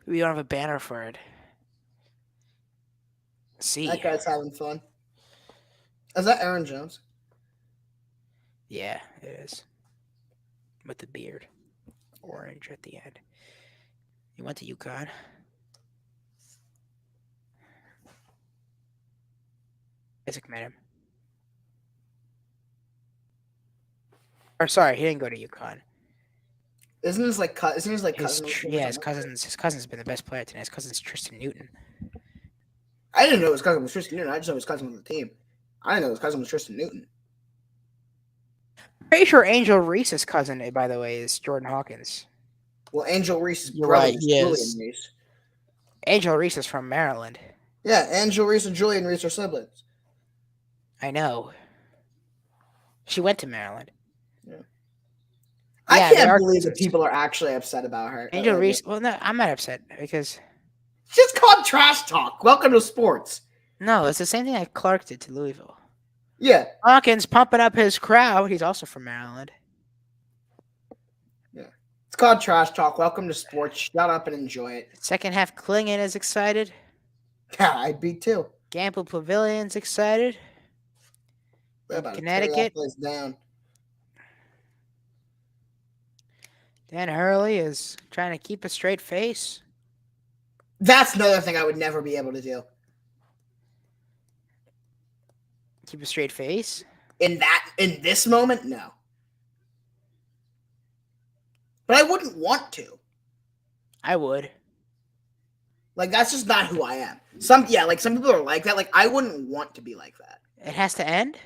we don't have a banner for it. See. That guy's having fun. Is that Aaron Jones? Yeah, it is. With the beard. Orange at the end. You went to UConn. Isaac met him. Or sorry, he didn't go to UConn. Isn't his cousin? His cousin's been the best player tonight. His cousin's Tristan Newton. I didn't know his cousin was Tristan Newton. I just know his cousin was on the team. I didn't know his cousin was Tristan Newton. Pretty sure Angel Reese's cousin, by the way, is Jordan Hawkins. Well, Angel Reese's You're brother right, is he Julian is. Reese. Angel Reese is from Maryland. Yeah, Angel Reese and Julian Reese are siblings. I know. She went to Maryland. I Yeah, can't they are believe that cousins. people are actually upset about her. Angel Reese. Well, no, I'm not upset because It's just called trash talk. Welcome to sports. no, it's the same thing that Clark did to Louisville. Yeah. Hawkins pumping up his crowd. He's also from Maryland. It's called trash talk. Welcome to sports. Shut up and enjoy it. Second half, Klingon is excited. Yeah, I'd be too. Gamble Pavilion's excited. We're about to tear Connecticut. that place down. Dan Hurley is trying to keep a straight face. That's another thing I would never be able to do. Keep a straight face. In this moment, no. But I wouldn't want to. I would. Like, that's just not who I am. Some people are like that. Like, I wouldn't want to be like that. It has to end.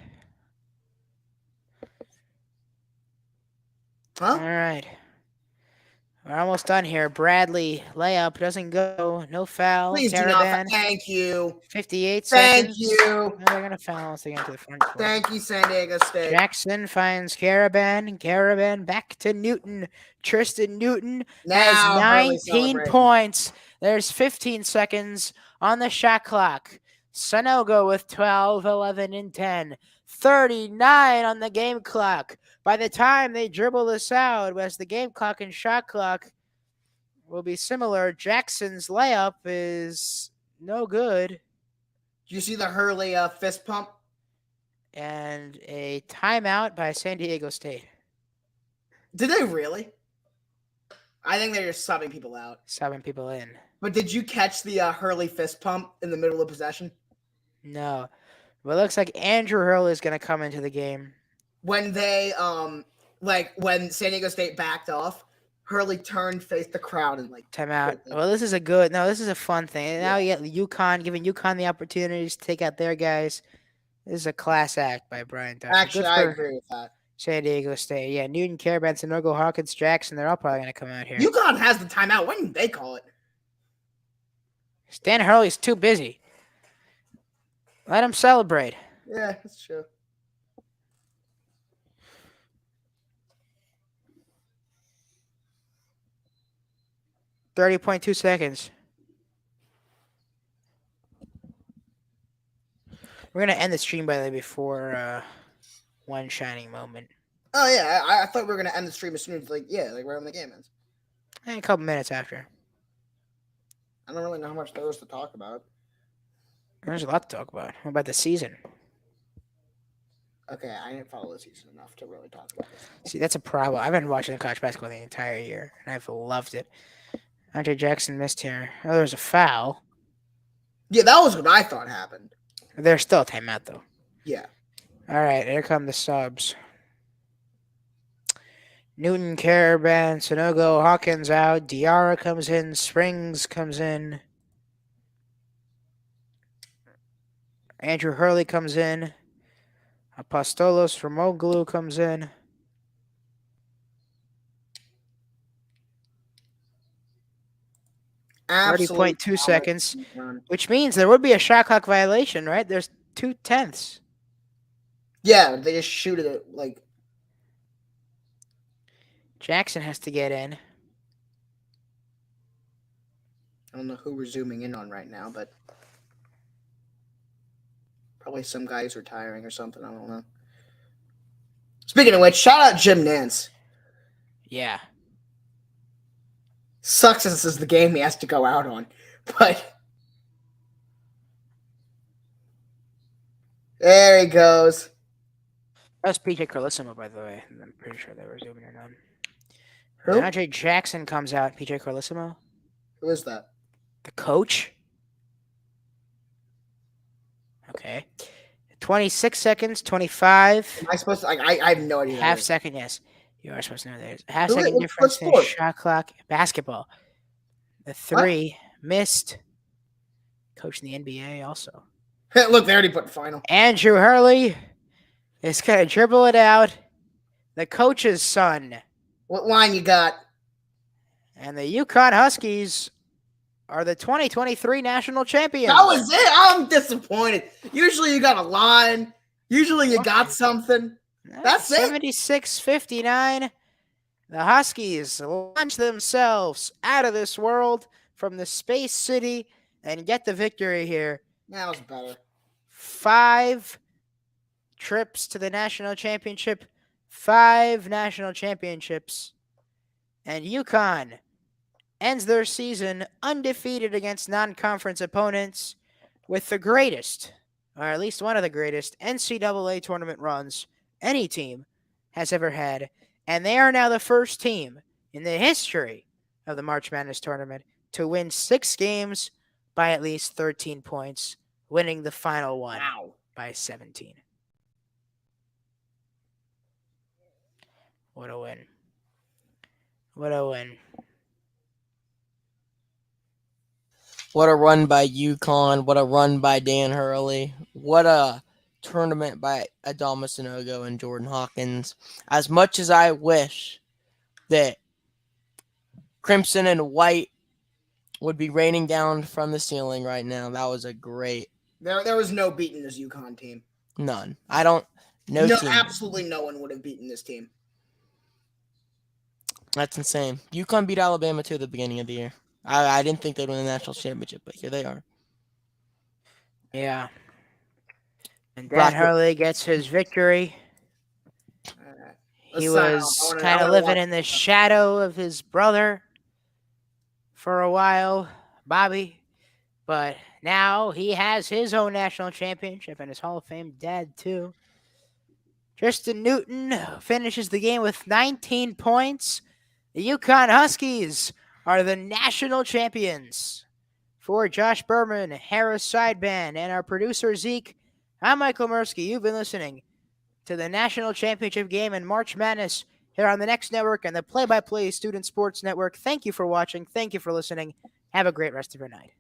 Huh? All right. We're almost done here. Bradley layup doesn't go. No foul. Please do Caravan, not. Thank you. 58 Thank seconds. you. No, they're gonna foul once they get to the front court. Thank you, San Diego State. Jackson finds Caravan. Caravan back to Newton. Tristan Newton Now, has Hurley 19 celebrating. points. There's 15 seconds on the shot clock. Sanogo with 12, 11, and 10. 39 on the game clock. By the time they dribble this out, as the game clock and shot clock will be similar, Jackson's layup is no good. Do you see the Hurley fist pump? And a timeout by San Diego State. Did they really? I think they're just subbing people out. Subbing people in. But did you catch the Hurley fist pump in the middle of possession? No. But it looks like Andrew Hurley is going to come into the game. When they, when San Diego State backed off, Hurley turned, faced the crowd, and Timeout. Well, this is a fun thing. And now you get UConn, giving UConn the opportunities to take out their guys. This is a class act by Brian Dutton. Actually, I agree with that. San Diego State. Yeah, Newton, Caravan, Sanogo, Hawkins, Jackson, they're all probably going to come out here. UConn has the timeout. When did they call it? Stan Hurley's too busy. Let him celebrate. Yeah, that's true. $30.2 seconds. We're going to end the stream, by the way, before one shining moment. Oh, yeah. I thought we were going to end the stream as soon as, right when the game ends. A couple minutes after. I don't really know how much there was to talk about. There's a lot to talk about. What about the season? Okay, I didn't follow the season enough to really talk about this. See, that's a problem. I've been watching college basketball the entire year, and I've loved it. Andre Jackson missed here. Oh, there was a foul. Yeah, that was what I thought happened. There's still a timeout, though. Yeah. All right, here come the subs. Newton, Caravan, Sonogo, Hawkins out. Diarra comes in. Springs comes in. Andrew Hurley comes in. Apostolos Romoglu comes in. Absolutely. 30.2 seconds, which means there would be a shot clock violation, right? There's 2/10. Yeah, they just shoot it like. Jackson has to get in. I don't know who we're zooming in on right now, but probably some guy's retiring or something. I don't know. Speaking of which, shout out Jim Nance. Yeah. Sucks this is the game he has to go out on, but there he goes. That's PJ Carlissimo, by the way. I'm pretty sure they were zooming in on. Who? Andre Jackson comes out. PJ Carlissimo, Who is that? the coach. Okay. 26 seconds, 25. Am I supposed to? I have no idea. Half second, yes. You are supposed to know there's half Who- second what difference in sport? shot clock. Basketball. The three missed. Coach in the NBA also. Look, they already put final. Andrew Hurley is going to dribble it out. The coach's son. What line you got? And the UConn Huskies are the 2023 national champions. That was it. I'm disappointed. Usually you got a line. Usually you got something. That's it. 76-59. The Huskies launch themselves out of this world from the Space City and get the victory here. That was better. 5 trips to the national championship, 5 national championships, and UConn ends their season undefeated against non-conference opponents with the greatest, or at least one of the greatest, NCAA tournament runs any team has ever had, and they are now the first team in the history of the March Madness tournament to win 6 games by at least 13 points, winning the final one by 17. What a win. What a win. What a run by UConn. What a run by Dan Hurley. What a tournament by Adama Sanogo and Jordan Hawkins. As much as I wish that Crimson and White would be raining down from the ceiling right now, that was a great. There was no beating this UConn team. None. I don't. No team. Absolutely no one would have beaten this team. That's insane. UConn beat Alabama too at the beginning of the year. I didn't think they'd win the national championship, but here they are. Yeah. And Dan Hurley gets his victory. He was kind of living in the shadow of his brother for a while, Bobby. But now he has his own national championship and his Hall of Fame dad, too. Tristan Newton finishes the game with 19 points. The UConn Huskies are the national champions. For Josh Berman, Harris Sideband, and our producer Zeke, I'm Michael Mursky. You've been listening to the National Championship game in March Madness here on the Next Network and the Play-by-Play Student Sports Network. Thank you for watching. Thank you for listening. Have a great rest of your night.